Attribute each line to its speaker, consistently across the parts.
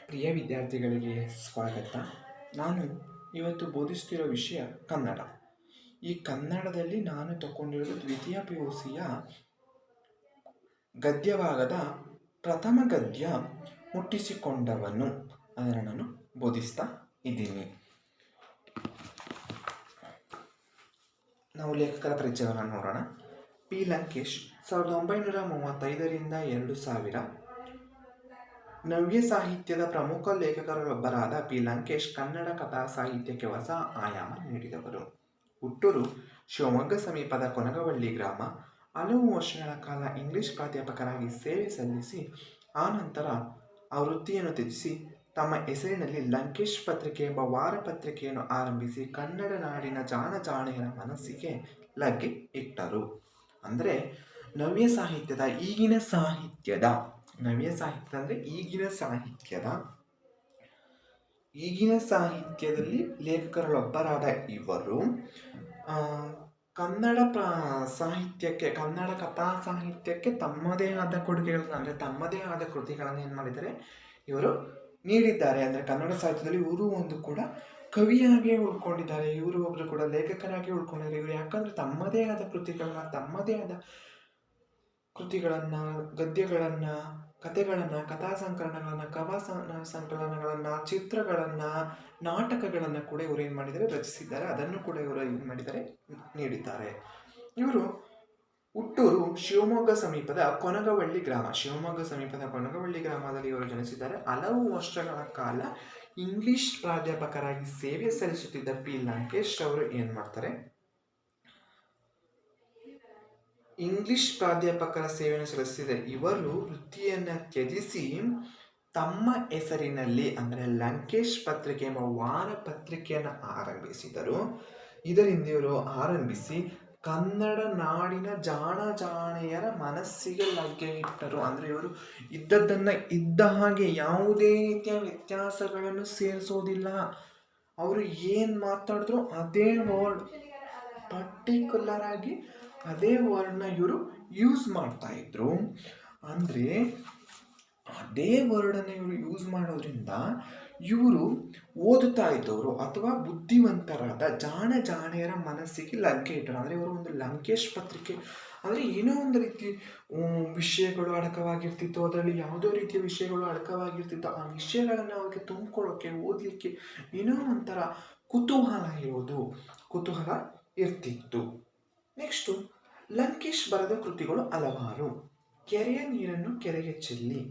Speaker 1: ಪ್ರಿಯ ವಿದ್ಯಾರ್ಥಿಗಳಿಗೆ ಸ್ವಾಗತ. ನಾನು ಇವತ್ತು ಬೋಧಿಸ್ತಿರೋ ವಿಷಯ ಕನ್ನಡ. ಈ ಕನ್ನಡದಲ್ಲಿ ನಾನು ತಗೊಂಡಿರೋದು ದ್ವಿತೀಯ PUCಯ ಗದ್ಯಭಾಗದ ಪ್ರಥಮ ಗದ್ಯ ಮುಟ್ಟಿಸಿಕೊಂಡವನು. ಅದನ್ನು ನಾನು ಬೋಧಿಸ್ತಾ ಇದ್ದೀನಿ. ನಾವು ಲೇಖಕರ ಪರಿಚಯವನ್ನು ನೋಡೋಣ. ಪಿ ಲಂಕೇಶ್ 1935ರಿಂದ 2000 ನವ್ಯ ಸಾಹಿತ್ಯದ ಪ್ರಮುಖ ಲೇಖಕರೊಬ್ಬರಾದ ಪಿ ಲಂಕೇಶ್ ಕನ್ನಡ ಕಥಾ ಸಾಹಿತ್ಯಕ್ಕೆ ಹೊಸ ಆಯಾಮ ನೀಡಿದವರು. ಹುಟ್ಟೂರು ಶಿವಮೊಗ್ಗ ಸಮೀಪದ ಕೊನಗವಳ್ಳಿ ಗ್ರಾಮ. ಹಲವು ವರ್ಷಗಳ ಕಾಲ ಇಂಗ್ಲಿಷ್ ಪ್ರಾಧ್ಯಾಪಕರಾಗಿ ಸೇವೆ ಸಲ್ಲಿಸಿ ಆನಂತರ ಆ ವೃತ್ತಿಯನ್ನು ತ್ಯಜಿಸಿ ತಮ್ಮ ಹೆಸರಿನಲ್ಲಿ ಲಂಕೇಶ್ ಪತ್ರಿಕೆ ಎಂಬ ವಾರ ಪತ್ರಿಕೆಯನ್ನು ಆರಂಭಿಸಿ ಕನ್ನಡ ನಾಡಿನ ಜಾಣ ಜಾಣೆಯರ ಮನಸ್ಸಿಗೆ ಲಗ್ಗೆ ಇಟ್ಟರು. ಅಂದರೆ ನವ್ಯ ಸಾಹಿತ್ಯದ ಈಗಿನ ಸಾಹಿತ್ಯದ ಅಂದರೆ ಈಗಿನ ಸಾಹಿತ್ಯದಲ್ಲಿ ಲೇಖಕರೊಬ್ಬರಾದ ಇವರು ಕನ್ನಡ ಸಾಹಿತ್ಯಕ್ಕೆ, ಕನ್ನಡ ಕಥಾ ಸಾಹಿತ್ಯಕ್ಕೆ ತಮ್ಮದೇ ಆದ ಕೊಡುಗೆಗಳನ್ನು, ಅಂದರೆ ತಮ್ಮದೇ ಆದ ಕೃತಿಗಳನ್ನು ಏನು ಮಾಡಿದ್ದಾರೆ ಇವರು ನೀಡಿದ್ದಾರೆ. ಅಂದರೆ ಕನ್ನಡ ಸಾಹಿತ್ಯದಲ್ಲಿ ಇವರು ಒಂದು ಕೂಡ ಕವಿಯಾಗಿ ಉಳ್ಕೊಂಡಿದ್ದಾರೆ, ಇವರು ಒಬ್ಬರು ಕೂಡ ಲೇಖಕರಾಗಿ ಉಳ್ಕೊಂಡಿದ್ದಾರೆ. ಇವರು ಯಾಕಂದರೆ ತಮ್ಮದೇ ಆದ ಕೃತಿಗಳನ್ನು, ಗದ್ಯಗಳನ್ನು, ಕಥೆಗಳನ್ನು, ಕಥಾ ಸಂಕಲನಗಳನ್ನು, ಕವಾ ಸಂಕಲನಗಳನ್ನು, ಚಿತ್ರಗಳನ್ನು, ನಾಟಕಗಳನ್ನು ಕೂಡ ಇವರು ಏನು ಮಾಡಿದ್ದಾರೆ, ರಚಿಸಿದ್ದಾರೆ. ಅದನ್ನು ಕೂಡ ಇವರು ಏನು ಮಾಡಿದ್ದಾರೆ, ನೀಡಿದ್ದಾರೆ. ಇವರು ಹುಟ್ಟೂರು ಶಿವಮೊಗ್ಗ ಸಮೀಪದ ಕೊನಗವಳ್ಳಿ ಗ್ರಾಮದಲ್ಲಿ ಇವರು ಜನಿಸಿದ್ದಾರೆ. ಹಲವು ವರ್ಷಗಳ ಕಾಲ ಇಂಗ್ಲಿಷ್ ಪ್ರಾಧ್ಯಾಪಕರಾಗಿ ಸೇವೆ ಸಲ್ಲಿಸುತ್ತಿದ್ದ ಪಿ ಲಂಕೇಶ್ ಅವರು ಏನು ಮಾಡ್ತಾರೆ, ಇಂಗ್ಲಿಷ್ ಪ್ರಾಧ್ಯಾಪಕರ ಸೇವೆಯನ್ನು ಸಲ್ಲಿಸಿದ ಇವರು ವೃತ್ತಿಯನ್ನು ತ್ಯಜಿಸಿ ತಮ್ಮ ಹೆಸರಿನಲ್ಲಿ, ಅಂದರೆ ಲಂಕೇಶ್ ಪತ್ರಿಕೆ ಎಂಬ ವಾರ ಪತ್ರಿಕೆಯನ್ನು ಆರಂಭಿಸಿದರು. ಇದರಿಂದ ಇವರು ಆರಂಭಿಸಿ ಕನ್ನಡ ನಾಡಿನ ಜಾಣ ಜಾಣೆಯರ ಮನಸ್ಸಿಗೆ ಲಗ್ಗೆ ಇಟ್ಟರು. ಅಂದರೆ ಇವರು ಇದ್ದದ್ದನ್ನು ಇದ್ದ ಹಾಗೆ ಯಾವುದೇ ರೀತಿಯ ವ್ಯತ್ಯಾಸಗಳನ್ನು ಸೇರಿಸೋದಿಲ್ಲ. ಅವರು ಏನು ಮಾತಾಡಿದ್ರು ಅದೇ ವರ್ಡ್, ಪರ್ಟಿಕ್ಯುಲರ್ ಆಗಿ ಅದೇ ವರ್ಡ್ನ ಇವರು ಯೂಸ್ ಮಾಡ್ತಾ ಇದ್ರು. ಅಂದರೆ ಅದೇ ವರ್ಡನ್ನು ಇವರು ಯೂಸ್ ಮಾಡೋದ್ರಿಂದ ಇವರು ಓದುತ್ತಾ ಇದ್ದವರು ಅಥವಾ ಬುದ್ಧಿವಂತರಾದ ಜಾಣ ಜಾಣೆಯರ ಮನಸ್ಸಿಗೆ ಲಗ್ಗೆ ಇಟ್ಟರು. ಅಂದರೆ ಇವರು ಒಂದು ಲಂಕೇಶ್ ಪತ್ರಿಕೆ ಅಂದರೆ ಏನೋ ಒಂದು ರೀತಿ ವಿಷಯಗಳು ಅಡಕವಾಗಿರ್ತಿತ್ತು, ಅದರಲ್ಲಿ ಯಾವುದೋ ರೀತಿಯ ವಿಷಯಗಳು ಅಡಕವಾಗಿರ್ತಿತ್ತು. ಆ ವಿಷಯಗಳನ್ನು ಅವ್ರಿಗೆ ತುಂಬಿಕೊಳ್ಳೋಕ್ಕೆ, ಓದಲಿಕ್ಕೆ ಏನೋ ಒಂಥರ ಕುತೂಹಲ ಇರ್ತಿತ್ತು. ನೆಕ್ಸ್ಟು ಲಂಕೇಶ್ ಬರೆದ ಕೃತಿಗಳು ಹಲವಾರು. ಕೆರೆಯ ನೀರನ್ನು ಕೆರೆಗೆ ಚೆಲ್ಲಿ,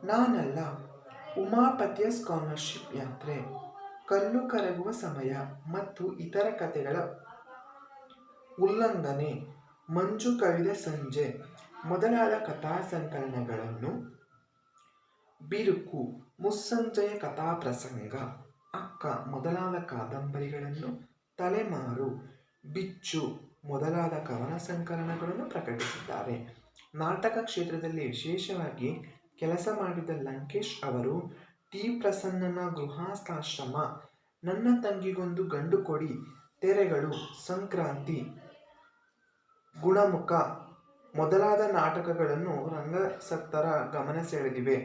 Speaker 1: ನಾನಲ್ಲ, ಉಮಾಪತಿಯ ಸ್ಕಾಲರ್ಶಿಪ್ ಯಾತ್ರೆ, ಕಲ್ಲು ಕರಗುವ ಸಮಯ ಮತ್ತು ಇತರ ಕಥೆಗಳ ಉಲ್ಲಂಘನೆ, ಮಂಜು ಕವಿದ ಸಂಜೆ ಮೊದಲಾದ ಕಥಾ ಸಂಕಲನಗಳನ್ನು, ಬಿರುಕು, ಮುಸ್ಸಂಜೆಯ ಕಥಾಪ್ರಸಂಗ, ಅಕ್ಕ ಮೊದಲಾದ ಕಾದಂಬರಿಗಳನ್ನು, ತಲೆಮಾರು, ಬಿಚ್ಚು ಮೊದಲಾದ ಕವನ ಸಂಕಲನಗಳನ್ನು ಪ್ರಕಟಿಸಿದ್ದಾರೆ. ನಾಟಕ ಕ್ಷೇತ್ರದಲ್ಲಿ ವಿಶೇಷವಾಗಿ ಕೆಲಸ ಮಾಡಿದ ಲಂಕೇಶ್ ಅವರು ಟಿ ಪ್ರಸನ್ನನ ಗೃಹಸ್ಥಾಶ್ರಮ, ನನ್ನ ತಂಗಿಗೊಂದು ಗಂಡು ಕೊಡಿ, ತೆರೆಗಳು, ಸಂಕ್ರಾಂತಿ, ಗುಣಮುಖ ಮೊದಲಾದ ನಾಟಕಗಳನ್ನು ರಂಗಸಕ್ತರ ಗಮನ ಸೆಳೆದಿವೆ.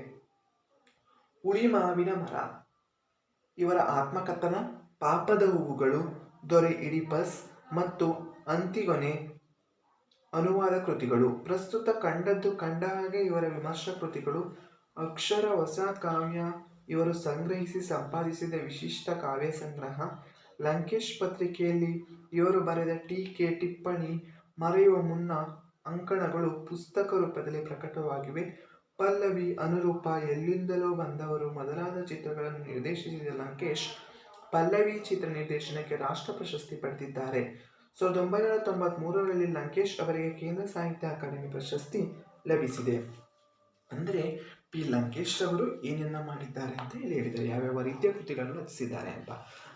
Speaker 1: ಹುಳಿಮಾವಿನ ಮರ ಇವರ ಆತ್ಮಕಥನ, ಪಾಪದ ಹೂವುಗಳು, ದೊರೆ ಇಡಿಪಸ್ ಮತ್ತು ಅಂತಿಗೊನೆ ಅನುವಾದ ಕೃತಿಗಳು. ಪ್ರಸ್ತುತ ಕಂಡದ್ದು ಕಂಡ ಹಾಗೆ ಇವರ ವಿಮರ್ಶಾ ಕೃತಿಗಳು. ಅಕ್ಷರ ಹೊಸ ಕಾವ್ಯ ಇವರು ಸಂಗ್ರಹಿಸಿ ಸಂಪಾದಿಸಿದ ವಿಶಿಷ್ಟ ಕಾವ್ಯ ಸಂಗ್ರಹ. ಲಂಕೇಶ್ ಪತ್ರಿಕೆಯಲ್ಲಿ ಇವರು ಬರೆದ ಟೀಕೆ, ಟಿಪ್ಪಣಿ, ಮರೆಯುವ ಮುನ್ನ ಅಂಕಣಗಳು ಪುಸ್ತಕ ರೂಪದಲ್ಲಿ ಪ್ರಕಟವಾಗಿವೆ. ಪಲ್ಲವಿ, ಅನುರೂಪ, ಎಲ್ಲಿಂದಲೋ ಬಂದವರು ಮೊದಲಾದ ಚಿತ್ರಗಳನ್ನು ನಿರ್ದೇಶಿಸಿದ ಲಂಕೇಶ್ ಪಲ್ಲವಿ ಚಿತ್ರ ನಿರ್ದೇಶನಕ್ಕೆ ರಾಷ್ಟ್ರ ಪ್ರಶಸ್ತಿ ಪಡೆದಿದ್ದಾರೆ. 1993ರಲ್ಲಿ ಲಂಕೇಶ್ ಅವರಿಗೆ ಕೇಂದ್ರ ಸಾಹಿತ್ಯ ಅಕಾಡೆಮಿ ಪ್ರಶಸ್ತಿ ಲಭಿಸಿದೆ. ಅಂದರೆ ಪಿ ಲಂಕೇಶ್ ಅವರು ಏನೆಲ್ಲ ಮಾಡಿದ್ದಾರೆ ಅಂತ ಹೇಳಿದ್ದಾರೆ, ಯಾವ್ಯಾವ ರೀತಿಯ ಕೃತಿಗಳನ್ನು ರಚಿಸಿದ್ದಾರೆ ಅಂತ.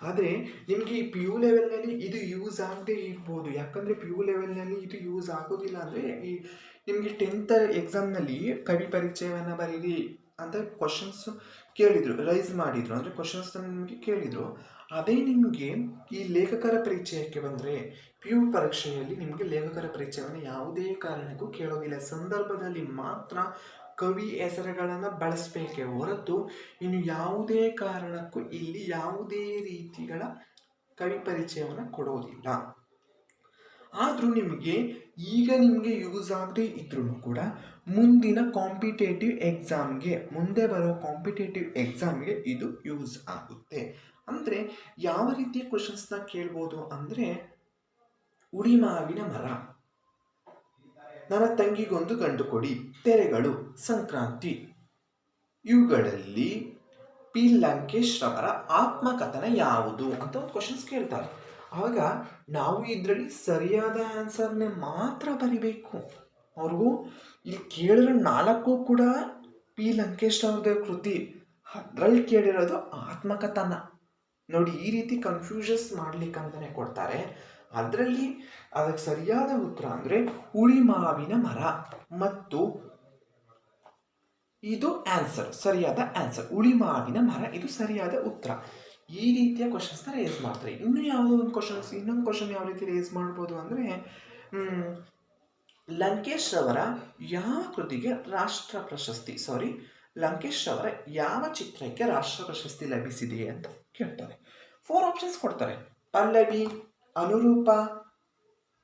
Speaker 1: ಆದರೆ ನಿಮಗೆ ಈ PU ಲೆವೆಲ್ನಲ್ಲಿ ಇದು ಯೂಸ್ ಆಗದೆ ಇರ್ಬೋದು. ಯಾಕಂದರೆ PU ಲೆವೆಲ್ನಲ್ಲಿ ಇದು ಯೂಸ್ ಆಗೋದಿಲ್ಲ. ಅಂದರೆ ಈ ನಿಮಗೆ 10th ಎಕ್ಸಾಮ್ನಲ್ಲಿ ಕವಿ ಪರಿಚಯವನ್ನು ಬರೀರಿ ಅಂತ ಕ್ವಶನ್ಸ್ ಕೇಳಿದರು, ರೈಸ್ ಮಾಡಿದರು. ಅಂದರೆ ಕ್ವಶನ್ಸ್ ನಿಮಗೆ ಕೇಳಿದರು. ಅದೇ ನಿಮಗೆ ಈ ಲೇಖಕರ ಪರಿಚಯಕ್ಕೆ ಬಂದರೆ PU ಪರೀಕ್ಷೆಯಲ್ಲಿ ನಿಮಗೆ ಲೇಖಕರ ಪರಿಚಯವನ್ನು ಯಾವುದೇ ಕಾರಣಕ್ಕೂ ಕೇಳೋದಿಲ್ಲ. ಸಂದರ್ಭದಲ್ಲಿ ಮಾತ್ರ ಕವಿ ಹೆಸರುಗಳನ್ನು ಬಳಸಬೇಕೇ ಹೊರತು ಇನ್ನು ಯಾವುದೇ ಕಾರಣಕ್ಕೂ ಇಲ್ಲಿ ಯಾವುದೇ ರೀತಿಗಳ ಕವಿ ಪರಿಚಯವನ್ನು ಕೊಡೋದಿಲ್ಲ. ಆದರೂ ಈಗ ನಿಮಗೆ ಯೂಸ್ ಆಗದೆ ಇದ್ರೂ ಕೂಡ ಮುಂದಿನ ಕಾಂಪಿಟೇಟಿವ್ ಎಕ್ಸಾಮ್ಗೆ, ಮುಂದೆ ಬರೋ ಕಾಂಪಿಟೇಟಿವ್ ಎಕ್ಸಾಮ್ಗೆ ಇದು ಯೂಸ್ ಆಗುತ್ತೆ. ಅಂದರೆ ಯಾವ ರೀತಿಯ ಕ್ವಶನ್ಸ್ನ ಕೇಳ್ಬೋದು ಅಂದರೆ, ಉಳಿಮಾವಿನ ಮರ, ನನ್ನ ತಂಗಿಗೊಂದು ಗಂಡು ಕೊಡಿ, ತೆರೆಗಳು, ಸಂಕ್ರಾಂತಿ, ಇವುಗಳಲ್ಲಿ ಪಿ ಲಂಕೇಶ್ ರವರ ಆತ್ಮಕಥನ ಯಾವುದು ಅಂತ ಒಂದು ಕ್ವಶನ್ಸ್ ಕೇಳ್ತಾರೆ. ಆವಾಗ ನಾವು ಇದರಲ್ಲಿ ಸರಿಯಾದ ಆನ್ಸರ್ನೇ ಮಾತ್ರ ಬರಿಬೇಕು. ಅವ್ರಿಗೂ ಇಲ್ಲಿ ಕೇಳಿರೋ 4 ಕೂಡ ಪಿ ಲಂಕೇಶ್ ಅವ್ರದ್ದೇ ಕೃತಿ, ಅದರಲ್ಲಿ ಕೇಳಿರೋದು ಆತ್ಮಕಥನ. ನೋಡಿ, ಈ ರೀತಿ ಕನ್ಫ್ಯೂಷನ್ಸ್ ಮಾಡ್ಲಿಕ್ಕಂತಾನೆ ಕೊಡ್ತಾರೆ. ಅದರಲ್ಲಿ ಅದಕ್ಕೆ ಸರಿಯಾದ ಉತ್ತರ ಅಂದರೆ ಉಳಿಮಾವಿನ ಮರ, ಮತ್ತು ಇದು ಆನ್ಸರ್, ಸರಿಯಾದ ಆನ್ಸರ್. ಉಳಿಮಾವಿನ ಮರ ಇದು ಸರಿಯಾದ ಉತ್ತರ. ಈ ರೀತಿಯ ಕ್ವಶನ್ಸ್ನ ರೇಸ್ ಮಾಡ್ತಾರೆ. ಇನ್ನೂ ಯಾವುದೋ ಒಂದು ಇನ್ನೊಂದು ಕ್ವಶನ್ ಯಾವ ರೀತಿ ರೇಸ್ ಮಾಡ್ಬೋದು ಅಂದರೆ, ಲಂಕೇಶ್ ಅವರ ಯಾವ ಕೃತಿಗೆ ರಾಷ್ಟ್ರ ಪ್ರಶಸ್ತಿ, ಲಂಕೇಶ್ ಅವರ ಯಾವ ಚಿತ್ರಕ್ಕೆ ರಾಷ್ಟ್ರ ಪ್ರಶಸ್ತಿ ಲಭಿಸಿದೆ ಅಂತ ಕೇಳ್ತಾರೆ. 4 ಆಪ್ಷನ್ಸ್ ಕೊಡ್ತಾರೆ: ಪಲ್ಲವಿ, ಅನುರೂಪ,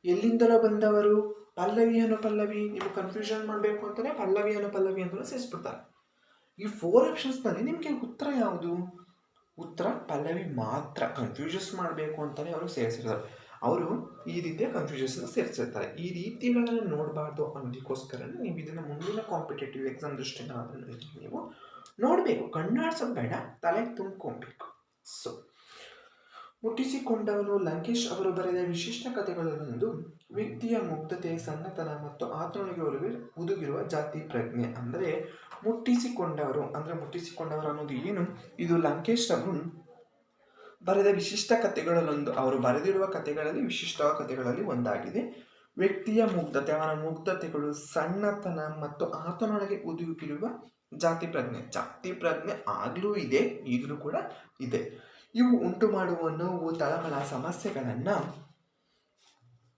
Speaker 1: ಎಲ್ಲಿಂದಲೋ ಬಂದವರು, ಪಲ್ಲವಿ ಅನುಪಲ್ಲವಿ. ನಿಮಗೆ ಕನ್ಫ್ಯೂಷನ್ ಮಾಡಬೇಕು ಅಂತಲೇ ಪಲ್ಲವಿ ಅನುಪಲ್ಲವಿ ಅಂತ ಸೇರಿಸ್ಬಿಡ್ತಾರೆ. ಈ 4 ಆಪ್ಷನ್ಸ್ನಲ್ಲಿ ನಿಮಗೆ ಉತ್ತರ ಯಾವುದು? ಉತ್ತರ ಪಲ್ಲವಿ ಮಾತ್ರ. ಕನ್ಫ್ಯೂಷನ್ಸ್ ಮಾಡಬೇಕು ಅಂತಲೇ ಅವರು ಸೇರಿಸಿರ್ತಾರೆ. ಅವರು ಈ ರೀತಿಯ ಕನ್ಫ್ಯೂಷನ್ಸ್ನ ಸೇರಿಸಿರ್ತಾರೆ. ಈ ರೀತಿಗಳನ್ನು ನೋಡಬಾರ್ದು ಅನ್ನೋದಕ್ಕೋಸ್ಕರ ನೀವು ಇದನ್ನು ಮುಂದಿನ ಕಾಂಪಿಟೇಟಿವ್ ಎಕ್ಸಾಮ್ ದೃಷ್ಟಿಯಿಂದ ನೀವು ನೋಡಬೇಕು. ಕಣ್ಣಾಡ್ಸೋದು ಬೇಡ, ತಲೆಗೆ ತುಂಬ್ಕೊಬೇಕು. ಮುಟ್ಟಿಸಿಕೊಂಡವನು ಲಂಕೇಶ್ ಅವರು ಬರೆದ ವಿಶಿಷ್ಟ ಕಥೆಗಳಲ್ಲೊಂದು ವ್ಯಕ್ತಿಯ ಮುಗ್ಧತೆ, ಸಣ್ಣತನ ಮತ್ತು ಆತನೊಳಗೆ ಹುದುಗಿರುವ ಜಾತಿ ಪ್ರಜ್ಞೆ. ಅಂದರೆ ಮುಟ್ಟಿಸಿಕೊಂಡವರು ಅನ್ನೋದು ಏನು? ಇದು ಲಂಕೇಶ್ ಅವರು ಬರೆದ ವಿಶಿಷ್ಟ ಕಥೆಗಳಲ್ಲೊಂದು, ಅವರು ಬರೆದಿರುವ ಕಥೆಗಳಲ್ಲಿ ವಿಶಿಷ್ಟವಾದ ಕಥೆಗಳಲ್ಲಿ ಒಂದಾಗಿದೆ. ವ್ಯಕ್ತಿಯ ಮುಗ್ಧತೆ, ಅವನ ಮುಗ್ಧತೆಗಳು, ಸಣ್ಣತನ ಮತ್ತು ಆತನೊಳಗೆ ಹುದುಗಿರುವ ಜಾತಿ ಪ್ರಜ್ಞೆ ಆಗಲೂ ಇದೆ, ಈಗಲೂ ಕೂಡ ಇದೆ. ಇವು ಉಂಟು ಮಾಡುವ ನೋವು, ತಳಮಳ, ಸಮಸ್ಯೆಗಳನ್ನು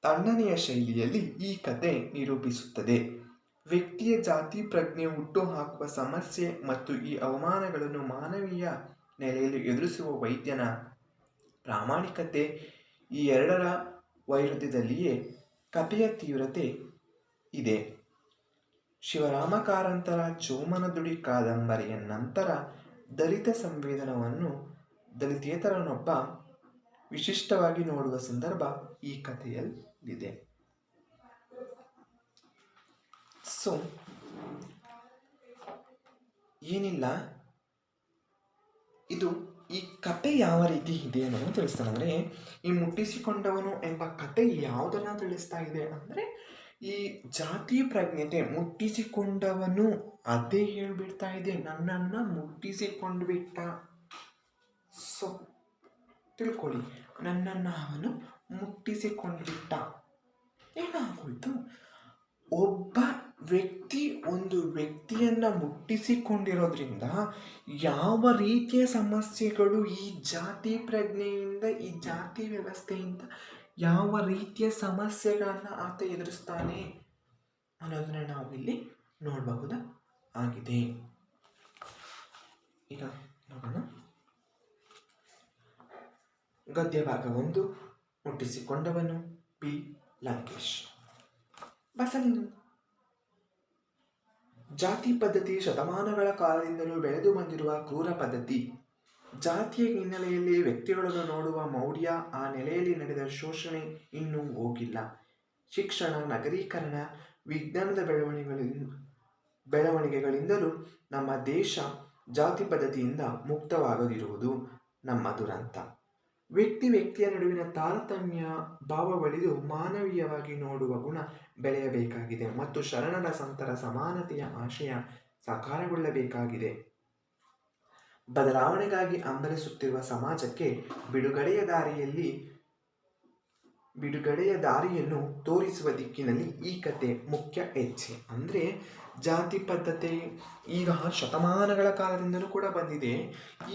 Speaker 1: ತಣ್ಣನೆಯ ಶೈಲಿಯಲ್ಲಿ ಈ ಕತೆ ನಿರೂಪಿಸುತ್ತದೆ. ವ್ಯಕ್ತಿಯ ಜಾತಿ ಪ್ರಜ್ಞೆ ಹುಟ್ಟು ಹಾಕುವ ಸಮಸ್ಯೆ ಮತ್ತು ಈ ಅವಮಾನಗಳನ್ನು ಮಾನವೀಯ ನೆಲೆಯಲ್ಲಿ ಎದುರಿಸುವ ವೈದ್ಯನ ಪ್ರಾಮಾಣಿಕತೆ, ಈ ಎರಡರ ವೈರುಧ್ಯದಲ್ಲಿಯೇ ಕಥೆಯ ತೀವ್ರತೆ ಇದೆ. ಶಿವರಾಮ ಕಾರಂತರ ಚೋಮನದುಡಿ ಕಾದಂಬರಿಯ ನಂತರ ದಲಿತ ಸಂವೇದನವನ್ನು ದಲಿತೇತರನೊಬ್ಬ ವಿಶಿಷ್ಟವಾಗಿ ನೋಡುವ ಸಂದರ್ಭ ಈ ಕಥೆಯಲ್ಲಿದೆ. ಏನಿಲ್ಲ, ಇದು ಈ ಕತೆ ಯಾವ ರೀತಿ ಇದೆ ಅನ್ನೋದು ತಿಳಿಸ್ತಾನೆ. ಅಂದರೆ ಈ ಮುಟ್ಟಿಸಿಕೊಂಡವನು ಎಂಬ ಕತೆ ಯಾವುದನ್ನ ತಿಳಿಸ್ತಾ ಇದೆ ಅಂದರೆ, ಈ ಜಾತಿ ಪ್ರಜ್ಞತೆ. ಮುಟ್ಟಿಸಿಕೊಂಡವನು ಅದೇ ಹೇಳ್ಬಿಡ್ತಾ ಇದೆ, ನನ್ನನ್ನು ಮುಟ್ಟಿಸಿಕೊಂಡು ಬಿಟ್ಟ. ತಿಳ್ಕೊಳ್ಳಿ, ನನ್ನನ್ನು ಅವನು ಮುಟ್ಟಿಸಿಕೊಂಡು ಬಿಟ್ಟ. ಏನಾಗೋಯ್ತು? ಒಬ್ಬ ವ್ಯಕ್ತಿ ಒಂದು ವ್ಯಕ್ತಿಯನ್ನು ಮುಟ್ಟಿಸಿಕೊಂಡಿರೋದ್ರಿಂದ ಯಾವ ರೀತಿಯ ಸಮಸ್ಯೆಗಳು ಈ ಜಾತಿ ಪ್ರಜ್ಞೆಯಿಂದ, ಈ ಜಾತಿ ವ್ಯವಸ್ಥೆಯಿಂದ ಯಾವ ರೀತಿಯ ಸಮಸ್ಯೆಗಳನ್ನು ಆತ ಎದುರಿಸ್ತಾನೆ ಅನ್ನೋದನ್ನ ನಾವಿಲ್ಲಿ ನೋಡಬಹುದಾಗಿದೆ. ಈಗ ನೋಡೋಣ. ಗದ್ಯ ಭಾಗ 1, ಮುಟ್ಟಿಸಿಕೊಂಡವನು, ಪಿ ಲಂಕೇಶ್. ಬಸವಣ್ಣ. ಜಾತಿ ಪದ್ಧತಿ ಶತಮಾನಗಳ ಕಾಲದಿಂದಲೂ ಬೆಳೆದು ಬಂದಿರುವ ಕ್ರೂರ ಪದ್ಧತಿ. ಜಾತಿಯ ಹಿನ್ನೆಲೆಯಲ್ಲಿ ವ್ಯಕ್ತಿಗಳನ್ನು ನೋಡುವ ಮೌಢ್ಯ, ಆ ನೆಲೆಯಲ್ಲಿ ನಡೆದ ಶೋಷಣೆ ಇನ್ನೂ ಹೋಗಿಲ್ಲ. ಶಿಕ್ಷಣ, ನಗರೀಕರಣ, ವಿಜ್ಞಾನದ ಬೆಳವಣಿಗೆಗಳಿಂದಲೂ ನಮ್ಮ ದೇಶ ಜಾತಿ ಪದ್ಧತಿಯಿಂದ ಮುಕ್ತವಾಗದಿರುವುದು ನಮ್ಮ ದುರಂತ. ವ್ಯಕ್ತಿಯ ನಡುವಿನ ತಾರತಮ್ಯ ಭಾವವಳಿದು ಮಾನವೀಯವಾಗಿ ನೋಡುವ ಗುಣ ಬೆಳೆಯಬೇಕಾಗಿದೆ ಮತ್ತು ಶರಣರ ಸಂತರ ಸಮಾನತೆಯ ಆಶಯ ಸಾಕಾರಗೊಳ್ಳಬೇಕಾಗಿದೆ. ಬದಲಾವಣೆಗಾಗಿ ಹಂಬಲಿಸುತ್ತಿರುವ ಸಮಾಜಕ್ಕೆ ಬಿಡುಗಡೆಯ ದಾರಿಯನ್ನು ತೋರಿಸುವ ದಿಕ್ಕಿನಲ್ಲಿ ಈ ಕತೆ ಮುಖ್ಯ ಹೆಜ್ಜೆ. ಅಂದರೆ ಜಾತಿ ಪದ್ಧತಿ ಈಗ ಶತಮಾನಗಳ ಕಾಲದಿಂದಲೂ ಕೂಡ ಬಂದಿದೆ.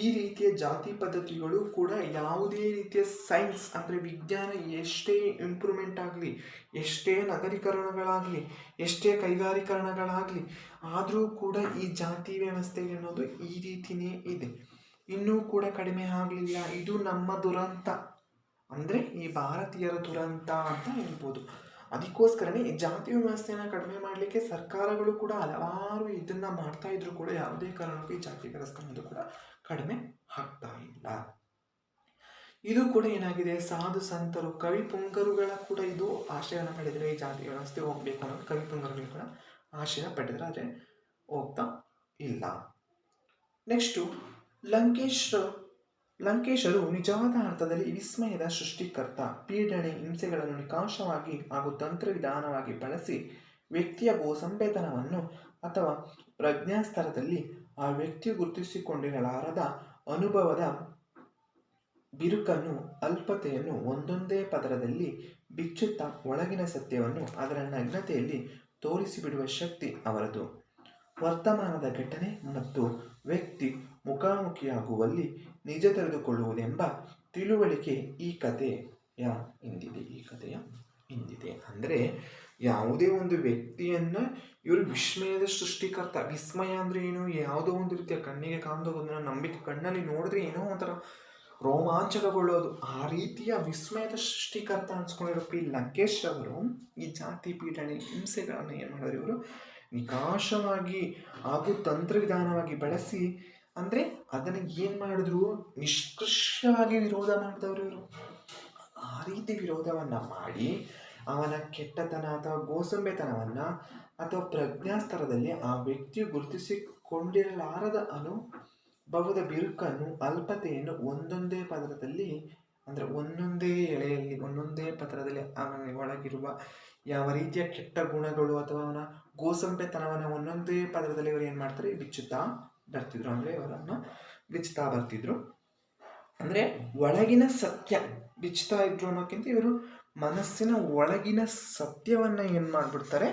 Speaker 1: ಈ ರೀತಿಯ ಜಾತಿ ಪದ್ಧತಿಗಳು ಕೂಡ ಯಾವುದೇ ರೀತಿಯ ಸೈನ್ಸ್ ಅಂದರೆ ವಿಜ್ಞಾನ ಎಷ್ಟೇ ಇಂಪ್ರೂವ್ಮೆಂಟ್ ಆಗಲಿ, ಎಷ್ಟೇ ನಗರೀಕರಣಗಳಾಗಲಿ, ಎಷ್ಟೇ ಕೈಗಾರೀಕರಣಗಳಾಗಲಿ, ಆದರೂ ಕೂಡ ಈ ಜಾತಿ ವ್ಯವಸ್ಥೆ ಅನ್ನೋದು ಈ ರೀತಿಯೇ ಇದೆ, ಇನ್ನೂ ಕೂಡ ಕಡಿಮೆ ಆಗಲಿಲ್ಲ. ಇದು ನಮ್ಮ ದುರಂತ, ಅಂದರೆ ಈ ಭಾರತೀಯರ ದುರಂತ ಅಂತ ಹೇಳ್ಬೋದು. ಅದಕ್ಕೋಸ್ಕರನೇ ಈ ಜಾತಿ ವ್ಯವಸ್ಥೆಯನ್ನು ಕಡಿಮೆ ಮಾಡಲಿಕ್ಕೆ ಸರ್ಕಾರಗಳು ಕೂಡ ಹಲವಾರು ಇದನ್ನ ಮಾಡ್ತಾ ಇದ್ರು ಕೂಡ ಯಾವುದೇ ಕಾರಣಕ್ಕೂ ಈ ಜಾತಿ ವ್ಯವಸ್ಥೆ ಅನ್ನೋದು ಕೂಡ ಕಡಿಮೆ ಆಗ್ತಾ ಇಲ್ಲ. ಇದು ಕೂಡ ಏನಾಗಿದೆ, ಸಾಧು ಸಂತರು ಕವಿ ಪುಂಗರುಗಳ ಕೂಡ ಇದು ಆಶಯವನ್ನು ಪಡೆದರೆ ಈ ಜಾತಿ ವ್ಯವಸ್ಥೆ ಹೋಗ್ಬೇಕು ಅನ್ನೋದು ಕವಿ ಪುಂಗರುಗಳು ಕೂಡ ಆಶಯ ಪಡೆದರೆ, ಆದರೆ ಹೋಗ್ತಾ ಇಲ್ಲ. ನೆಕ್ಸ್ಟು ಲಂಕೇಶರು ನಿಜವಾದ ಅರ್ಥದಲ್ಲಿ ವಿಸ್ಮಯದ ಸೃಷ್ಟಿಕರ್ತ. ಪೀಡನೆ, ಹಿಂಸೆಗಳನ್ನು ನಿಕಾಶವಾಗಿ ಹಾಗೂ ತಂತ್ರವಿಧಾನವಾಗಿ ಬಳಸಿ ವ್ಯಕ್ತಿಯ ಗೋಸಂಬೇತನವನ್ನು ಅಥವಾ ಪ್ರಜ್ಞಾಸ್ತರದಲ್ಲಿ ಆ ವ್ಯಕ್ತಿಯು ಗುರುತಿಸಿಕೊಂಡಿರಲಾರದ ಅನುಭವದ ಬಿರುಕನ್ನು, ಅಲ್ಪತೆಯನ್ನು ಒಂದೊಂದೇ ಪದರದಲ್ಲಿ ಬಿಚ್ಚುತ್ತಾ ಒಳಗಿನ ಸತ್ಯವನ್ನು ಅದರ ನಗ್ನತೆಯಲ್ಲಿ ತೋರಿಸಿಬಿಡುವ ಶಕ್ತಿ ಅವರದು. ವರ್ತಮಾನದ ಘಟನೆ ಮತ್ತು ವ್ಯಕ್ತಿ ಮುಖಾಮುಖಿಯಾಗುವಲ್ಲಿ ನಿಜ ತೆರೆದುಕೊಳ್ಳುವುದೆಂಬ ತಿಳುವಳಿಕೆ ಈ ಕಥೆಯ ಹಿಂದಿದೆ. ಅಂದರೆ ಯಾವುದೇ ಒಂದು ವ್ಯಕ್ತಿಯನ್ನು ಇವರು ವಿಸ್ಮಯದ ಸೃಷ್ಟಿಕರ್ತ. ವಿಸ್ಮಯ ಅಂದರೆ ಏನು, ಯಾವುದೋ ಒಂದು ರೀತಿಯ ಕಣ್ಣಿಗೆ ಕಾಣೋದನ್ನ ನಂಬಿಕೆ, ಕಣ್ಣಲ್ಲಿ ನೋಡಿದ್ರೆ ಏನೋ ಒಂಥರ ರೋಮಾಂಚಕಗೊಳ್ಳೋದು, ಆ ರೀತಿಯ ವಿಸ್ಮಯದ ಸೃಷ್ಟಿಕರ್ತ ಅನ್ಸ್ಕೊಂಡಿರೋ ಪಿ ಲಂಕೇಶ್ ಅವರು ಈ ಜಾತಿ ಪೀಡನೆ ಹಿಂಸೆಗಳನ್ನು ಏನು ಮಾಡಿದ್ರು, ಇವರು ನಿಕಾಶವಾಗಿ ಹಾಗೂ ತಂತ್ರವಿಧಾನವಾಗಿ ಬಳಸಿ, ಅಂದರೆ ಅದನ್ನು ಏನು ಮಾಡಿದ್ರು, ನಿಷ್ಕೃಷ್ಯವಾಗಿ ವಿರೋಧ ಮಾಡಿದವರು ಇವರು. ಆ ರೀತಿ ವಿರೋಧವನ್ನು ಮಾಡಿ ಅವನ ಕೆಟ್ಟತನ ಅಥವಾ ಗೋಸಂಬೆತನವನ್ನು ಅಥವಾ ಪ್ರಜ್ಞಾಸ್ತರದಲ್ಲಿ ಆ ವ್ಯಕ್ತಿಯು ಗುರುತಿಸಿಕೊಂಡಿರಲಾರದ ಅನುಭವದ ಬಿರುಕನ್ನು, ಅಲ್ಪತೆಯನ್ನು ಒಂದೊಂದೇ ಪದರದಲ್ಲಿ, ಅಂದರೆ ಒಂದೊಂದೇ ಎಳೆಯಲ್ಲಿ, ಒಂದೊಂದೇ ಪದರದಲ್ಲಿ ಅವನ ಒಳಗಿರುವ ಯಾವ ರೀತಿಯ ಕೆಟ್ಟ ಗುಣಗಳು ಅಥವಾ ಅವನ ಗೋಸಂಬೆತನವನ್ನು ಒಂದೊಂದೇ ಪದರದಲ್ಲಿ ಇವರು ಏನು ಮಾಡ್ತಾರೆ, ಬಿಚ್ಚುತ್ತಾ ಬರ್ತಿದ್ರು. ಅಂದರೆ ಅವರನ್ನು ಬಿಚ್ಚುತ್ತಾ ಬರ್ತಿದ್ರು. ಅಂದರೆ ಒಳಗಿನ ಸತ್ಯ ಬಿಚ್ಚುತ್ತಾ ಇದ್ರು ಅನ್ನೋಕ್ಕಿಂತ ಇವರು ಮನಸ್ಸಿನ ಒಳಗಿನ ಸತ್ಯವನ್ನು ಏನು ಮಾಡಿಬಿಡ್ತಾರೆ,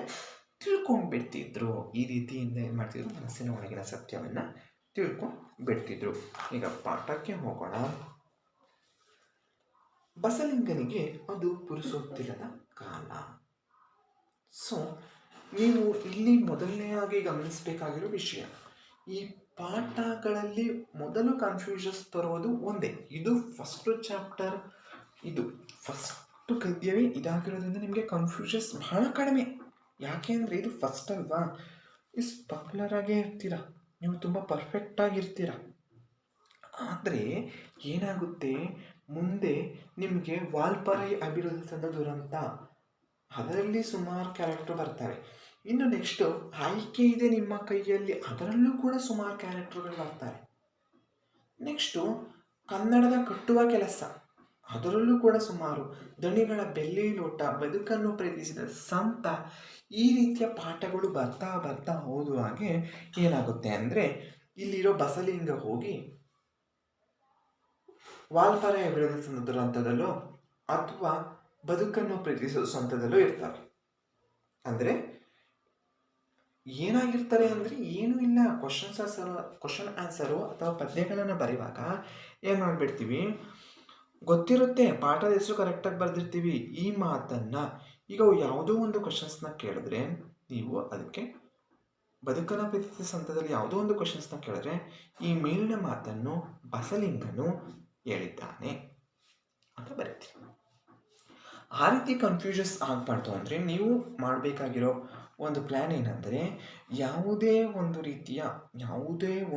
Speaker 1: ತಿಳ್ಕೊಂಡ್ಬಿಡ್ತಿದ್ರು. ಈ ರೀತಿಯಿಂದ ಏನು ಮಾಡ್ತಿದ್ರು, ಮನಸ್ಸಿನ ಒಳಗಿನ ಸತ್ಯವನ್ನು ತಿಳ್ಕೊಂಡ್ಬಿಡ್ತಿದ್ರು. ಈಗ ಪಾಠಕ್ಕೆ ಹೋಗೋಣ. ಬಸಲಿಂಗನಿಗೆ ಅದು ಪುರುಸೊತ್ತಿಲ್ಲದ ಕಾಲ. ಸೊ ನೀವು ಇಲ್ಲಿ ಮೊದಲನೆಯಾಗಿ ಗಮನಿಸಬೇಕಾಗಿರೋ ವಿಷಯ, ಈ ಪಾಠಗಳಲ್ಲಿ ಮೊದಲು ಕನ್ಫ್ಯೂಷನ್ಸ್ ಬರೋದು ಒಂದೇ. ಇದು ಫಸ್ಟ್ ಚಾಪ್ಟರ್, ಇದು ಫಸ್ಟ್ ಗದ್ಯವೇ ಇದಾಗಿರೋದ್ರಿಂದ ನಿಮಗೆ ಕನ್ಫ್ಯೂಷನ್ಸ್ ಬಹಳ ಕಡಿಮೆ. ಯಾಕೆ ಅಂದರೆ ಇದು ಫಸ್ಟ್ ಅಲ್ವಾ, ಇಸ್ ಪಾಪ್ಯುಲರ್ ಆಗೇ ಇರ್ತೀರ, ನೀವು ತುಂಬ ಪರ್ಫೆಕ್ಟಾಗಿರ್ತೀರ. ಆದರೆ ಏನಾಗುತ್ತೆ, ಮುಂದೆ ನಿಮಗೆ ವಾಲ್ಪರೈ ಅಭಿವೃದ್ಧಿ ದುರಂತ, ಅದರಲ್ಲಿ ಸುಮಾರು ಕ್ಯಾರೆಕ್ಟರ್ ಬರ್ತಾರೆ. ಇನ್ನು ನೆಕ್ಸ್ಟು ಆಯ್ಕೆ ಇದೆ ನಿಮ್ಮ ಕೈಯಲ್ಲಿ, ಅದರಲ್ಲೂ ಕೂಡ ಸುಮಾರು ಕ್ಯಾರೆಕ್ಟರ್ಗಳು ಬರ್ತಾರೆ. ನೆಕ್ಸ್ಟು ಕನ್ನಡದ ಕಟ್ಟುವ ಕೆಲಸ, ಅದರಲ್ಲೂ ಕೂಡ ಸುಮಾರು, ದಣಿಗಳ ಬೆಳ್ಳಿ ಲೋಟ, ಬದುಕನ್ನು ಪ್ರೀತಿಸಿದ ಸಂತ, ಈ ರೀತಿಯ ಪಾಠಗಳು ಬರ್ತಾ ಬರ್ತಾ ಹೋಗುವಾಗೆ ಏನಾಗುತ್ತೆ ಅಂದರೆ, ಇಲ್ಲಿರೋ ಬಸಲಿಂಗ ಹೋಗಿ ವಾಲ್ಪರೈ ಅಭಿವೃದ್ಧಿ ದುರಂತದಲ್ಲೋ ಅಥವಾ ಬದುಕನ್ನು ಪ್ರೀತಿಸೋ ಸ್ವಂತದಲ್ಲೂ ಇರ್ತಾರೆ. ಅಂದರೆ ಏನಾಗಿರ್ತಾರೆ ಅಂದರೆ ಏನೂ ಇಲ್ಲ, ಕ್ವಶನ್ ಆನ್ಸರು ಅಥವಾ ಪದ್ಯಗಳನ್ನು ಬರೆಯುವಾಗ ಏನು ಮಾಡಿಬಿಡ್ತೀವಿ, ಗೊತ್ತಿರುತ್ತೆ, ಪಾಠದ ಹೆಸರು ಕರೆಕ್ಟಾಗಿ ಬರೆದಿರ್ತೀವಿ. ಈ ಮಾತನ್ನು ಈಗ ಯಾವುದೋ ಒಂದು ಕ್ವಶನ್ಸ್ನ ಕೇಳಿದ್ರೆ, ನೀವು ಅದಕ್ಕೆ ಬದುಕನ ಪ್ರೀತಿಸಿದ ಸಂತದಲ್ಲಿ ಯಾವುದೋ ಒಂದು ಕ್ವಶನ್ಸ್ನ ಕೇಳಿದ್ರೆ, ಈ ಮೇಲಿನ ಮಾತನ್ನು ಬಸಲಿಂಗನು ಹೇಳಿದ್ದಾನೆ ಅಂತ ಬರೀತೀವಿ. ಆ ರೀತಿ ಕನ್ಫ್ಯೂಷನ್ಸ್ ಆಗಬಾರ್ದು ಅಂದರೆ ನೀವು ಮಾಡಬೇಕಾಗಿರೋ ಒಂದು ಪ್ಲ್ಯಾನ್ ಏನಂದರೆ, ಯಾವುದೇ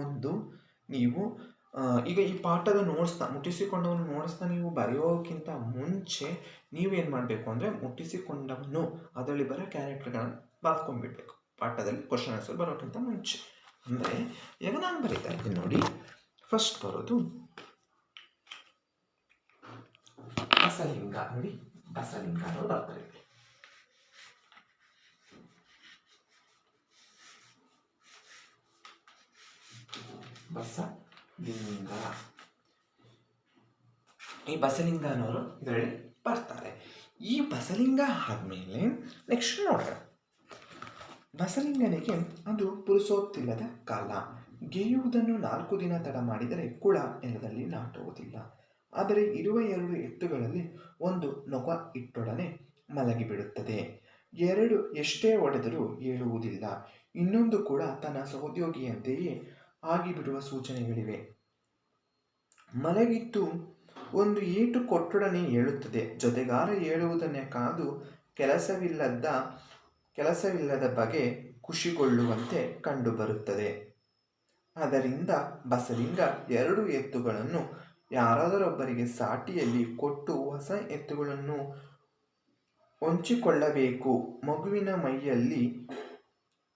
Speaker 1: ಒಂದು ನೀವು ಈಗ ಈ ಪಾಠದ ಮುಟ್ಟಿಸಿಕೊಂಡವನು ನೋಟ್ಸ್ನ ನೀವು ಬರೆಯೋಕ್ಕಿಂತ ಮುಂಚೆ ನೀವೇನು ಮಾಡಬೇಕು ಅಂದರೆ, ಮುಟ್ಟಿಸಿಕೊಂಡವನು ಅದರಲ್ಲಿ ಬರೋ ಕ್ಯಾರೆಕ್ಟರ್ಗಳನ್ನು ಬರ್ಕೊಂಡ್ಬಿಡ್ಬೇಕು ಪಾಠದಲ್ಲಿ ಕ್ವಶನ್ ಆನ್ಸರ್ ಬರೋಕ್ಕಿಂತ ಮುಂಚೆ. ಅಂದರೆ ಈಗ ನಾನು ಬರೀತಾ ಇದ್ದೀನಿ ನೋಡಿ, ಫಸ್ಟ್ ಬರೋದು ಬಸಲಿಂಗ. ನೋಡಿ, ಬಸಲಿಂಗ ಅನ್ನೋರು ಬರ್ತಾರೆ. ಬಸಲಿಂಗ, ಈ ಬಸಲಿಂಗ ಅನ್ನೋರು ಇದರಲ್ಲಿ ಬರ್ತಾರೆ. ಈ ಬಸಲಿಂಗ ಆದಮೇಲೆ ನೆಕ್ಸ್ಟ್ ನೋಡೋಣ, ಬಸಲಿಂಗನಿಗೆ ಅದು ಪುರುಸೋತ್ತಿಲ್ಲದ ಕಾಲ. ಗೆಯುವುದನ್ನು 4 ದಿನ ತಡ ಮಾಡಿದರೆ ಕುಳ ನೆಲದಲ್ಲಿ ನಾಟುವುದಿಲ್ಲ. ಆದರೆ ಇರುವ 2 ಎತ್ತುಗಳಲ್ಲಿ ಒಂದು ನೊಗ ಇಟ್ಟೊಡನೆ ಮಲಗಿಬಿಡುತ್ತದೆ. 2 ಎಷ್ಟೇ ಒಡೆದರೂ ಏಳುವುದಿಲ್ಲ. ಇನ್ನೊಂದು ಕೂಡ ತನ್ನ ಸಹೋದ್ಯೋಗಿಯಂತೆಯೇ ಆಗಿಬಿಡುವ ಸೂಚನೆಗಳಿವೆ. ಮಲಗಿದ್ದು ಒಂದು ಏಟು ಕೊಟ್ಟೊಡನೆ ಏಳುತ್ತದೆ. ಜೊತೆಗಾರ ಏಳುವುದನ್ನೇ ಕಾದು ಕೆಲಸವಿಲ್ಲದ ಬಗೆ ಖುಷಿಗೊಳ್ಳುವಂತೆ ಕಂಡುಬರುತ್ತದೆ. ಅದರಿಂದ ಬಸಲಿಂಗ 2 ಎತ್ತುಗಳನ್ನು ಯಾರಾದರೊಬ್ಬರಿಗೆ ಸಾಟಿಯಲ್ಲಿ ಕೊಟ್ಟು ಹೊಸ ಎತ್ತುಗಳನ್ನು ಹೊಂಚಿಕೊಳ್ಳಬೇಕು. ಮಗುವಿನ ಮೈಯಲ್ಲಿ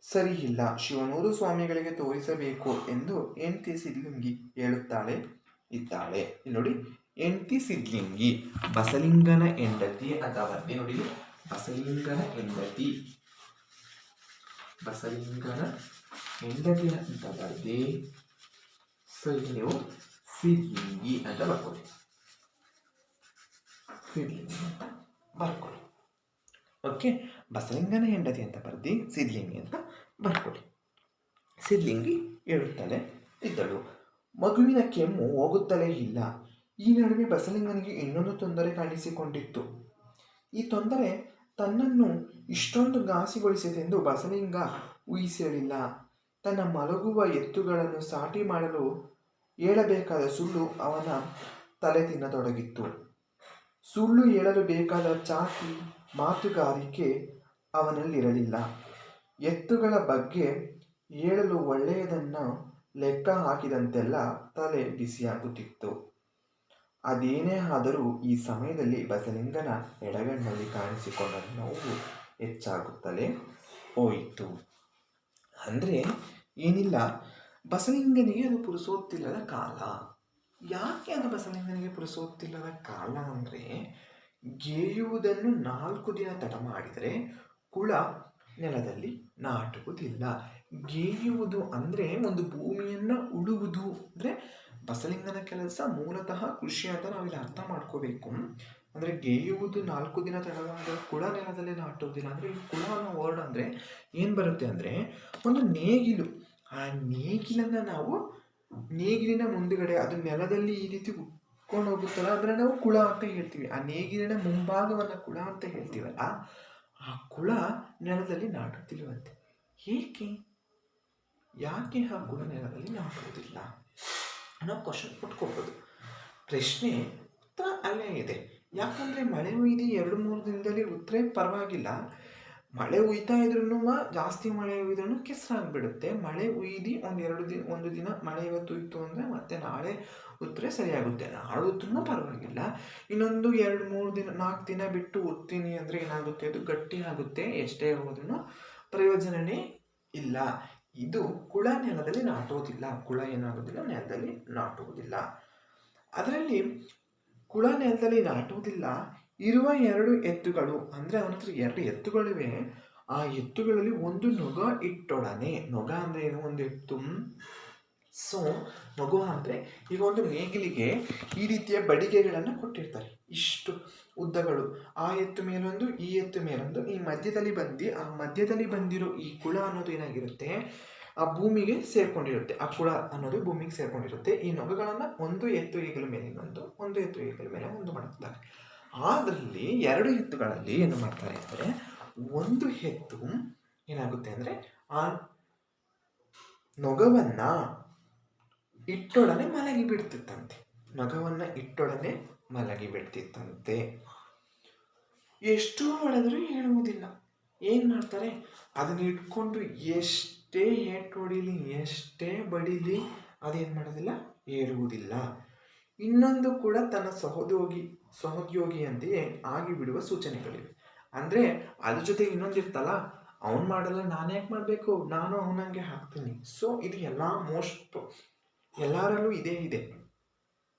Speaker 1: ಸರಿಯಿಲ್ಲ, ಶಿವನೂರು ಸ್ವಾಮಿಗಳಿಗೆ ತೋರಿಸಬೇಕು ಎಂದು ಹೆಂಡತಿ ಸಿದ್ಲಿಂಗಿ ಹೇಳುತ್ತಾಳೆ ಇದ್ದಾಳೆ. ಇಲ್ಲಿ ನೋಡಿ, ಹೆಂಡತಿ ಸಿದ್ಲಿಂಗಿ ಬಸಲಿಂಗನ ಹೆಂಡತಿ ಅಂತ ಬರ್ದಿ ನೋಡಿ. ಬಸಲಿಂಗನ ಹೆಂಡತಿ ಅಂತ ಬರ್ದಿ. ಸೊ ಇಲ್ಲಿ ನೀವು ಸಿದ್ಲಿಂಗಿ ಅಂತ ಬರ್ಕೊಳ್ಳಿ. ಸಿದ್ಲಿಂಗಿ ಅಂತ ಬರ್ಕೊಳ್ಳಿ. ಓಕೆ, ಬಸಲಿಂಗನ ಹೆಂಡತಿ ಅಂತ ಬರ್ದಿ ಸಿದ್ಲಿಂಗಿ ಅಂತ ಬರ್ಕೊಳ್ಳಿ. ಸಿದ್ಲಿಂಗಿ ಹೇಳುತ್ತಲೇ ಇದ್ದಳು. ಮಗುವಿನ ಕೆಮ್ಮು ಹೋಗುತ್ತಲೇ ಇಲ್ಲ. ಈ ನಡುವೆ ಬಸಲಿಂಗನಿಗೆ ಇನ್ನೊಂದು ತೊಂದರೆ ಕಾಣಿಸಿಕೊಂಡಿತ್ತು. ಈ ತೊಂದರೆ ತನ್ನನ್ನು ಇಷ್ಟೊಂದು ಘಾಸಿಗೊಳಿಸಿದೆಂದು ಬಸಲಿಂಗ ಊಹಿಸಿರಲಿಲ್ಲ. ತನ್ನ ಮಲಗುವ ಎತ್ತುಗಳನ್ನು ಸಾಟಿ ಮಾಡಲು ಹೇಳಬೇಕಾದ ಸುಳ್ಳು ಅವನ ತಲೆ ತಿನ್ನತೊಡಗಿತ್ತು. ಸುಳ್ಳು ಹೇಳಲು ಬೇಕಾದ ಚಾಟಿ ಮಾತುಗಾರಿಕೆ ಅವನಲ್ಲಿರಲಿಲ್ಲ. ಎತ್ತುಗಳ ಬಗ್ಗೆ ಹೇಳಲು ಒಳ್ಳೆಯದನ್ನು ಲೆಕ್ಕ ಹಾಕಿದಂತೆಲ್ಲ ತಲೆ ಬಿಸಿಯಾಗುತ್ತಿತ್ತು. ಅದೇನೇ ಆದರೂ ಈ ಸಮಯದಲ್ಲಿ ಬಸಲಿಂಗನ ಎಡಗಣ್ಣಲ್ಲಿ ಕಾಣಿಸಿಕೊಂಡ ನೋವು ಹೆಚ್ಚಾಗುತ್ತಲೇ ಹೋಯಿತು. ಅಂದರೆ ಏನಿಲ್ಲ, ಬಸಲಿಂಗನಿಗೆ ಅದು ಪುರುಸೋತ್ತಿಲ್ಲದ ಕಾಲ. ಯಾಕೆ ಅದು ಬಸಲಿಂಗನಿಗೆ ಪುರುಸೋತ್ತಿಲ್ಲದ ಕಾಲ ಅಂದರೆ, ಗೆಯುವುದನ್ನು 4 ದಿನ ತಡ ಮಾಡಿದರೆ ಕುಳ ನೆಲದಲ್ಲಿ ನಾಟುವುದಿಲ್ಲ. ಗೆಯುವುದು ಅಂದರೆ ಒಂದು ಭೂಮಿಯನ್ನು ಉಳುವುದು. ಅಂದರೆ ಬಸಲಿಂಗನ ಕೆಲಸ ಮೂಲತಃ ಕೃಷಿ ಅಂತ ನಾವಿಲ್ಲಿ ಅರ್ಥ ಮಾಡ್ಕೋಬೇಕು. ಅಂದರೆ ಗೆಯುವುದು 4 ದಿನ ತಡವಾದರೆ ಕುಳ ನೆಲದಲ್ಲಿ ನಾಟುವುದಿಲ್ಲ. ಅಂದರೆ ಈ ಕುಳ ಅನ್ನೋ ವರ್ಡ್ ಅಂದರೆ ಏನು ಬರುತ್ತೆ ಅಂದರೆ, ಒಂದು ನೇಗಿಲು. ಆ ನೇಗಿಲನ್ನು ನಾವು ನೇಗಿಲಿನ ಮುಂದುಗಡೆ ಅದು ನೆಲದಲ್ಲಿ ಈ ರೀತಿ ಉಟ್ಕೊಂಡು ಹೋಗುತ್ತಲ್ಲ, ಅದನ್ನು ನಾವು ಕುಳ ಅಂತ ಹೇಳ್ತೀವಿ. ಆ ನೇಗಿಲಿನ ಮುಂಭಾಗವನ್ನು ಕುಳ ಅಂತ ಹೇಳ್ತೀವಲ್ಲ, ಆ ಕುಳ ನೆಲದಲ್ಲಿ ನಾಟುತ್ತಿರುವಂತೆ. ಯಾಕೆ ಆ ಕುಳ ನೆಲದಲ್ಲಿ ನಾಟುವುದಿಲ್ಲ ಅನ್ನೋ ಕ್ವಶನ್ ಉಟ್ಕೋಬೋದು. ಪ್ರಶ್ನೆ ಉತ್ತರ ಅಲ್ಲೇ ಇದೆ. ಯಾಕಂದರೆ ಮಳೆ ಹುಯ್ದು 2-3 ದಿನದಲ್ಲಿ ಉತ್ತರೆ ಪರವಾಗಿಲ್ಲ. ಮಳೆ ಹುಯ್ತಾ ಇದ್ರೂ ಜಾಸ್ತಿ ಮಳೆ ಹುಯ್ದ್ರೂ ಕೆಸರಾಗ್ಬಿಡುತ್ತೆ. ಮಳೆ ಹುಯ್ದು ಒಂದು ದಿನ ಮಳೆ ಇವತ್ತು ಇತ್ತು ಅಂದರೆ ಮತ್ತೆ ನಾಳೆ ಉತ್ತರೆ ಸರಿಯಾಗುತ್ತೆ. ನಾಳೆ ಉತ್ತರೂ ಪರವಾಗಿಲ್ಲ. ಇನ್ನೊಂದು 2-3 ದಿನ 4 ದಿನ ಬಿಟ್ಟು ಉತ್ತೀನಿ ಅಂದರೆ ಏನಾಗುತ್ತೆ, ಅದು ಗಟ್ಟಿ ಆಗುತ್ತೆ. ಎಷ್ಟೇ ಹೋದ್ರೂ ಪ್ರಯೋಜನವೇ ಇಲ್ಲ. ಇದು ಕುಳ ನೆಲದಲ್ಲಿ ನಾಟುವುದಿಲ್ಲ. ಕುಳ ಏನಾಗೋದಿಲ್ಲ, ನೆಲದಲ್ಲಿ ನಾಟುವುದಿಲ್ಲ. ಅದರಲ್ಲಿ ಕುಳ ನೆಲದಲ್ಲಿ ನಾಟುವುದಿಲ್ಲ. ಇರುವ 2 ಎತ್ತುಗಳು ಅಂದರೆ ಅವನ ಹತ್ರ 2 ಎತ್ತುಗಳಿವೆ. ಆ ಎತ್ತುಗಳಲ್ಲಿ ಒಂದು ನೊಗ ಇಟ್ಟೊಡನೆ. ನೊಗ ಅಂದರೆ ಏನು, ಒಂದು ಎತ್ತು. ಸೊ ನೊಗ ಅಂದರೆ ಈಗ ಒಂದು ನೇಗಿಲಿಗೆ ಈ ರೀತಿಯ ಬಡಿಗೆಗಳನ್ನು ಕೊಟ್ಟಿರ್ತಾರೆ, ಇಷ್ಟು ಉದ್ದಗಳು. ಆ ಎತ್ತು ಮೇಲೊಂದು, ಈ ಎತ್ತು ಮೇಲೊಂದು. ಈ ಮಧ್ಯದಲ್ಲಿ ಬಂದಿರೋ ಈ ಕುಳ ಅನ್ನೋದು ಏನಾಗಿರುತ್ತೆ, ಆ ಭೂಮಿಗೆ ಸೇರ್ಕೊಂಡಿರುತ್ತೆ. ಆ ಕುಳ ಅನ್ನೋದು ಭೂಮಿಗೆ ಸೇರ್ಕೊಂಡಿರುತ್ತೆ. ಈ ನೊಗಗಳನ್ನು ಒಂದು ಎತ್ತು ಹೆಗಲ ಮೇಲೆ ಇನ್ನೊಂದು, ಒಂದು ಎತ್ತು ಹೆಗಲ ಮೇಲೆ ಒಂದು ಮಾಡುತ್ತಾರೆ. ಅದರಲ್ಲಿ 2 ಎತ್ತುಗಳಲ್ಲಿ ಏನು ಮಾಡ್ತಾರೆ ಅಂದರೆ, ಒಂದು ಎತ್ತು ಏನಾಗುತ್ತೆ ಅಂದರೆ ಆ ನೊಗವನ್ನು ಇಟ್ಟೊಡನೆ ಮಲಗಿ ಬಿಡ್ತಿತ್ತಂತೆ. ಎಷ್ಟು ಹೊಡೆದರೂ ಹೇಳುವುದಿಲ್ಲ. ಏನು ಮಾಡ್ತಾರೆ, ಅದನ್ನ ಇಟ್ಕೊಂಡು ಎಷ್ಟೇ ಏಟು ಹೊಡಿಲಿ, ಎಷ್ಟೇ ಬಡಿಲಿ, ಅದೇನು ಮಾಡೋದಿಲ್ಲ, ಹೇಳುವುದಿಲ್ಲ. ಇನ್ನೊಂದು ಕೂಡ ತನ್ನ ಸಹೋದ್ಯೋಗಿಯಂತೆಯೇ ಆಗಿಬಿಡುವ ಸೂಚನೆಗಳಿವೆ. ಅಂದರೆ ಅದ್ರ ಜೊತೆಗೆ ಇನ್ನೊಂದಿರ್ತಲ್ಲ, ಅವನು ಮಾಡಲ್ಲ ನಾನು ಯಾಕೆ ಮಾಡಬೇಕು, ನಾನು ಅವನಂಗೆ ಹಾಕ್ತೀನಿ. ಸೊ ಇದು ಎಲ್ಲರಲ್ಲೂ ಇದೇ ಇದೆ.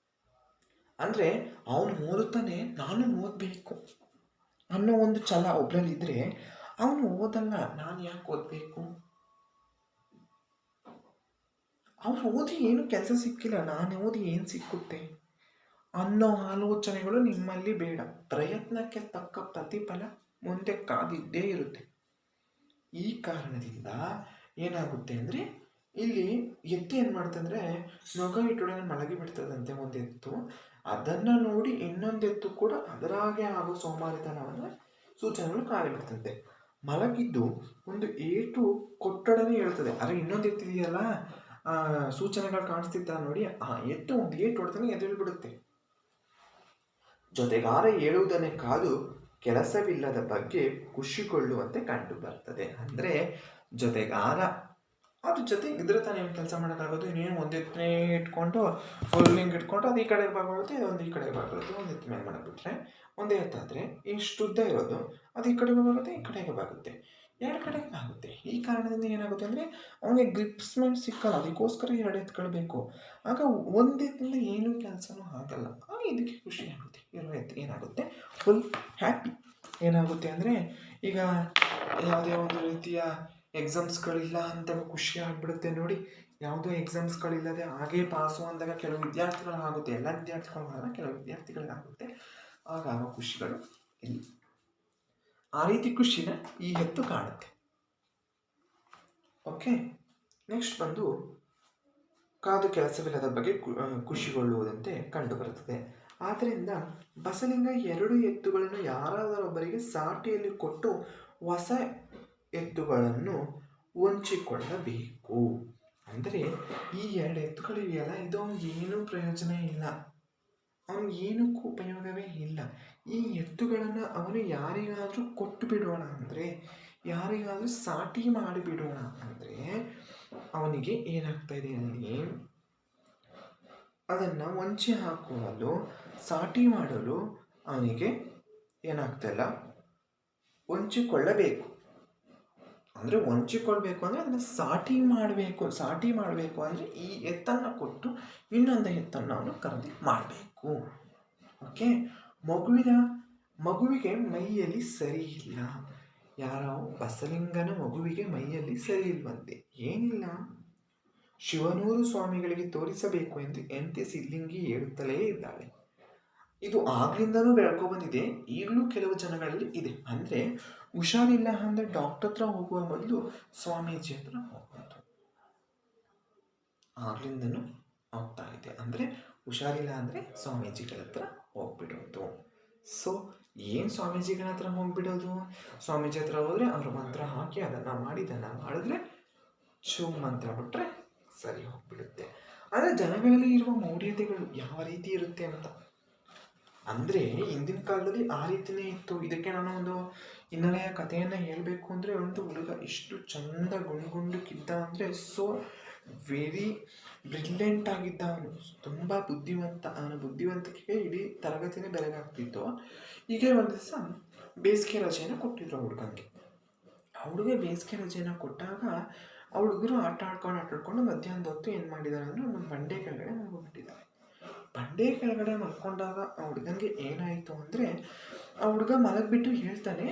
Speaker 1: ಅಂದರೆ ಅವನು ಓದುತ್ತಾನೆ, ನಾನು ಓದಬೇಕು ಅನ್ನೋ ಒಂದು ಛಲ ಒಬ್ಬರಲ್ಲಿ ಇದ್ದರೆ, ಅವನು ಓದಲ್ಲ, ನಾನು ಯಾಕೆ ಓದಬೇಕು, ಅವ್ರು ಓದಿ ಏನು ಕೆಲಸ ಸಿಕ್ಕಿಲ್ಲ, ನಾನು ಓದಿ ಏನು ಸಿಕ್ಕುತ್ತೆ ಅನ್ನೋ ಆಲೋಚನೆಗಳು ನಿಮ್ಮಲ್ಲಿ ಬೇಡ. ಪ್ರಯತ್ನಕ್ಕೆ ತಕ್ಕ ಪ್ರತಿಫಲ ಮುಂದೆ ಕಾದಿದ್ದೇ ಇರುತ್ತೆ. ಈ ಕಾರಣದಿಂದ ಏನಾಗುತ್ತೆ ಅಂದರೆ ಇಲ್ಲಿ ಎತ್ತು ಏನು ಮಾಡ್ತಂದ್ರೆ ನೊಗ ಇಟ್ಟೊಡನೆ ಮಲಗಿ ಬಿಡ್ತದಂತೆ ಒಂದು ಎತ್ತು. ಅದನ್ನು ನೋಡಿ ಇನ್ನೊಂದು ಎತ್ತು ಕೂಡ ಅದರಾಗೆ ಆಗೋ ಸೋಮಾರಿತನವನ್ನು ಸೂಚನೆಗಳು ಕಾಣಿಬಿಡ್ತಂತೆ. ಮಲಗಿದ್ದು ಒಂದು ಏಟು ಕೊಟ್ಟೊಡನೆ ಹೇಳ್ತದೆ. ಆದರೆ ಇನ್ನೊಂದು ಎತ್ತಿದೆಯಲ್ಲ, ಸೂಚನೆಗಳು ಕಾಣಿಸ್ತಿದ್ದ ನೋಡಿ, ಆ ಎತ್ತು ಒಂದು ಏಟು ಹೊಡೆದನೆ ಎದ್ದೇಳ್ಬಿಡುತ್ತೆ. ಜೊತೆಗಾರ ಹೇಳುವುದನ್ನೇ ಕಾದು ಕೆಲಸವಿಲ್ಲದ ಬಗ್ಗೆ ಖುಷಿಗೊಳ್ಳುವಂತೆ ಕಂಡು ಬರ್ತದೆ. ಅಂದರೆ ಜೊತೆಗಾರ ಅದ್ರ ಜೊತೆ ಇದ್ರೆ ತಾನೇ ಕೆಲಸ ಮಾಡೋಕ್ಕಾಗೋದು. ಇನ್ನೇನು ಒಂದು ಎತ್ತನೇ ಇಟ್ಕೊಂಡು ಫುಲ್ಲಿಂಗ್ ಇಟ್ಕೊಂಡು ಅದು ಈ ಕಡೆಗೆ ಬಾಗುತ್ತೆ, ಇದೊಂದು ಈ ಕಡೆಗೆ ಬಾಗುತ್ತೆ. ಒಂದು ಎತ್ತು ಮೇಲೆ ಮಾಡಿಬಿಟ್ರೆ ಒಂದೇ ಎತ್ತಾದರೆ ಇಷ್ಟು ಉದ್ದ ಇರೋದು ಅದು ಈ ಕಡೆಗೆ ಬಾಗುತ್ತೆ, ಈ ಕಡೆಗೆ ಬಾಗುತ್ತೆ, ಎರಡು ಕಡೆಗೆ ಬಾಗುತ್ತೆ. ಈ ಕಾರಣದಿಂದ ಏನಾಗುತ್ತೆ ಅಂದರೆ ಅವನಿಗೆ ಗ್ರಿಪ್ಸ್ಮೆಂಟ್ ಸಿಕ್ಕಲ್ಲ. ಅದಕ್ಕೋಸ್ಕರ ಎರಡು ಎತ್ತುಗಳು ಬೇಕು. ಆಗ ಒಂದು ಎತ್ತಿಂದ ಏನೂ ಕೆಲಸನೂ ಆಗಲ್ಲ. ಆಗ ಇದಕ್ಕೆ ಖುಷಿ ಆಗುತ್ತೆ. ಇರೋ ಎತ್ತು ಏನಾಗುತ್ತೆ, ಫುಲ್ ಹ್ಯಾಪಿ. ಏನಾಗುತ್ತೆ ಅಂದರೆ ಈಗ ಯಾವುದೇ ಒಂದು ರೀತಿಯ ಎಕ್ಸಾಮ್ಸ್ಗಳಿಲ್ಲ ಅಂದಾಗ ಖುಷಿ ಆಗಿಬಿಡುತ್ತೆ ನೋಡಿ. ಯಾವುದೋ ಎಕ್ಸಾಮ್ಸ್ಗಳಿಲ್ಲದೆ ಹಾಗೇ ಪಾಸು ಅಂದಾಗ ಕೆಲವು ವಿದ್ಯಾರ್ಥಿಗಳಿಗಾಗುತ್ತೆ, ಎಲ್ಲ ವಿದ್ಯಾರ್ಥಿಗಳಿಗಾಗಲ್ಲ, ಕೆಲವು ವಿದ್ಯಾರ್ಥಿಗಳಿಗಾಗುತ್ತೆ. ಆಗ ಖುಷಿಗಳು ಇಲ್ಲಿ ಆ ರೀತಿ ಖುಷಿನ ಈ ಎತ್ತು ಕಾಣುತ್ತೆ. ಓಕೆ, ನೆಕ್ಸ್ಟ್ ಬಂದು ಕಾದು ಕೆಲಸವಿಲ್ಲದ ಬಗ್ಗೆ ಖುಷಿಗೊಳ್ಳುವುದಂತೆ ಕಂಡುಬರುತ್ತದೆ. ಆದ್ದರಿಂದ ಬಸಲಿಂಗ ಎರಡು ಎತ್ತುಗಳನ್ನು ಯಾರಾದರೊಬ್ಬರಿಗೆ ಸಾಟಿಯಲ್ಲಿ ಕೊಟ್ಟು ಹೊಸ ಎತ್ತುಗಳನ್ನು ಹೊಂಚಿಕೊಳ್ಳಬೇಕು. ಅಂದರೆ ಈ ಎರಡು ಎತ್ತುಗಳಿವೆಯಲ್ಲ, ಇದು ಏನೂ ಪ್ರಯೋಜನ ಇಲ್ಲ, ಅವನು ಏನಕ್ಕೂ ಉಪಯೋಗವೇ ಇಲ್ಲ. ಈ ಎತ್ತುಗಳನ್ನು ಅವನು ಯಾರಿಗಾದರೂ ಕೊಟ್ಟು ಬಿಡೋಣ ಅಂದರೆ, ಯಾರಿಗಾದರೂ ಸಾಟಿ ಮಾಡಿಬಿಡೋಣ ಅಂದರೆ ಅವನಿಗೆ ಏನಾಗ್ತಾ ಇದೆ ಅಲ್ಲಿ, ಅದನ್ನು ಹೊಂಚಿ ಹಾಕುವಲು ಸಾಟಿ ಮಾಡಲು ಅವನಿಗೆ ಏನಾಗ್ತಾಯಿಲ್ಲ, ಹೊಂಚಿಕೊಳ್ಳಬೇಕು. ಅಂದರೆ ಹೊಂಚಿಕೊಳ್ಬೇಕು ಅಂದರೆ ಅದನ್ನು ಸಾಟಿ ಮಾಡಬೇಕು. ಸಾಟಿ ಮಾಡಬೇಕು ಅಂದರೆ ಈ ಎತ್ತನ್ನು ಕೊಟ್ಟು ಇನ್ನೊಂದು ಎತ್ತನ್ನು ಅವನು ಖರೀದಿ ಮಾಡಬೇಕು. ಓಕೆ, ಮಗುವಿಗೆ ಮೈಯಲ್ಲಿ ಸರಿ ಇಲ್ಲ. ಯಾರೋ ಬಸಲಿಂಗನ ಮಗುವಿಗೆ ಮೈಯಲ್ಲಿ ಸರಿ ಇಲ್ವಂತೆ. ಏನಿಲ್ಲ, ಶಿವನೂರು ಸ್ವಾಮಿಗಳಿಗೆ ತೋರಿಸಬೇಕು ಎಂದು ಎಂಟಿ ಸಿದ್ಲಿಂಗಿ ಹೇಳುತ್ತಲೇ ಇದ್ದಾಳೆ. ಇದು ಆಗ್ಲಿಂದನೂ ಬೆಳ್ಕೊಬಂದಿದೆ, ಈಗಲೂ ಕೆಲವು ಜನಗಳಲ್ಲಿ ಇದೆ. ಅಂದರೆ ಹುಷಾರಿಲ್ಲ ಅಂದರೆ ಡಾಕ್ಟರ್ ಹತ್ರ ಹೋಗುವ ಮೊದಲು ಸ್ವಾಮೀಜಿ ಹತ್ರ ಹೋಗೋದು ಆಗ್ಲಿಂದನೂ ಆಗ್ತಾ ಇದೆ. ಅಂದರೆ ಹುಷಾರಿಲ್ಲ ಅಂದರೆ ಸ್ವಾಮೀಜಿಗಳ ಹತ್ರ ಹೋಗ್ಬಿಡೋದು. ಸೊ ಏನು ಸ್ವಾಮೀಜಿಗಳ ಹತ್ರ ಹೋಗ್ಬಿಡೋದು, ಸ್ವಾಮೀಜಿ ಹತ್ರ ಹೋದರೆ ಅವರು ಮಂತ್ರ ಹಾಕಿ ಅದನ್ನು ಮಾಡಿ ಇದನ್ನು ಮಾಡಿದ್ರೆ ಮಂತ್ರ ಬಿಟ್ಟರೆ ಸರಿ ಹೋಗ್ಬಿಡುತ್ತೆ. ಆದರೆ ಜನಗಳಲ್ಲಿ ಇರುವ ಮೌಢ್ಯತೆಗಳು ಯಾವ ರೀತಿ ಇರುತ್ತೆ ಅಂತ ಅಂದರೆ ಹಿಂದಿನ ಕಾಲದಲ್ಲಿ ಆ ರೀತಿಯೇ ಇತ್ತು. ಇದಕ್ಕೆ ನಾನು ಒಂದು ಹಿನ್ನೆಲೆಯ ಕಥೆಯನ್ನು ಹೇಳಬೇಕು ಅಂದರೆ, ಒಂದು ಹುಡುಗ ಎಷ್ಟು ಚಂದ ಗುಂಡುಕಿದ್ದ ಅಂದರೆ ವೆರಿ ಬ್ರಿಲಿಯಂಟ್ ಆಗಿದ್ದ. ಅವನು ತುಂಬ ಬುದ್ಧಿವಂತ. ಅವನ ಬುದ್ಧಿವಂತಿಕೆಗೆ ಇಡೀ ತರಗತಿನೇ ಬೆರಗಾಗ್ತಿತ್ತು. ಹೀಗೆ ಒಂದು ದಿವಸ ಬೇಸಿಗೆ ರಜೆಯನ್ನು ಕೊಟ್ಟಿದ್ರು ಆ ಹುಡುಗನಿಗೆ. ಆ ಹುಡುಗ ಬೇಸಿಗೆ ರಜೆಯನ್ನು ಕೊಟ್ಟಾಗ ಆ ಹುಡುಗರು ಆಟ ಆಡ್ಕೊಂಡು ಮಧ್ಯಾಹ್ನದ ಹೊತ್ತು ಏನು ಮಾಡಿದ್ದಾರೆ ಅಂದರೆ ಒಂದು ಬಂಡೆ ಕೆಳಗಡೆ ಮಲ್ಕೊಂಡ್ಬಿಟ್ಟಿದ್ದಾರೆ. ಬಂಡೆ ಕೆಳಗಡೆ ಮಲ್ಕೊಂಡಾಗ ಆ ಹುಡುಗನಿಗೆ ಏನಾಯಿತು ಅಂದರೆ, ಆ ಹುಡುಗ ಮಲಗಿಬಿಟ್ಟು ಹೇಳ್ತಾನೆ,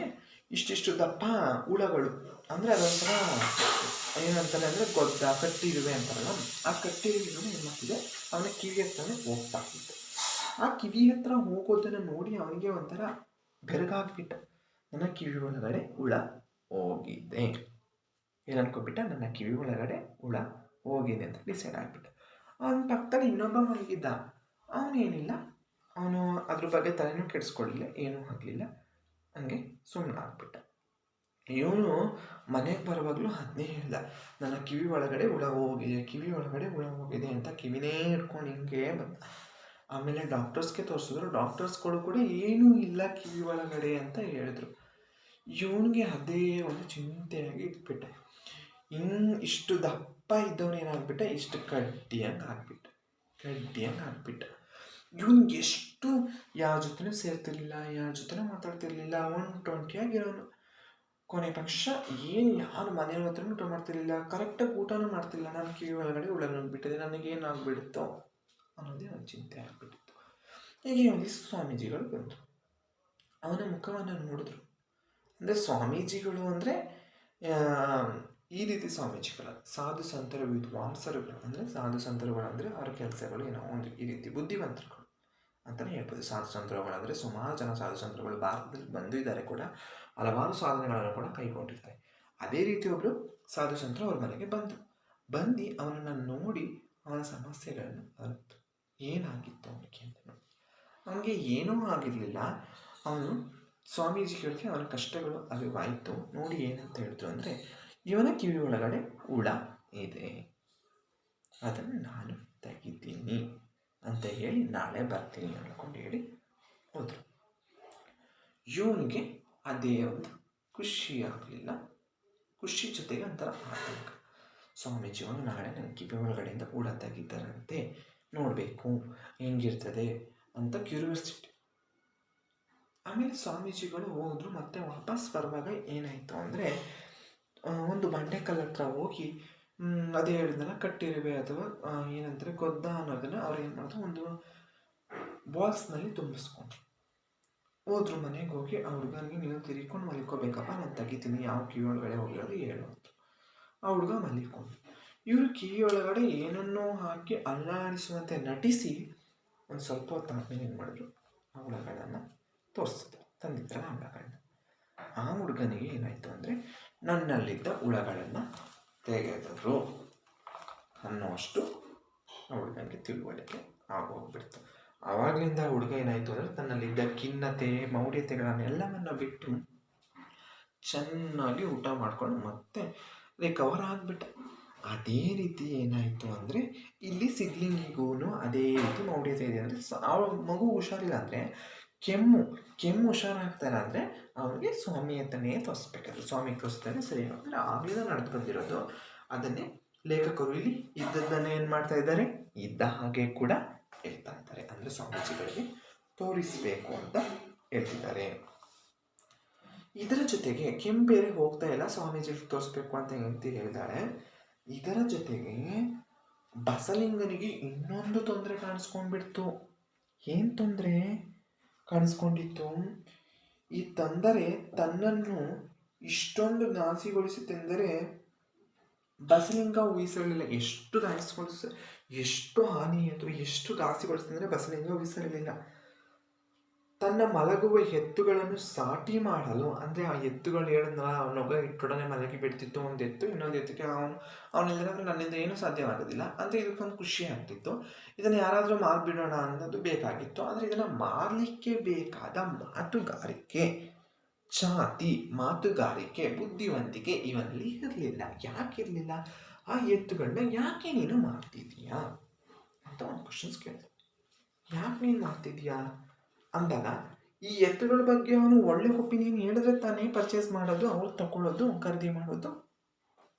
Speaker 1: ಇಷ್ಟಿಷ್ಟು ದಪ್ಪ ಹುಳಗಳು ಅಂದರೆ ಅದೊಂಥರ ಏನಂತಾರೆ ಅಂದರೆ ಕಟ್ಟಿರುವೆ ಅಂತಾರಲ್ಲ, ಆ ಕಟ್ಟಿರುವೆ ಏನು ಮಾಡ್ತಿದೆ ಅವನ ಕಿವಿ ಹತ್ರನೇ ಹೋಗ್ತಾ ಇತ್ತು. ಆ ಕಿವಿ ಹತ್ರ ಹೋಗೋದನ್ನು ನೋಡಿ ಅವನಿಗೆ ಒಂಥರ ಬೆರಗಾಗ್ಬಿಟ್ಟ. ನನ್ನ ಕಿವಿ ಒಳಗಡೆ ಹುಳ ಹೋಗಿದೆ, ಏನನ್ಕೊಬಿಟ್ಟ, ನನ್ನ ಕಿವಿ ಒಳಗಡೆ ಹುಳ ಹೋಗಿದೆ ಅಂತ ಡಿಸೈಡ್ ಆಗಿಬಿಟ್ಟ. ಅವನ ಪಕ್ಕದಲ್ಲಿ ಇನ್ನೊಬ್ಬ ಮಲಗಿದ್ದ. ಅವನೇನಿಲ್ಲ, ಅವನು ಅದ್ರ ಬಗ್ಗೆ ತಲೆನೂ ಕೆಡಿಸ್ಕೊಳ್ಳಿಲ್ಲ, ಏನೂ ಆಗಲಿಲ್ಲ, ಹಂಗೆ ಸುಮ್ಮನೆ ಆಗ್ಬಿಟ್ಟ. ಇವನು ಮನೆಗೆ ಬರುವಾಗಲೂ ಅದನ್ನೇ ಹೇಳ್ದ, ನನ್ನ ಕಿವಿ ಒಳಗಡೆ ಹುಳ ಹೋಗಿದೆ, ಕಿವಿ ಒಳಗಡೆ ಹುಳ ಹೋಗಿದೆ ಅಂತ ಕಿವಿನೇ ಹಿಡ್ಕೊಂಡು ಹಿಂಗೆ ಬಂದ. ಆಮೇಲೆ ಡಾಕ್ಟರ್ಸ್ಗೆ ತೋರಿಸಿದ್ರು. ಡಾಕ್ಟರ್ಸ್ಗಳು ಕೂಡ ಏನೂ ಇಲ್ಲ ಕಿವಿ ಒಳಗಡೆ ಅಂತ ಹೇಳಿದ್ರು. ಇವನಿಗೆ ಅದೇ ಒಂದು ಚಿಂತೆಯಾಗಿ ಇಟ್ಬಿಟ್ಟೆ. ಇಷ್ಟು ದಪ್ಪ ಇದ್ದವನು ಏನಾಗ್ಬಿಟ್ಟ, ಇಷ್ಟು ಕಡ್ಡಿಯಂಗೆ ಆಗ್ಬಿಟ್ಟ. ಇವನಿಗೆ ಎಷ್ಟು ಯಾರ ಜೊತೆನೂ ಸೇರ್ತಿರ್ಲಿಲ್ಲ, ಯಾರ ಜೊತೆನೂ ಮಾತಾಡ್ತಿರ್ಲಿಲ್ಲ, 120 ಆಗಿರೋನು. ಕೊನೆ ಪಕ್ಷ ಯಾರು ಮನೆಯವ್ರ ಹತ್ರನೂ ಊಟ ಮಾಡ್ತಿರ್ಲಿಲ್ಲ, ಕರೆಕ್ಟಾಗಿ ಊಟನೂ ಮಾಡ್ತಿಲ್ಲ. ನಾನು ಕಿವಿ ಒಳಗಡೆ ಹುಳ ನುಗ್ಗಿಬಿಟ್ಟಿದೆ, ನನಗೇನಾಗ್ಬಿಡುತ್ತೋ ಅನ್ನೋದೇ ಒಂದು ಚಿಂತೆ ಆಗಿಬಿಟ್ಟಿತ್ತು. ಹೀಗೆ ಒಂದು ಸ್ವಾಮೀಜಿಗಳು ಬಂದರು. ಅವನ ಮುಖವನ್ನು ನೋಡಿದ್ರು. ಅಂದರೆ ಸ್ವಾಮೀಜಿಗಳು ಅಂದರೆ ಈ ರೀತಿ ಸ್ವಾಮೀಜಿಗಳ ಸಾಧು ಸಂತರು ವಿದ್ವಾಂಸರುಗಳು. ಅಂದರೆ ಸಾಧು ಸಂತರುಗಳು ಅಂದರೆ ಅವರ ಕೆಲಸಗಳು ಏನೋ ಒಂದು ಈ ರೀತಿ ಬುದ್ಧಿವಂತರುಗಳು ಅಂತಲೇ ಹೇಳ್ಬೋದು. ಸಾಧು ಸಂತರುಗಳು ಅಂದರೆ ಸುಮಾರು ಜನ ಸಾಧು ಸಂತರುಗಳು ಭಾರತದಲ್ಲಿ ಬಂದು ಇದ್ದಾರೆ ಕೂಡ, ಹಲವಾರು ಸಾಧನೆಗಳನ್ನು ಕೂಡ ಕೈಗೊಂಡಿದ್ದಾರೆ. ಅದೇ ರೀತಿ ಒಬ್ಬರು ಸಾಧು ಸಂತರು ಅವ್ರ ಮನೆಗೆ ಬಂದು ಅವನನ್ನು ನೋಡಿ ಅವನ ಸಮಸ್ಯೆಗಳನ್ನು ಅರಿತು ಏನಾಗಿತ್ತು ಅವನಿಗೆ ಅಂತ ನೋಡಿ. ಅವನಿಗೆ ಏನೂ ಆಗಿರಲಿಲ್ಲ. ಅವನು ಸ್ವಾಮೀಜಿ ಕೇಳಿದ್ರೆ ಅವನ ಕಷ್ಟಗಳು ಅರಿವಾಯಿತು. ನೋಡಿ ಏನಂತ ಹೇಳಿದ್ರು ಅಂದರೆ, ಇವನ ಕಿವಿ ಒಳಗಡೆ ಹುಳ ಇದೆ, ಅದನ್ನು ನಾನು ತೆಗಿತೀನಿ ಅಂತ ಹೇಳಿ ನಾಳೆ ಬರ್ತೀನಿ ಅಂದ್ಕೊಂಡು ಹೇಳಿ ಹೋದರು. ಇವನಿಗೆ ಅದೇ ಒಂದು ಖುಷಿ ಆಗಲಿಲ್ಲ. ಖುಷಿ ಜೊತೆಗೆ ಒಂಥರ ಆತಂಕ. ಸ್ವಾಮೀಜಿಯವನು ನಾಳೆ ನನ್ನ ಕಿವಿ ಒಳಗಡೆಯಿಂದ ಹುಳ ತೆಗಿತಾರಂತೆ, ನೋಡಬೇಕು ಹೆಂಗಿರ್ತದೆ ಅಂತ ಕ್ಯೂರಿಯಾಸಿಟಿ. ಆಮೇಲೆ ಸ್ವಾಮೀಜಿಗಳು ಹೋದ್ರು. ಮತ್ತೆ ವಾಪಸ್ ಬರುವಾಗ ಏನಾಯಿತು ಅಂದರೆ, ಒಂದು ಬಂಡೆಕಲ್ಲ ಹತ್ರ ಹೋಗಿ ಅದೇ ಹೇಳಿದ್ನಲ್ಲ ಕಟ್ಟಿರುವೆ ಅಥವಾ ಏನಂತಾರೆ ಗೊದ್ದ ಅನ್ನೋದನ್ನು ಅವ್ರು ಏನು ಮಾಡಿದ್ರು, ಒಂದು ಬಾಕ್ಸ್ನಲ್ಲಿ ತುಂಬಿಸ್ಕೊಂಡ್ರು. ಹೋದ್ರು ಮನೆಗೆ ಹೋಗಿ ಆ ಹುಡುಗನಿಗೆ, ನೀವು ತಿರ್ಕೊಂಡು ಮಲ್ಕೋಬೇಕಪ್ಪ, ನಾನು ತೆಗಿತೀನಿ, ಯಾವ ಕಿವಿ ಒಳಗಡೆ ಹೋಗಿರೋದು ಹೇಳು ಅಂತ. ಆ ಹುಡುಗ ಮಲ್ಕೊಂಡು, ಇವರು ಕಿವಿ ಒಳಗಡೆ ಏನನ್ನೋ ಹಾಕಿ ಅಲ್ಲಾಡಿಸುವಂತೆ ನಟಿಸಿ ಒಂದು ಸ್ವಲ್ಪ ಹೊತ್ತು ಆದ್ಮೇಲೆ ಏನು ಮಾಡಿದ್ರು, ಆ ಹುಳಗಳನ್ನು ತೋರಿಸಿದ್ರು, ತಂದಿದ್ರಲ್ಲ ಹುಳಗಳನ್ನ. ಆ ಹುಡುಗನಿಗೆ ಏನಾಯಿತು ಅಂದರೆ, ನನ್ನಲ್ಲಿದ್ದ ಹುಳಗಳನ್ನು ತೆಗೆದರು ಅನ್ನೋಷ್ಟು ಆ ಹುಡುಗನಿಗೆ ತಿಳುವಳಿಕೆ ಆಗೋಗ್ಬಿಡ್ತು. ಆವಾಗಲಿಂದ ಹುಡುಗ ಏನಾಯಿತು ಅಂದರೆ, ತನ್ನಲ್ಲಿದ್ದ ಖಿನ್ನತೆ ಮೌಢ್ಯತೆಗಳನ್ನೆಲ್ಲವನ್ನು ಬಿಟ್ಟು ಚೆನ್ನಾಗಿ ಊಟ ಮಾಡಿಕೊಂಡು ಮತ್ತೆ ರಿಕವರ್ ಆಗಿಬಿಟ್ಟ. ಅದೇ ರೀತಿ ಏನಾಯಿತು ಅಂದರೆ, ಇಲ್ಲಿ ಸಿದ್ಲಿಂಗಿಗೂ ಅದೇ ರೀತಿ ಮೌಢ್ಯತೆ ಇದೆ. ಅಂದರೆ ಅವಳ ಮಗು ಹುಷಾರಿಲ್ಲ ಅಂದರೆ, ಕೆಮ್ಮು ಹುಷಾರಾಗ್ತಾರೆ ಅಂದರೆ ಅವನಿಗೆ ಸ್ವಾಮಿ ಅಂತಲೇ ತೋರಿಸ್ಬೇಕಾದ್ರೆ, ಸ್ವಾಮಿ ತೋರಿಸ್ತಾರೆ ಸರಿ ಅಂದರೆ ಆಗಲಿಂದ ನಡೆದು ಬಂದಿರೋದು. ಅದನ್ನೇ ಲೇಖಕರು ಇಲ್ಲಿ ಇದ್ದದ್ದನ್ನೇ ಏನು ಮಾಡ್ತಾ ಇದ್ದಾರೆ, ಇದ್ದ ಹಾಗೆ ಕೂಡ ಹೇಳ್ತಾ ಇದ್ದಾರೆ. ಅಂದರೆ ಸ್ವಾಮೀಜಿಗಳಿಗೆ ತೋರಿಸಬೇಕು ಅಂತ ಹೇಳ್ತಿದ್ದಾರೆ. ಇದರ ಜೊತೆಗೆ ಕೆಮ್ಮು ಬೇರೆ ಹೋಗ್ತಾ ಇಲ್ಲ, ಸ್ವಾಮೀಜಿಗೆ ತೋರಿಸ್ಬೇಕು ಅಂತ ಹೇಳಿದಾಳೆ. ಇದರ ಜೊತೆಗೆ ಬಸಲಿಂಗನಿಗೆ ಇನ್ನೊಂದು ತೊಂದರೆ ಕಾಣಿಸ್ಕೊಂಡ್ಬಿಡ್ತು. ಏನು ತೊಂದರೆ ಕಾಣಿಸ್ಕೊಂಡಿತ್ತು? ಈ ತೊಂದರೆ ತನ್ನನ್ನು ಇಷ್ಟೊಂದು ನಾಸಿಗೊಳಿಸಿ ತಿಂದರೆ ಬಸಲಿಂಗ ಊಹಿಸಿರಲಿಲ್ಲ. ಎಷ್ಟು ಹಾನಿ ಅಥವಾ ಎಷ್ಟು ಘಾಸಿಗೊಳಿಸಿದ್ರೆ ಬಸಲಿಂಗ ಊಹಿಸಿರಲಿಲ್ಲ. ತನ್ನ ಮಲಗುವ ಎತ್ತುಗಳನ್ನು ಸಾಟಿ ಮಾಡಲು, ಅಂದರೆ ಆ ಎತ್ತುಗಳು ಹೇಳಿದ್ನಲ್ಲ, ಅವನೊಬ್ಬ ಇಟ್ಟೊಡನೆ ಮಲಗಿ ಬಿಡ್ತಿತ್ತು. ಒಂದು ಎತ್ತು ಇನ್ನೊಂದು ಎತ್ತಕ್ಕೆ ಅವನಿಲ್ಲದ್ರೆ ನನ್ನಿಂದ ಏನೂ ಸಾಧ್ಯವಾಗೋದಿಲ್ಲ ಅಂತ ಇದಕ್ಕೊಂದು ಖುಷಿ ಆಗ್ತಿತ್ತು. ಇದನ್ನು ಯಾರಾದರೂ ಮಾರ್ಬಿಡೋಣ ಅನ್ನೋದು ಬೇಕಾಗಿತ್ತು. ಆದರೆ ಇದನ್ನು ಮಾರಲಿಕ್ಕೆ ಬೇಕಾದ ಮಾತುಗಾರಿಕೆ, ಛಾತಿ, ಮಾತುಗಾರಿಕೆ, ಬುದ್ಧಿವಂತಿಕೆ ಇವನಲ್ಲಿ ಇರಲಿಲ್ಲ. ಯಾಕಿರಲಿಲ್ಲ? ಆ ಎತ್ತುಗಳನ್ನ ಯಾಕೆ ನೀನು ಮಾಡ್ತಿದ್ದೀಯಾ ಅಂತ ಒಂದು ಕ್ವಶನ್ಸ್ ಕೇಳಿದೆ. ಯಾಕೆ ನೀನು ಮಾಡ್ತಿದ್ದೀಯಾ ಅಂದಾಗ, ಈ ಎತ್ತುಗಳ ಬಗ್ಗೆ ಅವನು ಒಳ್ಳೆ ಒಪಿನಿಯನ್ ಹೇಳಿದ್ರೆ ತಾನೇ ಪರ್ಚೇಸ್ ಮಾಡೋದು, ಅವ್ರು ತಗೊಳ್ಳೋದು, ಖರೀದಿ ಮಾಡೋದು.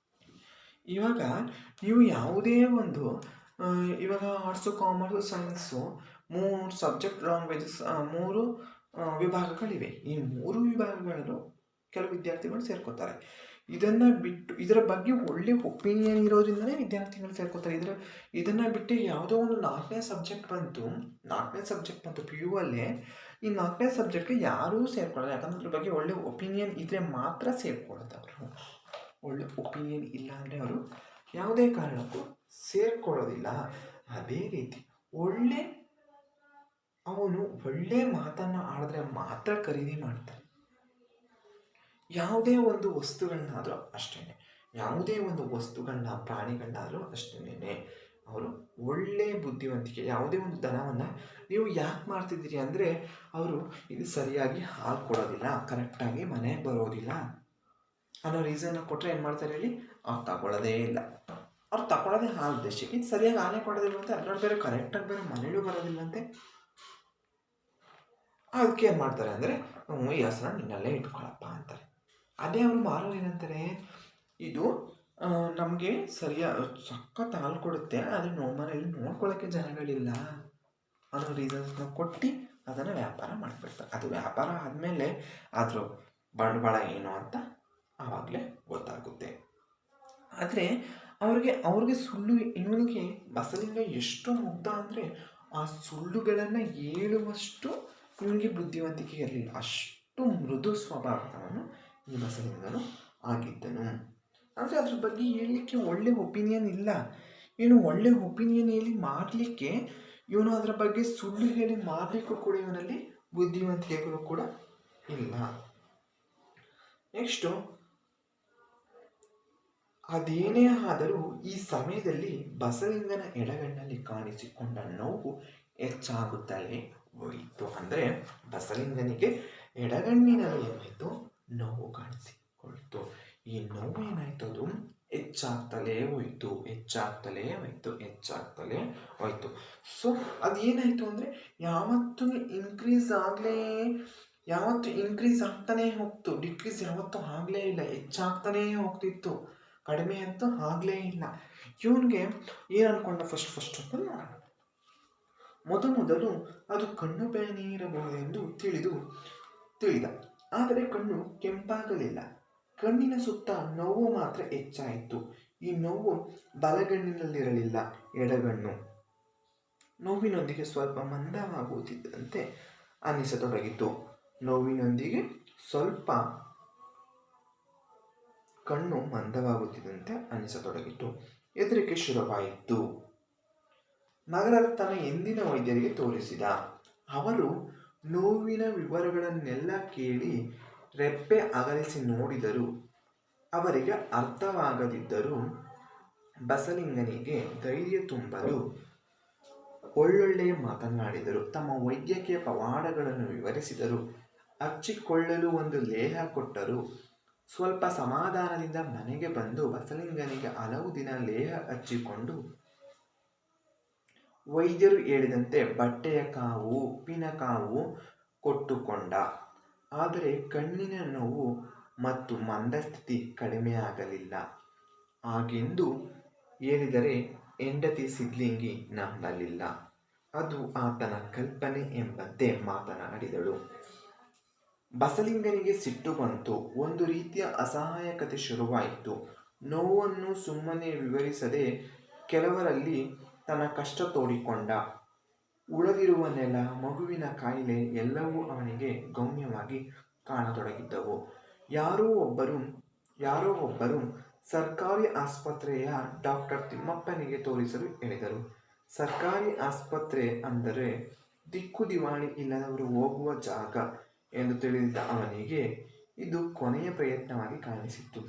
Speaker 1: ಇವಾಗ ನೀವು ಯಾವುದೇ ಒಂದು ಇವಾಗ arts, commerce, science 3 subject languages 3 ವಿಭಾಗಗಳಿವೆ. ಈ 3 ವಿಭಾಗಗಳಲ್ಲೂ ಕೆಲವು ವಿದ್ಯಾರ್ಥಿಗಳು ಸೇರ್ಕೋತಾರೆ. ಇದನ್ನು ಬಿಟ್ಟು ಇದರ ಬಗ್ಗೆ ಒಳ್ಳೆ ಒಪಿನಿಯನ್ ಇರೋದ್ರಿಂದಲೇ ವಿದ್ಯಾರ್ಥಿಗಳು ಸೇರ್ಕೋತಾರೆ. ಇದನ್ನು ಬಿಟ್ಟು ಯಾವುದೋ ಒಂದು 4ನೇ ಸಬ್ಜೆಕ್ಟ್ ಬಂತು ಪಿ ಯು ಅಲ್ಲೇ, ಈ 4ನೇ ಸಬ್ಜೆಕ್ಟ್ಗೆ ಯಾರೂ ಸೇರ್ಕೊಳ್ಳೋದು. ಯಾಕಂದ್ರೆ ಅದ್ರ ಬಗ್ಗೆ ಒಳ್ಳೆ ಒಪಿನಿಯನ್ ಇದ್ದರೆ ಮಾತ್ರ ಸೇರ್ಕೊಳ್ಳೋದು. ಅವರು ಒಳ್ಳೆ ಒಪಿನಿಯನ್ ಇಲ್ಲ ಅಂದರೆ ಅವರು ಯಾವುದೇ ಕಾರಣಕ್ಕೂ ಸೇರ್ಕೊಳ್ಳೋದಿಲ್ಲ. ಅದೇ ರೀತಿ ಅವನು ಒಳ್ಳೆ ಮಾತನ್ನು ಆಡಿದ್ರೆ ಮಾತ್ರ ಖರೀದಿ ಮಾಡ್ತಾನೆ. ಯಾವುದೇ ಒಂದು ವಸ್ತುಗಳನ್ನಾದರೂ ಅಷ್ಟೇ, ಯಾವುದೇ ಒಂದು ವಸ್ತುಗಳನ್ನ, ಪ್ರಾಣಿಗಳನ್ನಾದರೂ ಅಷ್ಟೇ, ಅವರು ಒಳ್ಳೆ ಬುದ್ಧಿವಂತಿಕೆ, ಯಾವುದೇ ಒಂದು ದನವನ್ನು ನೀವು ಯಾಕೆ ಮಾಡ್ತಿದ್ದೀರಿ ಅಂದರೆ, ಅವರು ಇದು ಸರಿಯಾಗಿ ಹಾಲು ಕೊಡೋದಿಲ್ಲ, ಕರೆಕ್ಟಾಗಿ ಮನೆಗೆ ಬರೋದಿಲ್ಲ ಅನ್ನೋ ರೀಸನ್ನ ಕೊಟ್ಟರೆ ಏನು ಮಾಡ್ತಾರೆ ಹೇಳಿ, ಅವ್ರು ತಗೊಳ್ಳೋದೇ ಇಲ್ಲ. ಅವ್ರು ತಗೊಳ್ಳೋದೇ ಹಾಲು ಉದ್ದೇಶಕ್ಕೆ, ಇದು ಸರಿಯಾಗಿ ಹಾಲೇ ಕೊಡೋದಿಲ್ಲಂತೆ, ಅದರಲ್ಲಿ ಬೇರೆ ಕರೆಕ್ಟಾಗಿ ಬೇರೆ ಮನೇಲೂ ಬರೋದಿಲ್ಲಂತೆ. ಅದಕ್ಕೆ ಏನು ಮಾಡ್ತಾರೆ ಅಂದರೆ, ಈ ಹಸನ ನಿನ್ನಲ್ಲೇ ಇಟ್ಕೊಳ್ಳಪ್ಪ ಅಂತಾರೆ. ಅದೇ ಅವರು ಮಾರೋರು ಏನಂತಾರೆ, ಇದು ನಮಗೆ ಸಖತ್ ಹಾಲು ಕೊಡುತ್ತೆ, ಆದರೆ ಮನೆಯಲ್ಲಿ ನೋಡ್ಕೊಳ್ಳೋಕ್ಕೆ ಜನಗಳಿಲ್ಲ ಅನ್ನೋ ರೀಸನ್ಸ್ನ ಕೊಟ್ಟು ಅದನ್ನು ವ್ಯಾಪಾರ ಮಾಡಿಬಿಡ್ತಾರೆ. ಅದು ವ್ಯಾಪಾರ ಆದಮೇಲೆ ಅದ್ರ ಬಂಡವಾಳ ಏನು ಅಂತ ಆವಾಗಲೇ ಗೊತ್ತಾಗುತ್ತೆ. ಆದರೆ ಅವ್ರಿಗೆ ಸುಳ್ಳು, ಇವನಿಗೆ ಬಸಲಿಂಗ ಎಷ್ಟು ಮುಗ್ಧ ಅಂದರೆ ಆ ಸುಳ್ಳುಗಳನ್ನು ಹೇಳುವಷ್ಟು ಇವನಿಗೆ ಬುದ್ಧಿವಂತಿಕೆ ಇರಲಿಲ್ಲ. ಅಷ್ಟು ಮೃದು ಸ್ವಭಾವವನ್ನು ಈ ಬಸಲಿಂಗನು ಆಗಿದ್ದನು. ಅಂದರೆ ಅದ್ರ ಬಗ್ಗೆ ಹೇಳಲಿಕ್ಕೆ ಒಳ್ಳೆ ಒಪಿನಿಯನ್ ಇಲ್ಲ. ಇವನು ಒಳ್ಳೆ ಒಪಿನಿಯನ್ ಹೇಳಿ ಮಾಡಲಿಕ್ಕೆ, ಇವನು ಅದರ ಬಗ್ಗೆ ಸುಳ್ಳು ಹೇಳಿ ಮಾಡಲಿಕ್ಕೂ ಕೂಡ ಇವನಲ್ಲಿ ಬುದ್ಧಿವಂತಿಕೆಗಳು ಕೂಡ ಇಲ್ಲ. ನೆಕ್ಸ್ಟು ಅದೇನೇ ಆದರೂ ಈ ಸಮಯದಲ್ಲಿ ಬಸಲಿಂಗನ ಎಡಗಣ್ಣಲ್ಲಿ ಕಾಣಿಸಿಕೊಂಡ ನೋವು ಹೆಚ್ಚಾಗುತ್ತಲೇ ಹೋಯಿತು. ಅಂದರೆ ಬಸಲಿಂಗನಿಗೆ ಎಡಗಣ್ಣಿನಲ್ಲಿ ಏನಾಯಿತು, ನೋವು ಕಾಣಿಸಿಕೊಳ್ತು. ಈ ನೋವು ಏನಾಯ್ತು, ಅದು ಹೆಚ್ಚಾಗ್ತಲೇ ಹೋಯ್ತು, ಹೆಚ್ಚಾಗ್ತಲೇ ಹೋಯ್ತು, ಹೆಚ್ಚಾಗ್ತಲೇ ಹೋಯ್ತು. ಸೊ ಅದೇನಾಯ್ತು ಅಂದರೆ ಯಾವತ್ತು ಇನ್ಕ್ರೀಸ್ ಆಗ್ತಾನೇ ಹೋಗ್ತು, ಡಿಕ್ರೀಸ್ ಯಾವತ್ತೂ ಆಗಲೇ ಇಲ್ಲ, ಹೆಚ್ಚಾಗ್ತಾನೇ ಹೋಗ್ತಿತ್ತು, ಕಡಿಮೆ ಅಂತೂ ಆಗಲೇ ಇಲ್ಲ. ಇವನಿಗೆ ಏನು ಅನ್ಕೊಂಡ ಫಸ್ಟ್ ಅಂತ ನೋಡೋಣ. ಮೊದಲು ಅದು ಕಣ್ಣು ಬೇನೆ ಇರಬಹುದೆಂದು ತಿಳಿದ, ಆದರೆ ಕಣ್ಣು ಕೆಂಪಾಗಲಿಲ್ಲ. ಕಣ್ಣಿನ ಸುತ್ತ ನೋವು ಮಾತ್ರ ಹೆಚ್ಚಾಯಿತು. ಈ ನೋವು ಬಲಗಣ್ಣಿನಲ್ಲಿರಲಿಲ್ಲ, ಎಡಗಣ್ಣು. ನೋವಿನೊಂದಿಗೆ ಸ್ವಲ್ಪ ಮಂದವಾಗುತ್ತಿದ್ದಂತೆ ಅನ್ನಿಸತೊಡಗಿತು. ನೋವಿನೊಂದಿಗೆ ಸ್ವಲ್ಪ ಕಣ್ಣು ಮಂದವಾಗುತ್ತಿದ್ದಂತೆ ಅನ್ನಿಸತೊಡಗಿತು. ಹೆದರಿಕೆ ಶುರುವಾಯಿತು. ನಗರದ ತನ್ನ ಎಂದಿನ ವೈದ್ಯರಿಗೆ ತೋರಿಸಿದ. ಅವರು ನೋವಿನ ವಿವರಗಳನ್ನೆಲ್ಲ ಕೇಳಿ ರೆಪ್ಪೆ ಅಗಲಿಸಿ ನೋಡಿದರು. ಅವರಿಗೆ ಅರ್ಥವಾಗದಿದ್ದರೂ ಬಸಲಿಂಗನಿಗೆ ಧೈರ್ಯ ತುಂಬಲು ಒಳ್ಳೊಳ್ಳೆಯ ಮಾತನಾಡಿದರು. ತಮ್ಮ ವೈದ್ಯಕೀಯ ಪವಾಡಗಳನ್ನು ವಿವರಿಸಿದರು. ಹಚ್ಚಿಕೊಳ್ಳಲು ಒಂದು ಲೇಹ ಕೊಟ್ಟರು. ಸ್ವಲ್ಪ ಸಮಾಧಾನದಿಂದ ಮನೆಗೆ ಬಂದು ಬಸಲಿಂಗನಿಗೆ ಹಲವು ದಿನ ಲೇಹ ಹಚ್ಚಿಕೊಂಡು ವೈದ್ಯರು ಹೇಳಿದಂತೆ ಬಟ್ಟೆಯ ಕಾವು, ಉಪ್ಪಿನ ಕಾವು ಕೊಟ್ಟುಕೊಂಡ. ಆದರೆ ಕಣ್ಣಿನ ನೋವು ಮತ್ತು ಮಂದಸ್ಥಿತಿ ಕಡಿಮೆಯಾಗಲಿಲ್ಲ. ಹಾಗೆಂದು ಹೇಳಿದರೆ ಹೆಂಡತಿ ಸಿದ್ಲಿಂಗಿ ನಂಬಲಿಲ್ಲ. ಅದು ಆತನ ಕಲ್ಪನೆ ಎಂಬಂತೆ ಮಾತನಾಡಿದಳು. ಬಸಲಿಂಗನಿಗೆ ಸಿಟ್ಟು ಬಂತು. ಒಂದು ರೀತಿಯ ಅಸಹಾಯಕತೆ ಶುರುವಾಯಿತು. ನೋವನ್ನು ಸುಮ್ಮನೆ ವಿವರಿಸದೆ ಕೆಲವರಲ್ಲಿ ತನ್ನ ಕಷ್ಟ ತೋಡಿಕೊಂಡ. ಉಳಿದಿರುವ ನೆಲ, ಮಗುವಿನ ಕಾಯಿಲೆ ಎಲ್ಲವೂ ಅವನಿಗೆ ಗೌಮ್ಯವಾಗಿ ಕಾಣತೊಡಗಿದ್ದವು. ಯಾರೋ ಒಬ್ಬರು ಸರ್ಕಾರಿ ಆಸ್ಪತ್ರೆಯ ಡಾಕ್ಟರ್ ತಿಮ್ಮಪ್ಪನಿಗೆ ತೋರಿಸಲು ಹೇಳಿದರು. ಸರ್ಕಾರಿ ಆಸ್ಪತ್ರೆ ಅಂದರೆ ದಿಕ್ಕು ದಿವಾಳಿ ಇಲ್ಲದವರು ಹೋಗುವ ಜಾಗ ಎಂದು ತಿಳಿದಿದ್ದ ಅವನಿಗೆ ಇದು ಕೊನೆಯ ಪ್ರಯತ್ನವಾಗಿ ಕಾಣಿಸಿತ್ತು.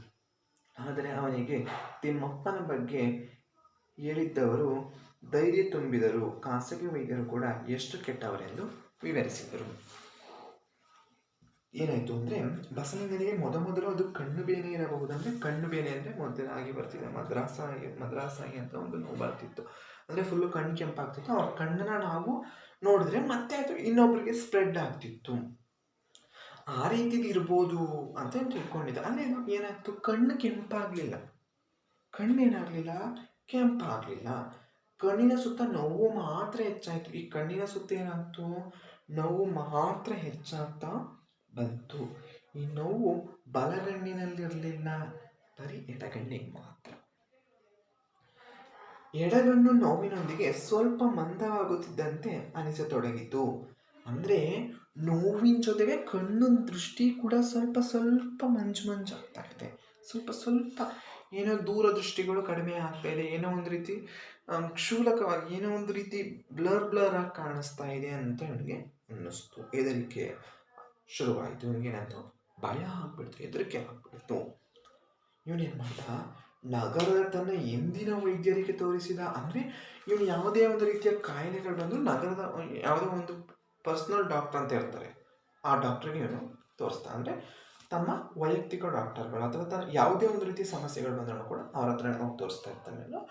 Speaker 1: ಆದರೆ ಅವನಿಗೆ ತಿಮ್ಮಪ್ಪನ ಬಗ್ಗೆ ಹೇಳಿದ್ದವರು ಧೈರ್ಯ ತುಂಬಿದರು. ಖಾಸಗಿ ವೈದ್ಯರು ಕೂಡ ಎಷ್ಟು ಕೆಟ್ಟವರೆಂದು ವಿವರಿಸಿದರು. ಏನಾಯಿತು ಅಂದರೆ ಬಸಲಿಂಗನಿಗೆ ಮೊದಲು ಅದು ಕಣ್ಣು ಬೇನೆ ಇರಬಹುದಂದರೆ, ಕಣ್ಣು ಬೇನೆ ಅಂದರೆ ಮೊದಲಾಗಿ ಬರ್ತಿದೆ ಮದ್ರಾಸಾಗಿ ಅಂತ ಒಂದು ನೋವು ಬರ್ತಿತ್ತು. ಅಂದರೆ ಫುಲ್ಲು ಕಣ್ಣು ಕೆಂಪಾಗ್ತಿತ್ತು. ಅವ್ರ ಕಣ್ಣನ್ನು ನಾವು ನೋಡಿದ್ರೆ ಮತ್ತೆ ಅದು ಇನ್ನೊಬ್ಬರಿಗೆ ಸ್ಪ್ರೆಡ್ ಆಗ್ತಿತ್ತು. ಆ ರೀತಿದು ಇರ್ಬೋದು ಅಂತ ತಿಳ್ಕೊಂಡಿದ್ದೆ. ಅಂದರೆ ಏನಾಗ್ತು, ಕಣ್ಣು ಕೆಂಪಾಗಲಿಲ್ಲ, ಕಣ್ಣೇನಾಗಲಿಲ್ಲ, ಕೆಂಪಾಗಲಿಲ್ಲ. ಕಣ್ಣಿನ ಸುತ್ತ ನೋವು ಮಾತ್ರ ಹೆಚ್ಚಾಯಿತು. ಈ ಕಣ್ಣಿನ ಸುತ್ತ ಏನಾಗ್ತು, ನೋವು ಮಾತ್ರ ಹೆಚ್ಚಾಗ್ತಾ ಬಂತು. ಈ ನೋವು ಬಲಗಣ್ಣಿನಲ್ಲಿರಲಿಲ್ಲ, ಬರೀ ಎಡಗಣ್ಣಿಗೆ ಮಾತ್ರ. ಎಡಗಣ್ಣು ನೋವಿನೊಂದಿಗೆ ಸ್ವಲ್ಪ ಮಂದವಾಗುತ್ತಿದ್ದಂತೆ ಅನಿಸತೊಡಗಿತು. ಅಂದರೆ ನೋವಿನ ಜೊತೆಗೆ ಕಣ್ಣು ದೃಷ್ಟಿ ಕೂಡ ಸ್ವಲ್ಪ ಮಂಜಾಗ್ತಾ ಇದೆ. ಸ್ವಲ್ಪ ಏನೋ ದೂರದೃಷ್ಟಿಗಳು ಕಡಿಮೆ ಆಗ್ತಾ ಇದೆ. ಏನೋ ಒಂದು ರೀತಿ ಕ್ಷೂಲಕವಾಗಿ, ಏನೋ ಒಂದು ರೀತಿ ಬ್ಲರ್ ಆಗಿ ಕಾಣಿಸ್ತಾ ಇದೆ ಅಂತ ನನಗೆ ಅನ್ನಿಸ್ತು. ಹೆದರಿಕೆ ಶುರುವಾಯಿತು. ಇವನಿಗೇನಾಯ್ತು, ಭಯ ಆಗ್ಬಿಡ್ತು, ಹೆದರಿಕೆ ಆಗ್ಬಿಡ್ತು. ಇವನೇನು ಮಾಡ್ದ, ನಗರದ ತನ್ನ ಎಂದಿನ ವೈದ್ಯರಿಗೆ ತೋರಿಸಿದ. ಅಂದರೆ ಇವನು ಯಾವುದೇ ಒಂದು ರೀತಿಯ ಕಾಯಿಲೆಗಳು ಬಂದರೂ ನಗರದ ಯಾವುದೋ ಒಂದು ಪರ್ಸ್ನಲ್ ಡಾಕ್ಟರ್ ಅಂತ ಇರ್ತಾರೆ, ಆ ಡಾಕ್ಟ್ರಿಗೆ ಇವನು ತೋರಿಸ್ತಾ. ಅಂದರೆ ತಮ್ಮ ವೈಯಕ್ತಿಕ ಡಾಕ್ಟರ್ಗಳು ಅಥವಾ ಯಾವುದೇ ಒಂದು ರೀತಿಯ ಸಮಸ್ಯೆಗಳು ಬಂದರೂ ಕೂಡ ಅವ್ರ ಹತ್ರ ಹೋಗಿ ತೋರಿಸ್ತಾ ಇರ್ತಾನೆ.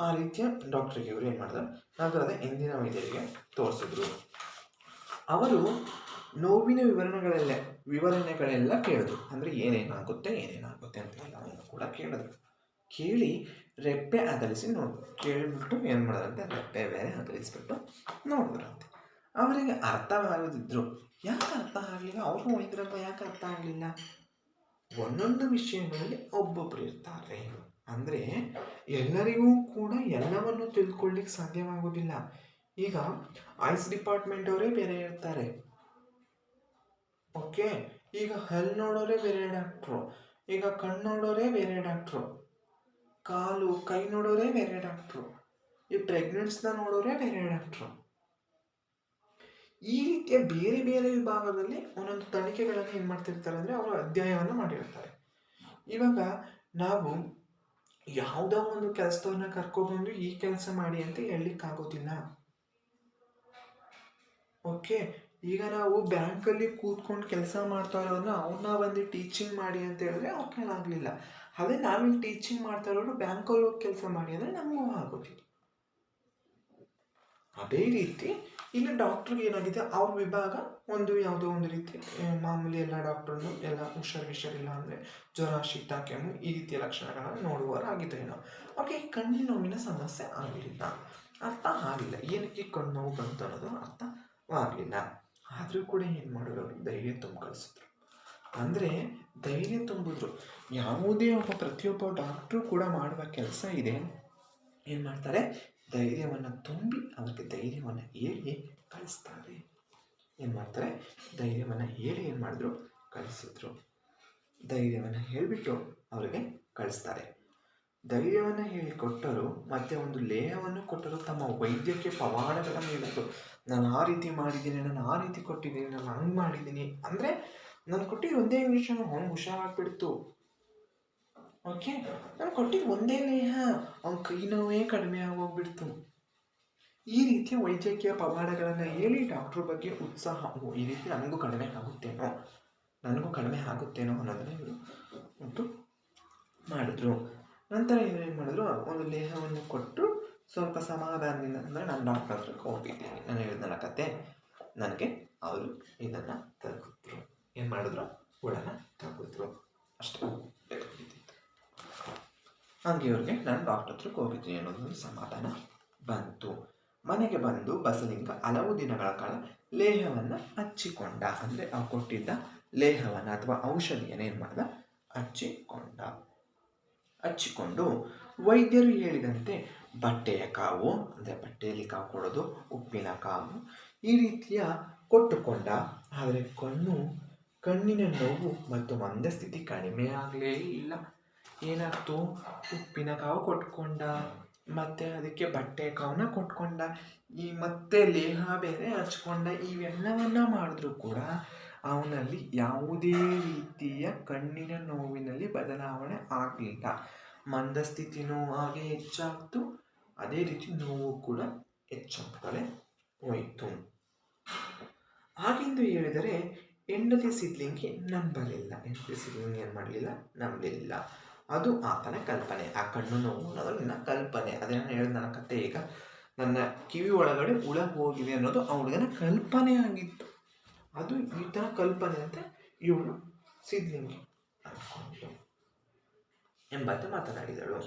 Speaker 1: ಆ ರೀತಿಯ ಡಾಕ್ಟ್ರಿಗೆ ಇವರು ಏನು ಮಾಡಿದ್ರು, ನಗರದ ಎಂದಿನ ವೈದ್ಯರಿಗೆ ತೋರಿಸಿದ್ರು. ಅವರು ನೋವಿನ ವಿವರಣೆಗಳೆಲ್ಲ ಕೇಳಿದ್ರು. ಅಂದರೆ ಏನೇನಾಗುತ್ತೆ ಅಂತ ಎಲ್ಲವನ್ನು ಕೂಡ ಕೇಳಿದ್ರು. ಕೇಳಿ ರೆಪ್ಪೆ ಅಗಲಿಸಿ ನೋಡಿದ್ರು. ಕೇಳಿಬಿಟ್ಟು ಏನು ಮಾಡೋದಂತೆ, ರೆಪ್ಪೆ ಬೇರೆ ಅಗಲಿಸ್ಬಿಟ್ಟು ನೋಡಿದ್ರಂತೆ. ಅವರಿಗೆ ಅರ್ಥವಾಗದಿದ್ರು. ಯಾಕೆ ಅರ್ಥ ಆಗಲಿಲ್ಲ, ಅವರು ವೈದ್ಯರಪ್ಪ, ಯಾಕೆ ಅರ್ಥ ಆಗಲಿಲ್ಲ? ಒಂದೊಂದು ವಿಷಯಗಳಲ್ಲಿ ಒಬ್ಬೊಬ್ಬರು ಇರ್ತಾರೆ. ಅಂದರೆ ಎಲ್ಲರಿಗೂ ಕೂಡ ಎಲ್ಲವನ್ನು ತಿಳ್ಕೊಳ್ಳಿಕ್ಕೆ ಸಾಧ್ಯವಾಗೋದಿಲ್ಲ. ಈಗ ಐಸ್ ಡಿಪಾರ್ಟ್ಮೆಂಟ್ ಅವರೇ ಬೇರೆ ಇರ್ತಾರೆ, ಓಕೆ. ಈಗ ಹಲ್ಲು ನೋಡೋರೇ ಬೇರೆ ಡಾಕ್ಟ್ರು, ಈಗ ಕಣ್ಣು ನೋಡೋರೇ ಬೇರೆ ಡಾಕ್ಟ್ರು, ಕಾಲು ಕೈ ನೋಡೋರೇ ಬೇರೆ ಡಾಕ್ಟ್ರು, ಈ ಪ್ರೆಗ್ನೆಂಟ್ಸ್ನ ನೋಡೋರೇ ಬೇರೆ ಡಾಕ್ಟ್ರು. ಈ ರೀತಿಯ ಬೇರೆ ಬೇರೆ ವಿಭಾಗದಲ್ಲಿ ಒಂದೊಂದು ತನಿಖೆಗಳನ್ನು ಏನು ಮಾಡ್ತಿರ್ತಾರೆ ಅಂದರೆ ಅವರು ಅಧ್ಯಯನವನ್ನು ಮಾಡಿರ್ತಾರೆ. ಇವಾಗ ನಾವು ಯಾವುದೋ ಒಂದು ಕೆಲಸದವ್ರನ್ನ ಕರ್ಕೊಬಂದು ಈ ಕೆಲಸ ಮಾಡಿ ಅಂತ ಹೇಳಲಿಕ್ಕಾಗೋದಿಲ್ಲ. ಓಕೆ, ಈಗ ನಾವು ಬ್ಯಾಂಕಲ್ಲಿ ಕೂತ್ಕೊಂಡು ಕೆಲಸ ಮಾಡ್ತಾ ಇರೋರನ್ನ ಅವ್ರನ್ನ ಬಂದು ಟೀಚಿಂಗ್ ಮಾಡಿ ಅಂತ ಹೇಳಿದ್ರೆ ಅವ್ರ ಕೈಲಾಗಲಿಲ್ಲ. ಅದೇ ನಾವಿಲ್ಲಿ ಟೀಚಿಂಗ್ ಮಾಡ್ತಾ ಇರೋರು ಬ್ಯಾಂಕಲ್ಲಿ ಹೋಗಿ ಕೆಲಸ ಮಾಡಿ ಅಂದರೆ ನಮಗೂ ಆಗೋದಿಲ್ಲ. ಅದೇ ರೀತಿ ಇಲ್ಲಿ ಡಾಕ್ಟ್ರಿಗೆ ಏನಾಗಿದೆ, ಅವ್ರ ವಿಭಾಗ ಒಂದು ಯಾವುದೋ ಒಂದು ರೀತಿ ಮಾಮೂಲಿ ಎಲ್ಲ ಡಾಕ್ಟ್ರನ್ನು ಎಲ್ಲ ಹುಷಾರಿಲ್ಲ ಅಂದರೆ ಜ್ವರ, ಶೀತ, ಕೆಮ್ಮು ಈ ರೀತಿಯ ಲಕ್ಷಣಗಳನ್ನು ನೋಡುವವರಾಗಿದ್ದೇನೋ ಅವ್ರಿಗೆ ಕಣ್ಣಿನ ನೋವಿನ ಸಮಸ್ಯೆ ಆಗಲಿಲ್ಲ, ಅರ್ಥ ಆಗಲಿಲ್ಲ. ಏನಕ್ಕೆ ಕಣ್ಣು ನೋವು ಬಂತು ಅನ್ನೋದು ಅರ್ಥವಾಗಲಿಲ್ಲ. ಆದರೂ ಕೂಡ ಏನು ಮಾಡಿದ್ರು, ಅವರು ಧೈರ್ಯ ತುಂಬ ಕಳಿಸಿದ್ರು. ಅಂದರೆ ಧೈರ್ಯ ತುಂಬಿದ್ರು. ಯಾವುದೇ ಪ್ರತಿಯೊಬ್ಬ ಡಾಕ್ಟ್ರು ಕೂಡ ಮಾಡುವ ಕೆಲಸ ಇದೆ, ಏನು ಮಾಡ್ತಾರೆ, ಧೈರ್ಯವನ್ನು ತುಂಬಿ ಅವ್ರಿಗೆ ಧೈರ್ಯವನ್ನು ಹೇಳಿ ಕಳಿಸ್ತಾರೆ. ಏನು ಮಾಡ್ತಾರೆ, ಧೈರ್ಯವನ್ನು ಹೇಳಿ ಏನು ಮಾಡಿದ್ರು, ಕಳಿಸಿದ್ರು. ಧೈರ್ಯವನ್ನು ಹೇಳಿಬಿಟ್ಟು ಅವರಿಗೆ ಕಳಿಸ್ತಾರೆ. ಧೈರ್ಯವನ್ನು ಹೇಳಿ ಕೊಟ್ಟರು, ಮತ್ತೆ ಒಂದು ಲೇಹವನ್ನು ಕೊಟ್ಟರು. ತಮ್ಮ ವೈದ್ಯಕೀಯ ಪವಾಡಗಳನ್ನು ಹೇಳಿದ್ರು. ನಾನು ಆ ರೀತಿ ಮಾಡಿದ್ದೀನಿ, ನಾನು ಆ ರೀತಿ ಕೊಟ್ಟಿದ್ದೀನಿ, ನಾನು ಹಂಗೆ ಮಾಡಿದ್ದೀನಿ ಅಂದರೆ ನಾನು ಕೊಟ್ಟಿದ್ದು ಒಂದೇ ಇಂಜೆಕ್ಷನ್ ಅವ್ನು ಹುಷಾರಾಗ್ಬಿಡ್ತು. ಓಕೆ, ನಾನು ಕೊಟ್ಟಿದ್ದು ಒಂದೇ ಲೇಹ, ಅವ್ನ ಕೈ ನೋವೇ ಕಡಿಮೆ ಆಗೋಗ್ಬಿಡ್ತು. ಈ ರೀತಿಯ ವೈದ್ಯಕೀಯ ಪವಾಡಗಳನ್ನು ಹೇಳಿ ಡಾಕ್ಟ್ರ ಬಗ್ಗೆ ಉತ್ಸಾಹ, ಈ ರೀತಿ ನನಗೂ ಕಡಿಮೆ ಆಗುತ್ತೇನೋ ಅನ್ನೋದನ್ನ ಇವರು ಉಂಟು ಮಾಡಿದ್ರು. ನಂತರ ಇವರು ಏನು ಮಾಡಿದ್ರು, ಒಂದು ಲೇಹವನ್ನು ಕೊಟ್ಟು ಸ್ವಲ್ಪ ಸಮಾಧಾನದಿಂದ, ಅಂದರೆ ನಾನು ಡಾಕ್ಟರ್ ಹತ್ರಕ್ಕೆ ಹೋಗಿದ್ದೀನಿ, ನಾನು ಹೇಳಿದ್ನಲ್ಲ ಕತೆ, ನನಗೆ ಅವರು ಇದನ್ನು ತೆಗೆದ್ರು. ಏನು ಮಾಡಿದ್ರು, ಹುಳನ ತೆಗೆದ್ರು. ಅಷ್ಟೇ ಬೇಕಾಗಿತ್ತು. ಹಾಗೆ ಇವ್ರಿಗೆ ನಾನು ಡಾಕ್ಟರ್ ಹತ್ರಕ್ಕೆ ಹೋಗಿದ್ದೀನಿ ಅನ್ನೋದೊಂದು ಸಮಾಧಾನ ಬಂತು. ಮನೆಗೆ ಬಂದು ಬಸಲಿಂಗ ಹಲವು ದಿನಗಳ ಕಾಲ ಲೇಹವನ್ನು ಹಚ್ಚಿಕೊಂಡ. ಅಂದರೆ ಅವ್ರು ಕೊಟ್ಟಿದ್ದ ಲೇಹವನ್ನು ಅಥವಾ ಔಷಧಿಯನ್ನು ಏನು ಮಾಡ್ದ, ಹಚ್ಚಿಕೊಂಡು ವೈದ್ಯರು ಹೇಳಿದಂತೆ ಬಟ್ಟೆಯ ಕಾವು, ಅಂದರೆ ಬಟ್ಟೆಯಲ್ಲಿ ಕಾವು ಕೊಡೋದು, ಉಪ್ಪಿನ ಕಾವು ಈ ರೀತಿಯ ಕೊಟ್ಟುಕೊಂಡ. ಆದರೆ ಕಣ್ಣಿನ ನೋವು ಮತ್ತು ಮಂದಸ್ಥಿತಿ ಕಡಿಮೆ ಆಗಲೇ ಇಲ್ಲ. ಏನಾಗ್ತು, ಉಪ್ಪಿನ ಕಾವು ಕೊಟ್ಕೊಂಡ, ಮತ್ತು ಅದಕ್ಕೆ ಬಟ್ಟೆ ಕಾವನ್ನ ಕೊಟ್ಕೊಂಡ, ಮತ್ತೆ ಲೇಹ ಬೇರೆ ಹಚ್ಕೊಂಡ. ಇವೆಲ್ಲವನ್ನ ಮಾಡಿದ್ರೂ ಕೂಡ ಅವನಲ್ಲಿ ಯಾವುದೇ ರೀತಿಯ ಕಣ್ಣಿನ ನೋವಿನಲ್ಲಿ ಬದಲಾವಣೆ ಆಗಲಿಲ್ಲ. ಮಂದಸ್ಥಿತಿನೂ ಹಾಗೆ ಹೆಚ್ಚಾಗ್ತು, ಅದೇ ರೀತಿ ನೋವು ಕೂಡ ಹೆಚ್ಚಾಗ್ತಲೇ ಹೋಯಿತು. ಹಾಗೆಂದು ಹೇಳಿದರೆ ಹೆಂಡತಿ ಸಿದ್ಲಿಂಗಿ ನಂಬಲಿಲ್ಲ. ಹೆಂಡತಿ ಸಿದ್ಲಿಂಗಿ ಏನು ಮಾಡಲಿಲ್ಲ, ನಂಬಲಿಲ್ಲ. ಅದು ಆತನ ಕಲ್ಪನೆ. ಆ ಕಣ್ಣು ನೋವು ಅನ್ನೋದು ನನ್ನ ಕಲ್ಪನೆ. ಅದೇನು ಹೇಳಿದ ನನ್ನ ಕತೆ, ಈಗ ನನ್ನ ಕಿವಿ ಒಳಗಡೆ ಹುಳ ಹೋಗಿದೆ ಅನ್ನೋದು ಆ ಹುಡುಗನ ಕಲ್ಪನೆ ಆಗಿತ್ತು. ಅದು ಈತನ ಕಲ್ಪನೆ ಅಂತ ಇವಳು ಸಿದ್ಲಿಂಗಿ ಅಂದ್ಕೊಂಡು ಎಂಬಂತೆ ಮಾತನಾಡಿದಳು.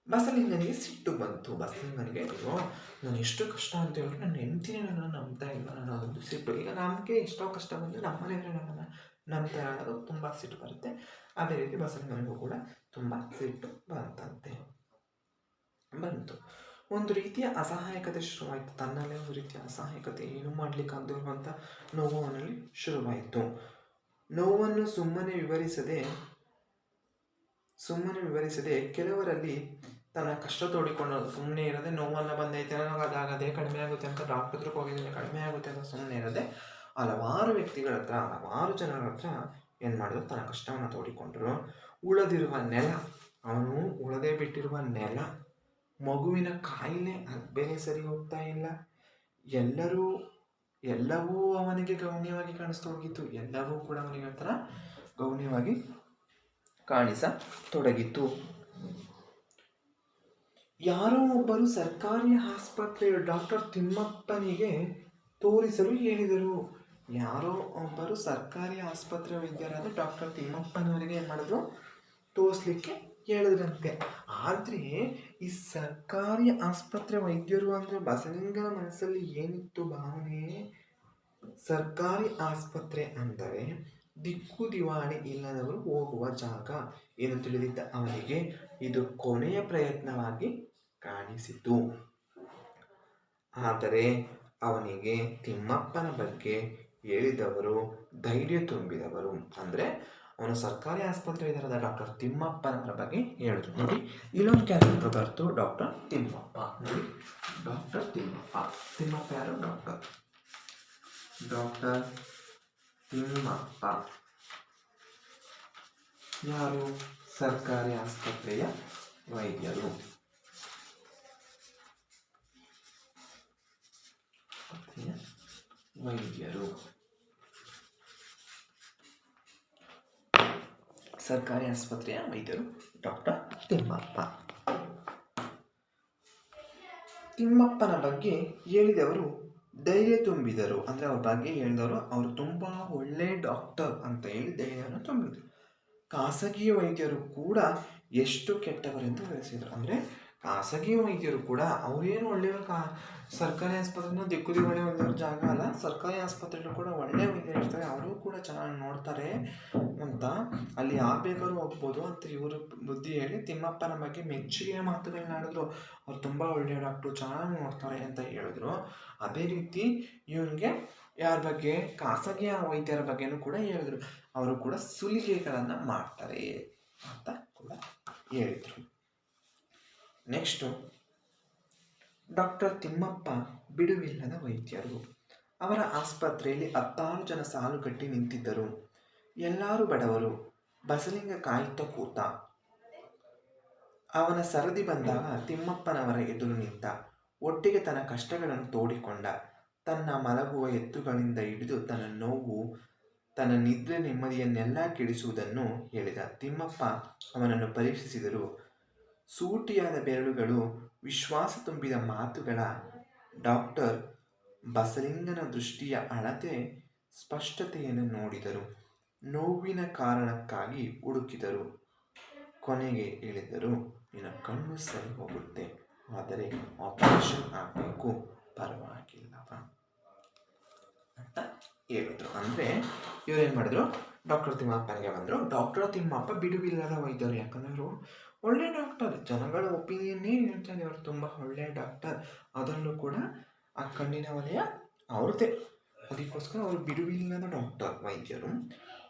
Speaker 1: ಬಸಲಿಂಗನಿಗೆ ಸಿಟ್ಟು ಬಂತು. ಬಸಲಿಂಗನಿಗೆ ನಾನು ಎಷ್ಟು ಕಷ್ಟ ಅಂತ ಹೇಳಿದ್ರೆ ನನ್ನ ಹೆಂಡ್ತಿನೇ ನನ್ನನ್ನು ನಂಬ್ತಾ ಇಲ್ಲ ಅನ್ನೋದೊಂದು ಸಿಟ್ಟು. ಈಗ ನಮಗೆ ಎಷ್ಟೋ ಕಷ್ಟ ಬಂದು ನಮ್ಮ ಮನೆಯವರು ನಮ್ಮನ್ನು ನಂಬ್ತಾ ಅನ್ನೋದು ತುಂಬ ಸಿಟ್ಟು ಬರುತ್ತೆ. ಅದೇ ರೀತಿ ಬಸಲಿಂಗನಿಗೂ ಕೂಡ ತುಂಬ ಸಿಟ್ಟು ಬಂತು. ಒಂದು ರೀತಿಯ ಅಸಹಾಯಕತೆ ಶುರುವಾಯಿತು. ತನ್ನಲ್ಲೇ ಒಂದು ರೀತಿಯ ಅಸಹಾಯಕತೆ, ಏನು ಮಾಡಲಿಕ್ಕಾಗದಿರುವಂಥ ನೋವು ಅವನಲ್ಲಿ ಶುರುವಾಯಿತು. ನೋವನ್ನು ಸುಮ್ಮನೆ ವಿವರಿಸದೆ ಕೆಲವರಲ್ಲಿ ತನ್ನ ಕಷ್ಟ ತೋಡಿಕೊಂಡು ಸುಮ್ಮನೆ ಇರದೆ, ನೋವನ್ನು ಬಂದೈತೆ ನನಗೆ ಅದಾಗದೆ, ಕಡಿಮೆ ಆಗುತ್ತೆ ಅಂತ ಡಾಕ್ಟರ್ ಹತ್ರಕ್ಕೆ ಹೋಗಿದ್ದೀನಿ, ಕಡಿಮೆ ಆಗುತ್ತೆ ಅಂತ ಸುಮ್ಮನೆ ಇರದೆ ಹಲವಾರು ವ್ಯಕ್ತಿಗಳ ಹತ್ರ, ಹಲವಾರು ಜನಗಳ ಹತ್ರ ಏನು ಮಾಡಿದ್ರು, ತನ್ನ ಕಷ್ಟವನ್ನು ತೋಡಿಕೊಂಡ್ರು. ಉಳದಿರುವ ನೆಲ, ಅವನು ಉಳದೇ ಬಿಟ್ಟಿರುವ ನೆಲ, ಮಗುವಿನ ಕಾಯಿಲೆ ಬೇರೆ ಸರಿ ಹೋಗ್ತಾ ಇಲ್ಲ, ಎಲ್ಲವೂ ಅವನಿಗೆ ಗೌಣ್ಯವಾಗಿ ಕಾಣಿಸ್ತೊಡಗಿತ್ತು. ಎಲ್ಲವೂ ಕೂಡ ಅವನಿಗೆ ಒಂಥರ ಗೌಣ್ಯವಾಗಿ ಕಾಣಿಸತೊಡಗಿತು. ಯಾರೋ ಒಬ್ಬರು ಸರ್ಕಾರಿ ಆಸ್ಪತ್ರೆಯ ಡಾಕ್ಟರ್ ತಿಮ್ಮಪ್ಪನಿಗೆ ತೋರಿಸಲು ಹೇಳಿದರು. ಯಾರೋ ಒಬ್ಬರು ಸರ್ಕಾರಿ ಆಸ್ಪತ್ರೆ ವೈದ್ಯರಾದ ಡಾಕ್ಟರ್ ತಿಮ್ಮಪ್ಪನವರಿಗೆ ಏನು ಮಾಡಿದ್ರು, ತೋರಿಸ್ಲಿಕ್ಕೆ ಹೇಳಿದ್ರಂತೆ. ಆದರೆ ಈ ಸರ್ಕಾರಿ ಆಸ್ಪತ್ರೆ ವೈದ್ಯರು ಅಂದರೆ ಬಸಲಿಂಗನ ಮನಸ್ಸಲ್ಲಿ ಏನಿತ್ತು ಭಾವನೆ, ಸರ್ಕಾರಿ ಆಸ್ಪತ್ರೆ ಅಂದರೆ ದಿಕ್ಕು ದಿವಾಣಿ ಇಲ್ಲದವರು ಹೋಗುವ ಜಾಗ ಎಂದು ತಿಳಿದಿದ್ದ ಅವನಿಗೆ ಇದು ಕೊನೆಯ ಪ್ರಯತ್ನವಾಗಿ ಕಾಣಿಸಿತು. ಆದರೆ ಅವನಿಗೆ ತಿಮ್ಮಪ್ಪನ ಬಗ್ಗೆ ಹೇಳಿದವರು ಧೈರ್ಯ ತುಂಬಿದವರು. ಅಂದರೆ ಅವನು ಸರ್ಕಾರಿ ಆಸ್ಪತ್ರೆ ಇದರದ ಡಾಕ್ಟರ್ ತಿಮ್ಮಪ್ಪನವರ ಬಗ್ಗೆ ಹೇಳಿದ್ರು. ನೋಡಿ, ಇಲ್ಲೊಂದು ಕ್ಯಾರೆಕ್ಟರ್ ಬರ್ತು, ಡಾಕ್ಟರ್ ತಿಮ್ಮಪ್ಪ. ನೋಡಿ, ಡಾಕ್ಟರ್ ತಿಮ್ಮಪ್ಪ ಯಾರು, ಡಾಕ್ಟರ್ ತಿಮ್ಮಪ್ಪ ಯಾರು, ಸರ್ಕಾರಿ ಆಸ್ಪತ್ರೆಯ ವೈದ್ಯರು. ವೈದ್ಯರು ಸರ್ಕಾರಿ ಆಸ್ಪತ್ರೆಯ ವೈದ್ಯರು ಡಾಕ್ಟರ್ ತಿಮ್ಮಪ್ಪ. ತಿಮ್ಮಪ್ಪನ ಬಗ್ಗೆ ಹೇಳಿದವರು ಧೈರ್ಯ ತುಂಬಿದರು. ಅಂದರೆ ಅವ್ರ ಬಗ್ಗೆ ಹೇಳಿದವರು ಅವರು ತುಂಬ ಒಳ್ಳೆ ಡಾಕ್ಟರ್ ಅಂತ ಹೇಳಿ ಧೈರ್ಯವನ್ನು ತುಂಬಿದರು. ಖಾಸಗಿ ವೈದ್ಯರು ಕೂಡ ಎಷ್ಟು ಕೆಟ್ಟವರೆಂದು ತಿಳಿಸಿದರು. ಅಂದರೆ ಖಾಸಗಿ ವೈದ್ಯರು ಕೂಡ ಅವರೇನು ಒಳ್ಳೆಯವರು ಸರ್ಕಾರಿ ಆಸ್ಪತ್ರೆನ ದಿಕ್ಕು ದಿವಾಳಿ ಒಳ್ಳೆಯವ್ರ ಜಾಗ ಅಲ್ಲ. ಸರ್ಕಾರಿ ಆಸ್ಪತ್ರೆಯಲ್ಲೂ ಕೂಡ ಒಳ್ಳೆ ವೈದ್ಯರು ಇರ್ತಾರೆ, ಅವರು ಕೂಡ ಚೆನ್ನಾಗಿ ನೋಡ್ತಾರೆ ಅಂತ ಅಲ್ಲಿ ಯಾರು ಬೇಕಾದ್ರೂ ಹೋಗ್ಬೋದು ಅಂತ ಇವರು ಬುದ್ಧಿ ಹೇಳಿ ತಿಮ್ಮಪ್ಪನ ಬಗ್ಗೆ ಮೆಚ್ಚುಗೆಯ ಮಾತುಗಳನ್ನ ಆಡಿದ್ರು. ಅವ್ರು ತುಂಬ ಒಳ್ಳೆಯ ಡಾಕ್ಟ್ರು, ಚೆನ್ನಾಗಿ ನೋಡ್ತಾರೆ ಅಂತ ಹೇಳಿದ್ರು. ಅದೇ ರೀತಿ ಇವನಿಗೆ ಯಾರ ಬಗ್ಗೆ, ಖಾಸಗಿ ವೈದ್ಯರ ಬಗ್ಗೆನೂ ಕೂಡ ಹೇಳಿದ್ರು. ಅವರು ಕೂಡ ಸುಲಿಗೆಗಳನ್ನು ಮಾಡ್ತಾರೆ ಅಂತ ಕೂಡ ಹೇಳಿದರು. ನೆಕ್ಸ್ಟು ಡಾಕ್ಟರ್ ತಿಮ್ಮಪ್ಪ ಬಿಡುವಿಲ್ಲದ ವೈದ್ಯರು. ಅವರ ಆಸ್ಪತ್ರೆಯಲ್ಲಿ 16 ಜನ ಸಾಲುಗಟ್ಟಿ ನಿಂತಿದ್ದರು. ಎಲ್ಲರೂ ಬಡವರು. ಬಸಲಿಂಗ ಕಾಯುತ್ತಾ ಕೂತ. ಅವನ ಸರದಿ ಬಂದಾಗ ತಿಮ್ಮಪ್ಪನವರ ಎದುರು ನಿಂತ. ಒಟ್ಟಿಗೆ ತನ್ನ ಕಷ್ಟಗಳನ್ನು ತೋಡಿಕೊಂಡ. ತನ್ನ ಮಲಗುವ ಎತ್ತುಗಳಿಂದ ಹಿಡಿದು ತನ್ನ ನೋವು, ತನ್ನ ನಿದ್ರೆ ನೆಮ್ಮದಿಯನ್ನೆಲ್ಲ ಕೆಡಿಸುವುದನ್ನು ಹೇಳಿದ. ತಿಮ್ಮಪ್ಪ ಅವನನ್ನು ಪರೀಕ್ಷಿಸಿದರು. ಸೂಟಿಯಾದ ಬೆರಳುಗಳು, ವಿಶ್ವಾಸ ತುಂಬಿದ ಮಾತುಗಳ ಡಾಕ್ಟರ್ ಬಸಲಿಂಗನ ದೃಷ್ಟಿಯ ಅಳತೆ ಸ್ಪಷ್ಟತೆಯನ್ನು ನೋಡಿದರು. ನೋವಿನ ಕಾರಣಕ್ಕಾಗಿ ಹುಡುಕಿದರು. ಕೊನೆಗೆ ಹೇಳಿದರು, ನಿನ್ನ ಕಣ್ಣು ಸರಿ ಹೋಗುತ್ತೆ, ಆದರೆ ಆಪರೇಷನ್ ಆಗಬೇಕು, ಪರವಾಗಿಲ್ಲವ ಅಂತ ಹೇಳಿದ್ರು. ಅಂದರೆ ಇವರೇನು ಮಾಡಿದ್ರು, ಡಾಕ್ಟರ್ ತಿಮ್ಮಪ್ಪನಿಗೆ ಬಂದರು. ಡಾಕ್ಟರ್ ತಿಮ್ಮಪ್ಪ ಬಿಡುವಿಲ್ಲದ ವೈದ್ಯರು. ಯಾಕಂದ್ರೆ ಅವರು ಒಳ್ಳೆ ಡಾಕ್ಟರ್, ಜನಗಳ ಒಪಿನಿಯನ್ನೇ ಹೇಳ್ತಾರೆ, ಅವರು ತುಂಬ ಒಳ್ಳೆ ಡಾಕ್ಟರ್. ಅದರಲ್ಲೂ ಕೂಡ ಆ ಕಣ್ಣಿನ ವಲಯ ಅವ್ರದ್ದೇ. ಅದಕ್ಕೋಸ್ಕರ ಅವರು ಬಿಡುವಿಲ್ಲದ ಡಾಕ್ಟರ್ ವೈದ್ಯರು.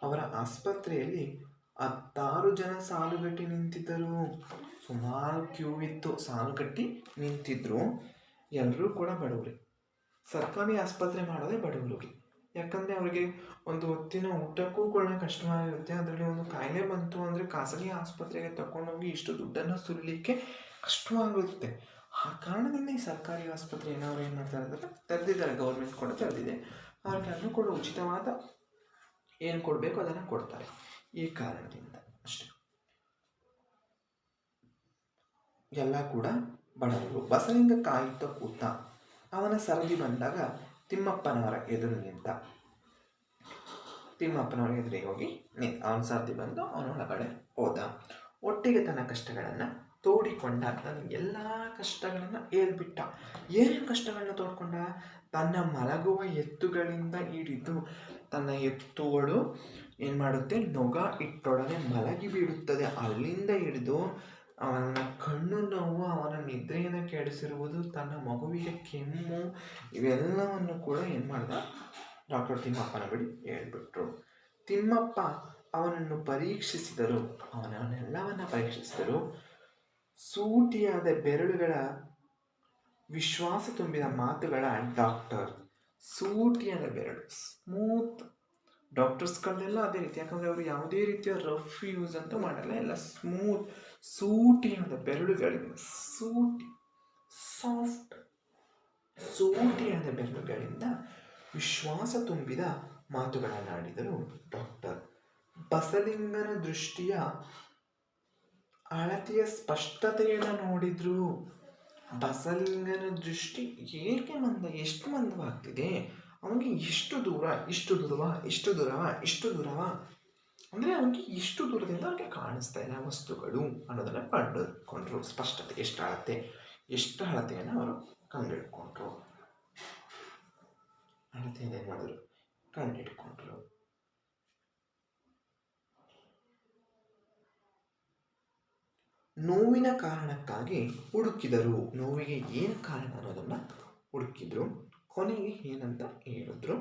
Speaker 1: ಅವರ ಆಸ್ಪತ್ರೆಯಲ್ಲಿ 16 ಜನ ಸಾಲುಗಟ್ಟಿ ನಿಂತಿದ್ದರು. ಸುಮಾರು ಕ್ಯೂ ಇತ್ತು, ಸಾಲುಗಟ್ಟಿ ನಿಂತಿದ್ರು. ಎಲ್ಲರೂ ಕೂಡ ಬಡವರೇ. ಸರ್ಕಾರಿ ಆಸ್ಪತ್ರೆ ಮಾಡೋದೇ ಬಡವರಿಗೆ. ಯಾಕಂದರೆ ಅವರಿಗೆ ಒಂದು ಹೊತ್ತಿನ ಊಟಕ್ಕೂ ಕೂಡ ಕಷ್ಟವಾಗಿರುತ್ತೆ. ಅದರಲ್ಲಿ ಒಂದು ಕಾಯಿಲೆ ಬಂತು ಅಂದರೆ ಖಾಸಗಿ ಆಸ್ಪತ್ರೆಗೆ ತಗೊಂಡೋಗಿ ಇಷ್ಟು ದುಡ್ಡನ್ನು ಸುರಿಲಿಕ್ಕೆ ಕಷ್ಟವಾಗಿರುತ್ತೆ. ಆ ಕಾರಣದಿಂದ ಈ ಸರ್ಕಾರಿ ಆಸ್ಪತ್ರೆ ಏನಾದ್ರು ಏನು ಮಾಡ್ತಾರೆ ಅಂದರೆ ತೆರೆದಿದ್ದಾರೆ, ಗೌರ್ಮೆಂಟ್ ಕೂಡ ತೆರೆದಿದೆ. ಅವ್ರಿಗೆ ಅಲ್ಲೂ ಕೂಡ ಉಚಿತವಾದ ಏನು ಕೊಡಬೇಕು ಅದನ್ನು ಕೊಡ್ತಾರೆ. ಈ ಕಾರಣದಿಂದ ಅಷ್ಟೇ. ಎಲ್ಲ ಕೂಡ ಬಡವರು. ಬಸಲಿಂಗ ಕಾಯುತ್ತಾ ಕೂತ. ಅವನ ಸರದಿ ಬಂದಾಗ ತಿಮ್ಮಪ್ಪನವರ ಎದುರು ನಿಂತ. ತಿಮ್ಮಪ್ಪನವರ ಎದುರಿಗೆ ಹೋಗಿ ಅವನ ಸರದಿ ಬಂದು ಅವನೊಳಗಡೆ ಹೋದ. ಒಟ್ಟಿಗೆ ತನ್ನ ಕಷ್ಟಗಳನ್ನು ತೋಡಿಕೊಂಡ. ತನ್ನ ಎಲ್ಲ ಕಷ್ಟಗಳನ್ನು ಹೇಳ್ಬಿಟ್ಟ. ಏನೇನು ಕಷ್ಟಗಳನ್ನ ತೋಡ್ಕೊಂಡ? ತನ್ನ ಮಲಗುವ ಎತ್ತುಗಳಿಂದ ಹಿಡಿದು, ತನ್ನ ಎತ್ತುಗಳು ಏನು ಮಾಡುತ್ತೆ, ನೊಗ ಇಟ್ಟೊಡನೆ ಮಲಗಿ ಬೀಳುತ್ತದೆ, ಅಲ್ಲಿಂದ ಹಿಡಿದು ಅವನ ಕಣ್ಣು ನೋವು, ಅವನ ನಿದ್ರೆಯನ್ನು ಕೆಡಿಸಿರುವುದು, ತನ್ನ ಮಗುವಿಗೆ ಕೆಮ್ಮು, ಇವೆಲ್ಲವನ್ನು ಕೂಡ ಏನು ಮಾಡ್ದ ಡಾಕ್ಟರ್ ತಿಮ್ಮಪ್ಪನ ಬಳಿ ಹೇಳ್ಬಿಟ್ರು. ತಿಮ್ಮಪ್ಪ ಅವನನ್ನು ಪರೀಕ್ಷಿಸಿದರು. ಅವನನ್ನೆಲ್ಲವನ್ನ ಪರೀಕ್ಷಿಸಿದರು. ಸೂಟಿಯಾದ ಬೆರಳುಗಳ, ವಿಶ್ವಾಸ ತುಂಬಿದ ಮಾತುಗಳ ಡಾಕ್ಟರ್. ಸೂಟಿಯಾದ ಬೆರಳು, ಸ್ಮೂತ್. ಡಾಕ್ಟರ್ಸ್ಗಳನ್ನೆಲ್ಲ ಅದೇ ರೀತಿ. ಯಾಕಂದರೆ ಅವರು ಯಾವುದೇ ರೀತಿಯ ರಫ್ ಯೂಸ್ ಅಂತೂ ಮಾಡಲ್ಲ, ಎಲ್ಲ ಸ್ಮೂತ್, ಸೂಟಿಯಾದ ಬೆರಳುಗಳಿಂದ, ಸಾಫ್ಟ್, ಸೂಟಿಯಾದ ಬೆರಳುಗಳಿಂದ ವಿಶ್ವಾಸ ತುಂಬಿದ ಮಾತುಗಳನ್ನಾಡಿದರು ಡಾಕ್ಟರ್. ಬಸಲಿಂಗನ ದೃಷ್ಟಿಯ ಅಳತೆಯ ಸ್ಪಷ್ಟತೆಯನ್ನು ನೋಡಿದ್ರು. ಬಸಲಿಂಗನ ದೃಷ್ಟಿ ಏಕೆ ಎಷ್ಟು ಮಂದವಾಗ್ತಿದೆ, ಅವನಿಗೆ ಎಷ್ಟು ದೂರವ ಅಂದರೆ ಅವನಿಗೆ ಎಷ್ಟು ದೂರದಿಂದ ಅವನಿಗೆ ಕಾಣಿಸ್ತಾ ಇಲ್ಲ ವಸ್ತುಗಳು ಅನ್ನೋದನ್ನು ಕಂಡುಹಿಡ್ಕೊಂಡ್ರು. ಸ್ಪಷ್ಟತೆ, ಎಷ್ಟು ಅಳತೆಯನ್ನು ಅವರು ಕಂಡುಹಿಡ್ಕೊಂಡ್ರು. ಅಳತೆಯನ್ನು ಮಾಡಿದ್ರು, ಕಂಡುಹಿಡ್ಕೊಂಡ್ರು. ನೋವಿನ ಕಾರಣಕ್ಕಾಗಿ ಹುಡುಕಿದರು. ನೋವಿಗೆ ಏನು ಕಾರಣ ಅನ್ನೋದನ್ನು ಹುಡುಕಿದ್ರು. ಕೊನೆಗೆ ಏನಂತ ಹೇಳಿದ್ರು,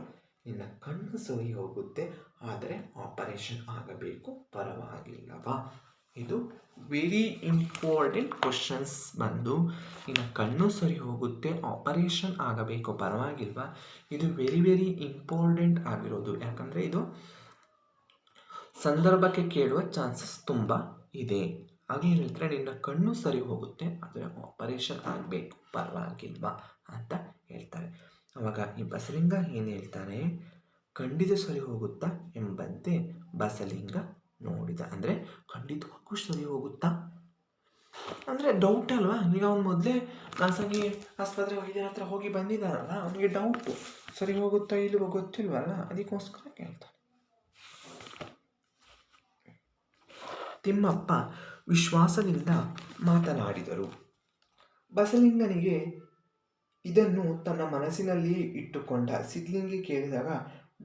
Speaker 1: ನಿನ್ನ ಕಣ್ಣು ಸರಿ ಹೋಗುತ್ತೆ, ಆದರೆ ಆಪರೇಷನ್ ಆಗಬೇಕು, ಪರವಾಗಿಲ್ಲವಾ? ಇದು ವೆರಿ ಇಂಪಾರ್ಟೆಂಟ್ ಕ್ವಶನ್ಸ್ ಬಂದು, ನಿನ್ನ ಕಣ್ಣು ಸರಿ ಹೋಗುತ್ತೆ, ಆಪರೇಷನ್ ಆಗಬೇಕು, ಪರವಾಗಿಲ್ವಾ? ಇದು ವೆರಿ ವೆರಿ ಇಂಪಾರ್ಟೆಂಟ್ ಆಗಿರೋದು. ಯಾಕಂದರೆ ಇದು ಸಂದರ್ಭಕ್ಕೆ ಕೇಳುವ ಚಾನ್ಸಸ್ ತುಂಬ ಇದೆ. ಹಾಗೆ ಹೇಳ್ತಾರೆ, ನಿನ್ನ ಕಣ್ಣು ಸರಿ ಹೋಗುತ್ತೆ, ಆದರೆ ಆಪರೇಷನ್ ಆಗಬೇಕು, ಪರವಾಗಿಲ್ವಾ ಅಂತ ಹೇಳ್ತಾರೆ. ಅವಾಗ ಈ ಬಸಲಿಂಗ ಏನು ಹೇಳ್ತಾನೆ, ಖಂಡಿತ ಸರಿ ಹೋಗುತ್ತಾ ಎಂಬಂತೆ ಬಸಲಿಂಗ ನೋಡಿದ. ಅಂದರೆ ಖಂಡಿತವಾಗೂ ಸರಿ ಹೋಗುತ್ತಾ ಅಂದರೆ ಡೌಟ್ ಅಲ್ವಾ. ಈಗ ಅವ್ನು ಮೊದಲೇ ಖಾಸಗಿ ಆಸ್ಪತ್ರೆ ವೈದ್ಯರ ಹತ್ರ ಹೋಗಿ ಬಂದಿದ್ದಾರಲ್ಲ, ಅವನಿಗೆ ಡೌಟು, ಸರಿ ಹೋಗುತ್ತಾ ಇಲ್ವೋ ಗೊತ್ತಿಲ್ವಲ್ಲ, ಅದಕ್ಕೋಸ್ಕರ ಕೇಳ್ತಾನೆ. ತಿಮ್ಮಪ್ಪ ವಿಶ್ವಾಸದಿಂದ ಮಾತನಾಡಿದರು. ಬಸಲಿಂಗನಿಗೆ ಇದನ್ನು ತನ್ನ ಮನಸ್ಸಿನಲ್ಲಿಯೇ ಇಟ್ಟುಕೊಂಡ. ಸಿದ್ಲಿಂಗಿ ಕೇಳಿದಾಗ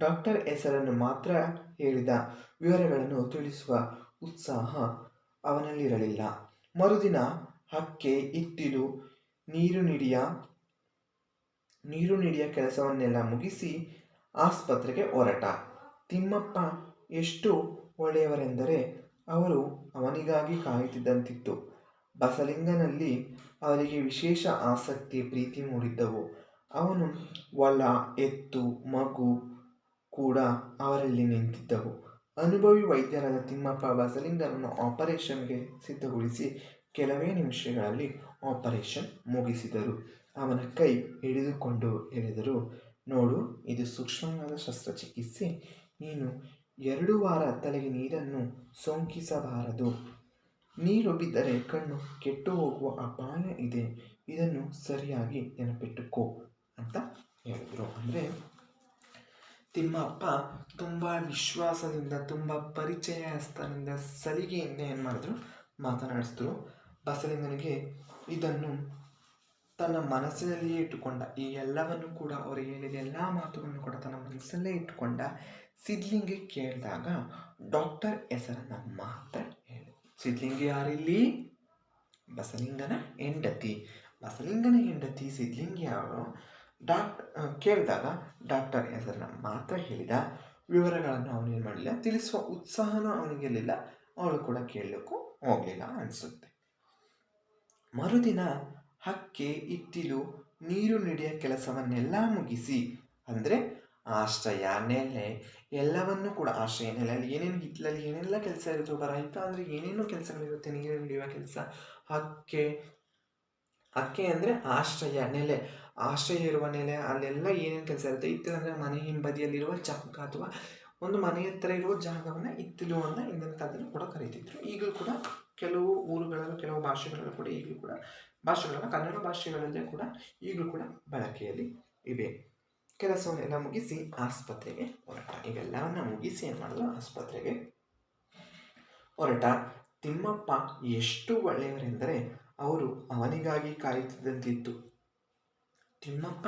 Speaker 1: ಡಾಕ್ಟರ್ ಹೆಸರನ್ನು ಮಾತ್ರ ಹೇಳಿದ. ವಿವರಗಳನ್ನು ತಿಳಿಸುವ ಉತ್ಸಾಹ ಅವನಲ್ಲಿರಲಿಲ್ಲ. ಮರುದಿನ ಹಕ್ಕೆ, ಇತ್ತಿಲು, ನೀರು ನೀಡಿಯ ಕೆಲಸವನ್ನೆಲ್ಲ ಮುಗಿಸಿ ಆಸ್ಪತ್ರೆಗೆ ಹೊರಟ. ತಿಮ್ಮಪ್ಪ ಎಷ್ಟು ಒಳ್ಳೆಯವರೆಂದರೆ ಅವರು ಅವನಿಗಾಗಿ ಕಾಯುತ್ತಿದ್ದಂತಿತ್ತು. ಬಸಲಿಂಗನಲ್ಲಿ ಅವರಿಗೆ ವಿಶೇಷ ಆಸಕ್ತಿ, ಪ್ರೀತಿ ಮೂಡಿದ್ದವು. ಅವನು ಹೊಲ, ಎತ್ತು, ಮಗು ಕೂಡ ಅವರಲ್ಲಿ ನಿಂತಿದ್ದವು. ಅನುಭವಿ ವೈದ್ಯರಾದ ತಿಮ್ಮಪ್ಪ ಬಸಲಿಂಗನನ್ನು ಆಪರೇಷನ್ಗೆ ಸಿದ್ಧಗೊಳಿಸಿ ಕೆಲವೇ ನಿಮಿಷಗಳಲ್ಲಿ ಆಪರೇಷನ್ ಮುಗಿಸಿದರು. ಅವನ ಕೈ ಹಿಡಿದುಕೊಂಡು ಹೇಳಿದರು, ನೋಡು, ಇದು ಸೂಕ್ಷ್ಮವಾದ ಶಸ್ತ್ರಚಿಕಿತ್ಸೆ. ನೀನು 2 ವಾರ ತಲೆಗೆ ನೀರನ್ನು ಸೋಂಕಿಸಬಾರದು. ನೀರು ಬಿದ್ದರೆ ಕಣ್ಣು ಕೆಟ್ಟು ಹೋಗುವ ಅಪಾಯ ಇದೆ. ಇದನ್ನು ಸರಿಯಾಗಿ ನೆನಪಿಟ್ಟುಕೋ ಅಂತ ಹೇಳಿದರು. ಅಂದರೆ ತಿಮ್ಮಪ್ಪ ತುಂಬ ವಿಶ್ವಾಸದಿಂದ, ತುಂಬ ಪರಿಚಯಸ್ಥರಿಂದ, ಸಲಿಗೆಯಿಂದ ಏನು ಮಾಡಿದ್ರು, ಮಾತನಾಡಿಸಿದ್ರು. ಬಸಲಿಂಗನಿಗೆ ಇದನ್ನು ತನ್ನ ಮನಸ್ಸಿನಲ್ಲಿಯೇ ಇಟ್ಟುಕೊಂಡ. ಈ ಎಲ್ಲವನ್ನು ಕೂಡ ಅವರು ಹೇಳಿದ ಎಲ್ಲ ಮಾತುಗಳನ್ನು ಕೂಡ ತನ್ನ ಮನಸ್ಸಲ್ಲೇ ಇಟ್ಟುಕೊಂಡ. ಸಿದ್ಲಿಂಗಿ ಕೇಳಿದಾಗ ಡಾಕ್ಟರ್ ಹೆಸರನ್ನು ಮಾತ್ರ ಹೇಳಿ. ಸಿದ್ಲಿಂಗಿ ಯಾರಿಲ್ಲಿ? ಬಸಲಿಂಗನ ಹೆಂಡತಿ. ಬಸಲಿಂಗನ ಹೆಂಡತಿ ಸಿದ್ಲಿಂಗಿ ಅವರು ಕೇಳಿದಾಗ ಡಾಕ್ಟರ್ ಹೆಸರನ್ನ ಮಾತ್ರ ಹೇಳಿದ. ವಿವರಗಳನ್ನು ಅವನೇನು ಮಾಡಲಿಲ್ಲ, ತಿಳಿಸುವ ಉತ್ಸಾಹನೂ ಅವನಿಗಿರಲಿಲ್ಲ. ಅವಳು ಕೂಡ ಕೇಳಲಿಕ್ಕೂ ಹೋಗಲಿಲ್ಲ ಅನಿಸುತ್ತೆ. ಮರುದಿನ ಹಕ್ಕೆ, ಇತ್ತಿಲು, ನೀರು ನೀಡಿಯ ಕೆಲಸವನ್ನೆಲ್ಲ ಮುಗಿಸಿ, ಅಂದರೆ ಆಶ್ರಯ, ನೆಲೆ ಎಲ್ಲವನ್ನೂ ಕೂಡ, ಆಶ್ರಯ ನೆಲೆಯಲ್ಲಿ ಏನೇನು, ಹಿತ್ತಲಲ್ಲಿ ಏನೆಲ್ಲ ಕೆಲಸ ಇರುತ್ತೆ, ಒಬ್ಬ ರೈತ ಅಂದರೆ ಏನೇನೋ ಕೆಲಸಗಳಿರುತ್ತೆ. ನೀರು ಹಿಡಿಯುವ ಕೆಲಸ, ಹಕ್ಕೆ ಅಂದರೆ ಆಶ್ರಯ, ನೆಲೆ, ಆಶ್ರಯ ಇರುವ ನೆಲೆ, ಅಲ್ಲೆಲ್ಲ ಏನೇನು ಕೆಲಸ ಇರುತ್ತೆ. ಇತ್ತಿಲು ಅಂದರೆ ಮನೆ ಹಿಂಬದಿಯಲ್ಲಿರುವ ಜಾಗ ಅಥವಾ ಒಂದು ಮನೆ ಹತ್ರ ಇರುವ ಜಾಗವನ್ನು ಇತ್ತಿಲು ಅಂತ ಹಿಂದಿನ ಕಾಲದಲ್ಲಿ ಕೂಡ ಕರೀತಿದ್ರು. ಈಗಲೂ ಕೂಡ ಕೆಲವು ಊರುಗಳಲ್ಲೂ, ಕೆಲವು ಭಾಷೆಗಳಲ್ಲೂ ಕೂಡ ಈಗಲೂ ಕೂಡ ಭಾಷೆಗಳನ್ನ, ಕನ್ನಡ ಭಾಷೆಗಳಲ್ಲೇ ಕೂಡ ಈಗಲೂ ಕೂಡ ಬಳಕೆಯಲ್ಲಿ ಇವೆ. ಕೆಲಸವನ್ನೆಲ್ಲ ಮುಗಿಸಿ ಆಸ್ಪತ್ರೆಗೆ ಹೊರಟ. ಇವೆಲ್ಲವನ್ನ ಮುಗಿಸಿ ಏನು ಮಾಡಿದ್ರು, ಆಸ್ಪತ್ರೆಗೆ ಹೊರಟ. ತಿಮ್ಮಪ್ಪ ಎಷ್ಟು ಒಳ್ಳೆಯವರೆಂದರೆ ಅವರು ಅವನಿಗಾಗಿ ಕಾಯುತ್ತಿದ್ದಂತಿತ್ತು. ತಿಮ್ಮಪ್ಪ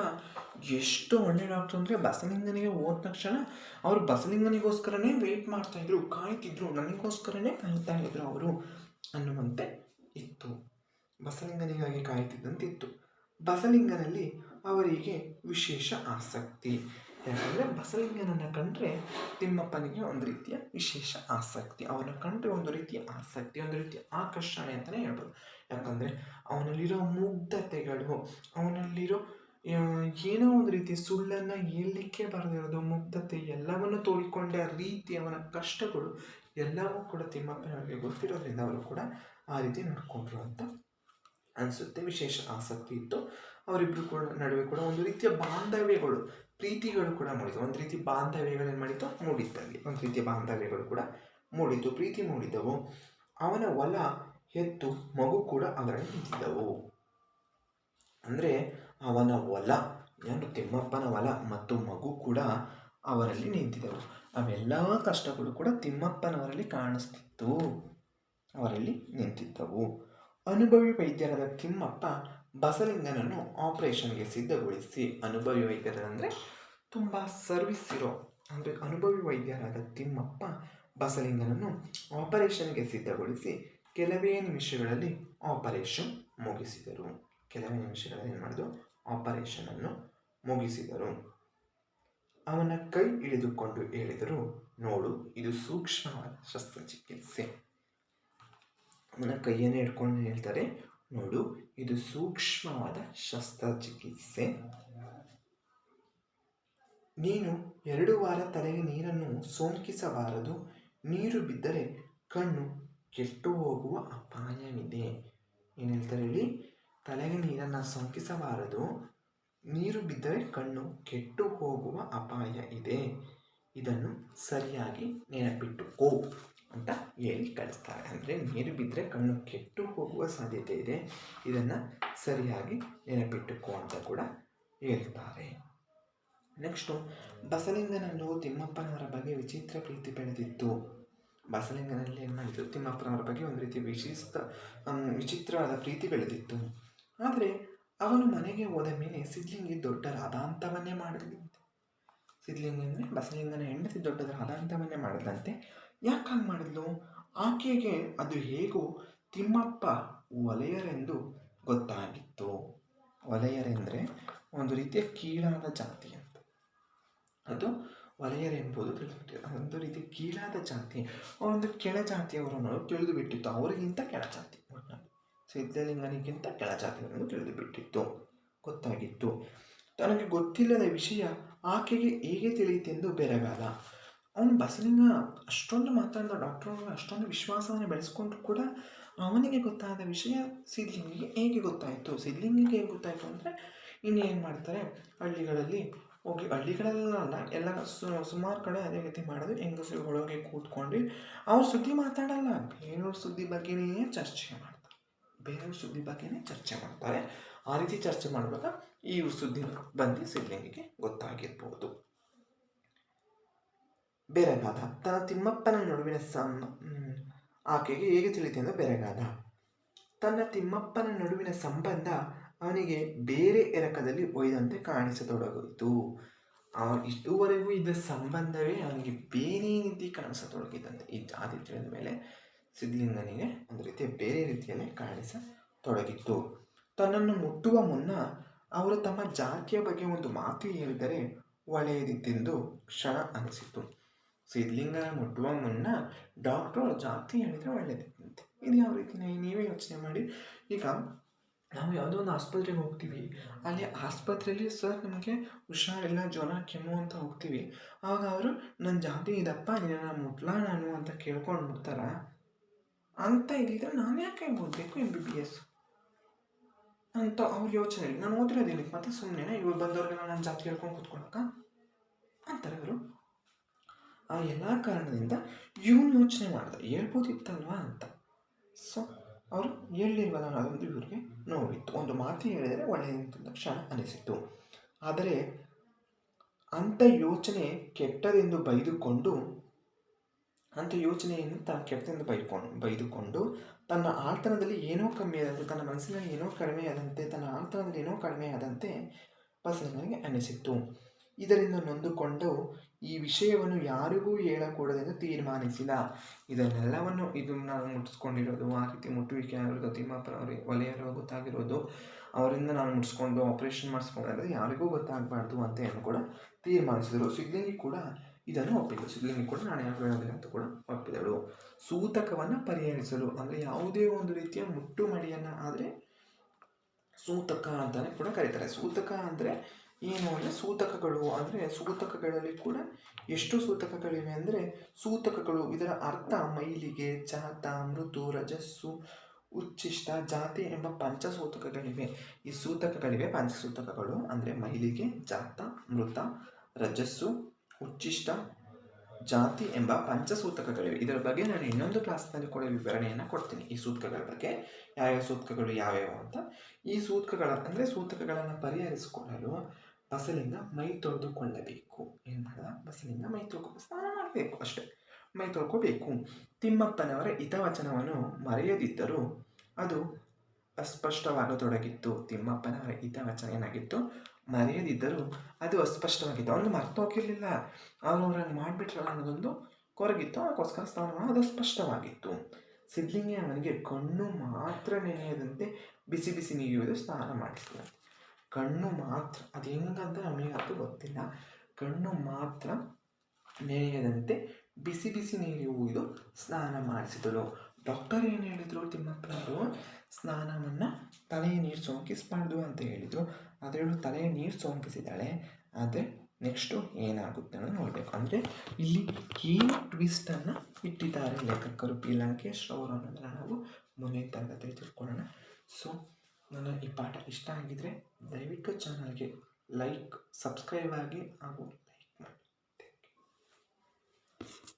Speaker 1: ಎಷ್ಟು ಒಳ್ಳೆ ಡಾಕ್ಟರ್ ಅಂದರೆ ಬಸಲಿಂಗನಿಗೆ ಹೋದ ತಕ್ಷಣ ಅವರು ಬಸಲಿಂಗನಿಗೋಸ್ಕರನೇ ವೆಯ್ಟ್ ಮಾಡ್ತಾಯಿದ್ರು, ಕಾಯ್ತಿದ್ರು, ನನಗೋಸ್ಕರನೇ ಕಾಯ್ತಾ ಇದ್ರು ಅವರು ಅನ್ನುವಂತೆ ಇತ್ತು. ಬಸಲಿಂಗನಿಗಾಗಿ ಕಾಯುತ್ತಿದ್ದಂತಿತ್ತು. ಬಸಲಿಂಗನಲ್ಲಿ ಅವರಿಗೆ ವಿಶೇಷ ಆಸಕ್ತಿ. ಯಾಕಂದರೆ ಬಸಲಿಂಗನನ್ನು ಕಂಡ್ರೆ ತಿಮ್ಮಪ್ಪನಿಗೆ ಒಂದು ರೀತಿಯ ವಿಶೇಷ ಆಸಕ್ತಿ, ಅವನ ಕಂಡ್ರೆ ಒಂದು ರೀತಿಯ ಆಸಕ್ತಿ, ಒಂದು ರೀತಿಯ ಆಕರ್ಷಣೆ ಅಂತಲೇ ಹೇಳ್ಬೋದು. ಯಾಕಂದರೆ ಅವನಲ್ಲಿರೋ ಮುಗ್ಧತೆಗಳು, ಅವನಲ್ಲಿರೋ ಏನೋ ಒಂದು ರೀತಿ ಸುಳ್ಳನ್ನು ಹೇಳಲಿಕ್ಕೆ ಬರದಿರೋದು, ಮುಗ್ಧತೆ, ಎಲ್ಲವನ್ನು ತೋಡಿಕೊಂಡ ರೀತಿ, ಅವನ ಕಷ್ಟಗಳು ಎಲ್ಲವೂ ಕೂಡ ತಿಮ್ಮಪ್ಪನವರಿಗೆ ಗೊತ್ತಿರೋದ್ರಿಂದ ಅವರು ಕೂಡ ಆ ರೀತಿ ನಡ್ಕೊಂಡ್ರು ಅಂತ ಅನಿಸುತ್ತೆ. ವಿಶೇಷ ಆಸಕ್ತಿ ಇತ್ತು ಅವರಿಬ್ಬರು ಕೂಡ ನಡುವೆ ಕೂಡ ಒಂದು ರೀತಿಯ ಬಾಂಧವ್ಯಗಳು, ಪ್ರೀತಿಗಳು ಕೂಡ ಮೂಡಿತು. ಒಂದು ರೀತಿ ಬಾಂಧವ್ಯಗಳೇನು ಮಾಡಿತು, ಮೂಡಿದ್ದಲ್ಲಿ ಒಂದು ರೀತಿಯ ಬಾಂಧವ್ಯಗಳು ಕೂಡ ಮೂಡಿತು, ಪ್ರೀತಿ ಮೂಡಿದವು. ಅವನ ಹೊಲ, ಎತ್ತು, ಮಗು ಕೂಡ ಅವರಲ್ಲಿ ನಿಂತಿದ್ದವು. ಅಂದರೆ ಅವನ ಹೊಲ, ಏನು ತಿಮ್ಮಪ್ಪನ ಹೊಲ ಮತ್ತು ಮಗು ಕೂಡ ಅವರಲ್ಲಿ ನಿಂತಿದ್ದವು. ಅವೆಲ್ಲ ಕಷ್ಟಗಳು ಕೂಡ ತಿಮ್ಮಪ್ಪನವರಲ್ಲಿ ಕಾಣಿಸ್ತಿತ್ತು, ಅವರಲ್ಲಿ ನಿಂತಿದ್ದವು. ಅನುಭವಿ ವೈದ್ಯರಾದ ತಿಮ್ಮಪ್ಪ ಬಸಲಿಂಗನನ್ನು ಆಪರೇಷನ್ಗೆ ಸಿದ್ಧಗೊಳಿಸಿ, ಅನುಭವಿ ವೈದ್ಯರಂದರೆ ತುಂಬ ಸರ್ವಿಸ್ ಇರೋ, ಅಂದರೆ ಅನುಭವಿ ವೈದ್ಯರಾದ ತಿಮ್ಮಪ್ಪ ಬಸಲಿಂಗನನ್ನು ಆಪರೇಷನ್ಗೆ ಸಿದ್ಧಗೊಳಿಸಿ ಕೆಲವೇ ನಿಮಿಷಗಳಲ್ಲಿ ಆಪರೇಷನ್ ಮುಗಿಸಿದರು. ಕೆಲವೇ ನಿಮಿಷಗಳಲ್ಲಿ ಏನು ಮಾಡಿದ್ರು, ಆಪರೇಷನನ್ನು ಮುಗಿಸಿದರು. ಅವನ ಕೈ ಹಿಡಿದುಕೊಂಡು ಹೇಳಿದರು, ನೋಡು, ಇದು ಸೂಕ್ಷ್ಮವಾದ ಶಸ್ತ್ರಚಿಕಿತ್ಸೆ. ಅವನ ಕೈಯನ್ನು ಹಿಡ್ಕೊಂಡು ಹೇಳ್ತಾರೆ, ನೋಡು, ಇದು ಸೂಕ್ಷ್ಮವಾದ ಶಸ್ತ್ರಚಿಕಿತ್ಸೆ. ನೀನು 2 ವಾರ ತಲೆಗೆ ನೀರನ್ನು ಸೋಂಕಿಸಬಾರದು. ನೀರು ಬಿದ್ದರೆ ಕಣ್ಣು ಕೆಟ್ಟು ಹೋಗುವ ಅಪಾಯವಿದೆ. ಏನು ಹೇಳ್ತಾರೆ ಹೇಳಿ? ತಲೆಗೆ ನೀರನ್ನು ಸೋಂಕಿಸಬಾರದು, ನೀರು ಬಿದ್ದರೆ ಕಣ್ಣು ಕೆಟ್ಟು ಹೋಗುವ ಅಪಾಯ ಇದೆ, ಇದನ್ನು ಸರಿಯಾಗಿ ನೆನಪಿಟ್ಟುಕೋ ಅಂತ ಹೇಳಿ ಕಳಿಸ್ತಾರೆ. ಅಂದರೆ ನೀರು ಬಿದ್ದರೆ ಕಣ್ಣು ಕೆಟ್ಟು ಹೋಗುವ ಸಾಧ್ಯತೆ ಇದೆ, ಇದನ್ನು ಸರಿಯಾಗಿ ನೆನಪಿಟ್ಟುಕೋ ಅಂತ ಕೂಡ ಹೇಳ್ತಾರೆ. ನೆಕ್ಸ್ಟು, ಬಸಲಿಂಗನಲ್ಲೂ ತಿಮ್ಮಪ್ಪನವರ ಬಗ್ಗೆ ವಿಚಿತ್ರ ಪ್ರೀತಿ ಬೆಳೆದಿತ್ತು. ಬಸಲಿಂಗನಲ್ಲಿ ಏನು ಮಾಡಿದ್ರು? ತಿಮ್ಮಪ್ಪನವರ ಬಗ್ಗೆ ಒಂದು ರೀತಿ ವಿಚಿತ್ರವಾದ ಪ್ರೀತಿ ಬೆಳೆದಿತ್ತು. ಆದರೆ ಅವನು ಮನೆಗೆ ಹೋದ ಮೇಲೆ ಸಿದ್ಲಿಂಗಿ ದೊಡ್ಡ ರಾಧಾಂತವನ್ನೇ ಮಾಡಲಿಲ್ಲಂತೆ. ಸಿದ್ಲಿಂಗಿ ಅಂದರೆ ಬಸಲಿಂಗನ ಹೆಂಡತಿ ದೊಡ್ಡ ರಾಧಾಂತವನ್ನೇ ಮಾಡದಂತೆ. ಯಾಕೆ ಹಾಗೆ ಮಾಡಿದ್ಲು? ಆಕೆಗೆ ಅದು ಹೇಗೋ ತಿಮ್ಮಪ್ಪ ಒಲೆಯರೆಂದು ಗೊತ್ತಾಗಿತ್ತು. ಒಲೆಯರೆಂದರೆ ಒಂದು ರೀತಿಯ ಕೀಳಾದ ಜಾತಿ ಅಂತ. ಅದು ಒಲೆಯರೆಂಬುದು ಒಂದು ರೀತಿ ಕೀಳಾದ ಜಾತಿ, ಒಂದು ಕೆಳ ಜಾತಿಯವರನ್ನು ತಿಳಿದು ಬಿಟ್ಟಿತ್ತು. ಅವರಿಗಿಂತ ಕೆಳ ಜಾತಿ, ಸಿದ್ಧಲಿಂಗನಿಗಿಂತ ಕೆಳ ಜಾತಿಯವರನ್ನು ತಿಳಿದು ಬಿಟ್ಟಿತ್ತು, ಗೊತ್ತಾಗಿತ್ತು. ತನಗೆ ಗೊತ್ತಿಲ್ಲದ ವಿಷಯ ಆಕೆಗೆ ಹೇಗೆ ತಿಳಿಯಿತೆಂದು ಬೆರಗಾದ. ಅವನು ಬಸಲಿಂಗ ಅಷ್ಟೊಂದು ಮಾತಾಡಿದ, ಡಾಕ್ಟರ್ ಅಷ್ಟೊಂದು ವಿಶ್ವಾಸವನ್ನು ಬೆಳೆಸ್ಕೊಂಡ್ರು ಕೂಡ ಅವನಿಗೆ ಗೊತ್ತಾದ ವಿಷಯ ಸಿದ್ಲಿಂಗಿಗೆ ಹೇಗೆ ಗೊತ್ತಾಯಿತು? ಸಿದ್ಲಿಂಗಿಗೆ ಹೇಗೆ ಗೊತ್ತಾಯಿತು ಅಂದರೆ, ಇನ್ನೇನು ಮಾಡ್ತಾರೆ, ಹಳ್ಳಿಗಳಲ್ಲಿ ಹೋಗಿ, ಹಳ್ಳಿಗಳಲ್ಲ ಎಲ್ಲ ಸುಮಾರು ಕಡೆ ಅದೇ ರೀತಿ ಮಾಡೋದು. ಹೆಂಗಸರುಗಳೊಳಗೆ ಕೂತ್ಕೊಂಡು ಅವ್ರ ಸುದ್ದಿ ಮಾತಾಡಲ್ಲ, ಬೇರೆಯವ್ರ ಸುದ್ದಿ ಬಗ್ಗೆನೇ ಚರ್ಚೆ ಮಾಡ್ತಾರೆ, ಬೇರೆಯವ್ರ ಸುದ್ದಿ ಬಗ್ಗೆನೇ ಚರ್ಚೆ ಮಾಡ್ತಾರೆ. ಆ ರೀತಿ ಚರ್ಚೆ ಮಾಡುವಾಗ ಈ ಸುದ್ದಿ ಬಂದು ಸಿದ್ಲಿಂಗಿಗೆ ಗೊತ್ತಾಗಿರ್ಬೋದು. ಬೆರಗಾದ. ತನ್ನ ತಿಮ್ಮಪ್ಪನ ನಡುವಿನ ಆಕೆಗೆ ಹೇಗೆ ತಿಳಿತೆಂದು ಬೆರಗಾದ. ತನ್ನ ತಿಮ್ಮಪ್ಪನ ನಡುವಿನ ಸಂಬಂಧ ಅವನಿಗೆ ಬೇರೆ ಎರಕದಲ್ಲಿ ಒಯ್ದಂತೆ ಕಾಣಿಸತೊಡಗಿತು. ಇದುವರೆಗೂ ಇದ್ದ ಸಂಬಂಧವೇ ಅವನಿಗೆ ಬೇರೆ ರೀತಿ ಕಾಣಿಸತೊಡಗಿದಂತೆ. ಈ ಜಾತಿ ತಿಳಿದ ಮೇಲೆ ಸಿದ್ಲಿಂಗನಿಗೆ ಒಂದು ರೀತಿಯ ಬೇರೆ ರೀತಿಯಲ್ಲಿ ಕಾಣಿಸತೊಡಗಿತ್ತು. ತನ್ನನ್ನು ಮುಟ್ಟುವ ಮುನ್ನ ಅವರು ತಮ್ಮ ಜಾತಿಯ ಬಗ್ಗೆ ಒಂದು ಮಾತು ಹೇಳಿದರೆ ಒಳ್ಳೆಯದಿತ್ತೆಂದು ಕ್ಷಣ ಅನಿಸಿತು. ಸಿದ್ಲಿಂಗನ ಮುಟ್ಟುವ ಮುನ್ನ ಡಾಕ್ಟರ್ ಜಾತಿ ಹೇಳಿದರೆ ಒಳ್ಳೆಯದಿತ್ತಂತೆ. ಇದು ಯಾವ ರೀತಿ? ನೀವೇ ಯೋಚನೆ ಮಾಡಿ. ಈಗ ನಾವು ಯಾವುದೋ ಒಂದು ಆಸ್ಪತ್ರೆಗೆ ಹೋಗ್ತೀವಿ, ಅಲ್ಲಿ ಆಸ್ಪತ್ರೆಯಲ್ಲಿ ಸರ್ ನಮಗೆ ಹುಷಾರಿಲ್ಲ, ಜ್ವರ ಕೆಮ್ಮು ಅಂತ ಹೋಗ್ತೀವಿ. ಆವಾಗ ಅವರು ನನ್ನ ಜಾತಿ ಇದಪ್ಪ, ನಿನ್ನ ಮುಟ್ಲಾ ನಾನು ಅಂತ ಕೇಳ್ಕೊಂಡು ಬಿಡ್ತಾರ ಅಂತ. ಇದ್ದಿದ್ರೆ ನಾನು ಯಾಕೆ ಓದಬೇಕು MBBS ಅಂತ ಅವ್ರ ಯೋಚನೆ. ನಾನು ಓದಿರೋದೇನಕ್ಕೆ ಮತ್ತೆ ಸುಮ್ಮನೆ ಇವ್ರು ಬಂದವ್ರಿಗೆ ನನ್ನ ಜಾತಿ ಹೇಳ್ಕೊಂಡು ಕೂತ್ಕೊಳಕ ಅಂತಾರೆ ಅವರು. ಆ ಎಲ್ಲ ಕಾರಣದಿಂದ ಇವನು ಯೋಚನೆ ಮಾಡ್ದ, ಹೇಳ್ಬೋದಿತ್ತಲ್ವಾ ಅಂತ. ಸೊ ಅವರು ಹೇಳಿಲ್ವಲ್ಲ ಅನ್ನೋದೊಂದು ಇವ್ರಿಗೆ ನೋವಿತ್ತು. ಒಂದು ಮಾತು ಹೇಳಿದರೆ ಒಳ್ಳೆಯದಂತ ಕ್ಷಣ ಅನಿಸಿತು. ಆದರೆ ಅಂಥ ಯೋಚನೆ ಕೆಟ್ಟದೆಂದು ಬೈದುಕೊಂಡು ತನ್ನ ಆಳ್ತನದಲ್ಲಿ ಏನೋ ಕಮ್ಮಿಯಾದಂತೆ, ತನ್ನ ಮನಸ್ಸಿನಲ್ಲಿ ಏನೋ ಕಡಿಮೆಯಾದಂತೆ, ತನ್ನ ಆಳ್ತನದಲ್ಲಿ ಏನೋ ಕಡಿಮೆಯಾದಂತೆ ಬಸವನಿಗೆ ಅನಿಸಿತು. ಇದರಿಂದ ನೊಂದುಕೊಂಡು ಈ ವಿಷಯವನ್ನು ಯಾರಿಗೂ ಹೇಳಕೂಡದೆಂದು ತೀರ್ಮಾನಿಸಿದ. ಇದನ್ನೆಲ್ಲವನ್ನು ನಾನು ಮುಟ್ಟಿಸ್ಕೊಂಡಿರೋದು, ಆ ರೀತಿ ಮುಟ್ಟುವಿಕೆ ಆಗಿರೋದು, ತಿಮ್ಮಪ್ಪನವರು ಒಲೆಯರು ಗೊತ್ತಾಗಿರೋದು, ಅವರಿಂದ ನಾನು ಮುಟ್ಟಿಸ್ಕೊಂಡು ಆಪರೇಷನ್ ಮಾಡಿಸ್ಕೊಂಡ್ರೆ ಯಾರಿಗೂ ಗೊತ್ತಾಗಬಾರ್ದು ಅಂತ ಏನು ಕೂಡ ತೀರ್ಮಾನಿಸಿದರು. ಸಿದ್ಲಿಂಗಿ ಕೂಡ ಇದನ್ನು ಒಪ್ಪಿದಳು. ಸಿದ್ಲಿಂಗಿ ಕೂಡ ನಾನು ಯಾರು ಹೇಳೋದಿಲ್ಲ ಅಂತ ಕೂಡ ಒಪ್ಪಿದಳು. ಸೂತಕವನ್ನು ಪರಿಹರಿಸಲು, ಅಂದರೆ ಯಾವುದೇ ಒಂದು ರೀತಿಯ ಮುಟ್ಟು ಮಡಿಯನ್ನು ಆದರೆ ಸೂತಕ ಅಂತಲೇ ಕೂಡ ಕರೀತಾರೆ. ಸೂತಕ ಅಂದರೆ ಏನು ಅಂದರೆ ಸೂತಕಗಳು ಅಂದರೆ, ಸೂತಕಗಳಲ್ಲಿ ಕೂಡ ಎಷ್ಟು ಸೂತಕಗಳಿವೆ ಅಂದರೆ, ಸೂತಕಗಳು ಇದರ ಅರ್ಥ ಮೈಲಿಗೆ, ಜಾತ, ಮೃದು, ರಜಸ್ಸು, ಉಚ್ಚಿಷ್ಟ, ಜಾತಿ ಎಂಬ ಪಂಚಸೂತಕಗಳಿವೆ. ಈ ಸೂತಕಗಳಿವೆ ಪಂಚಸೂತಕಗಳು ಅಂದರೆ ಮೈಲಿಗೆ, ಜಾತ, ಮೃತ, ರಜಸ್ಸು, ಉಚ್ಚಿಷ್ಟ, ಜಾತಿ ಎಂಬ ಪಂಚಸೂತಕಗಳಿವೆ. ಇದರ ಬಗ್ಗೆ ನಾನು ಇನ್ನೊಂದು ಕ್ಲಾಸ್ನಲ್ಲಿ ಕೂಡ ವಿವರಣೆಯನ್ನು ಕೊಡ್ತೀನಿ, ಈ ಸೂತಕಗಳ ಬಗ್ಗೆ, ಯಾವ್ಯಾವ ಸೂತಕಗಳು ಯಾವ್ಯಾವ ಅಂತ. ಈ ಸೂತಕಗಳನ್ನು ಪರಿಹರಿಸಿಕೊಳ್ಳಲು ಬಸಲಿಂಗ ಮೈ ತೊಳೆದುಕೊಳ್ಳಬೇಕು. ಏನು ಮಾಡಿದ? ಬಸಲಿಂಗ ಮೈ ತೊಳ್ಕೊಂಡು ಸ್ನಾನ ಮಾಡಬೇಕು, ಅಷ್ಟೇ, ಮೈ ತೊಳ್ಕೋಬೇಕು. ತಿಮ್ಮಪ್ಪನವರ ಹಿತವಚನವನ್ನು ಮರೆಯದಿದ್ದರೂ ಅದು ಅಸ್ಪಷ್ಟವಾಗತೊಡಗಿತ್ತು. ತಿಮ್ಮಪ್ಪನವರ ಹಿತವಚನ ಏನಾಗಿತ್ತು? ಮರೆಯದಿದ್ದರೂ ಅದು ಅಸ್ಪಷ್ಟವಾಗಿತ್ತು. ಅವನಿಗೆ ಮರ್ತೋಗಿರಲಿಲ್ಲ, ಅವರನ್ನು ಮಾಡಿಬಿಟ್ರಲ್ಲ ಅನ್ನೋದೊಂದು ಕೊರಗಿತ್ತು. ಅದಕ್ಕೋಸ್ಕರ ಸ್ನಾನ ಮಾಡೋದು ಅದು ಸ್ಪಷ್ಟವಾಗಿತ್ತು. ಸಿದ್ಲಿಂಗಿ ಅವನಿಗೆ ಕಣ್ಣು ಮಾತ್ರ ನೆನೆಯದಂತೆ ಬಿಸಿ ಬಿಸಿ ನೀರು ಸ್ನಾನ ಮಾಡಿಸಿದ. ಕಣ್ಣು ಮಾತ್ರ, ಅದು ಹೆಂಗಂತ ನಮಗಂತೂ ಗೊತ್ತಿಲ್ಲ. ಕಣ್ಣು ಮಾತ್ರ ನೆನೆಯದಂತೆ ಬಿಸಿ ಬಿಸಿ ನೀರು ಒಯ್ದು ಸ್ನಾನ ಮಾಡಿಸಿದಳು. ಡಾಕ್ಟರ್ ಏನು ಹೇಳಿದರು? ತಿಮ್ಮಪ್ಪನವರು ಸ್ನಾನವನ್ನು ತಲೆಯ ನೀರು ಸೋಂಕಿಸಬಾರ್ದು ಅಂತ ಹೇಳಿದರು. ಆದರೆ ತಲೆಯ ನೀರು ಸೋಂಕಿಸಿದ್ದಾಳೆ, ಆದರೆ ನೆಕ್ಸ್ಟು ಏನಾಗುತ್ತೆ ಅನ್ನೋದು ನೋಡಬೇಕು. ಅಂದರೆ ಇಲ್ಲಿ ಏನು ಟ್ವಿಸ್ಟನ್ನು ಇಟ್ಟಿದ್ದಾರೆ ಲೇಖಕರು ಪಿ ಲಂಕೇಶ್ ಅವರು ಅನ್ನೋದನ್ನು ನಾವು ಮುಂದಿನ ತರಗತಿಯಲ್ಲಿ ತಿಳ್ಕೊಳ್ಳೋಣ. ಸೊ ನನ್ನ ಈ ಪಾಠ ಇಷ್ಟ ಆಗಿದರೆ ದಯವಿಟ್ಟು ಚಾನಲ್ಗೆ ಸಬ್ಸ್ಕ್ರೈಬ್ ಆಗಿ ಹಾಗೂ ಲೈಕ್ ಮಾಡಿ. Thank you.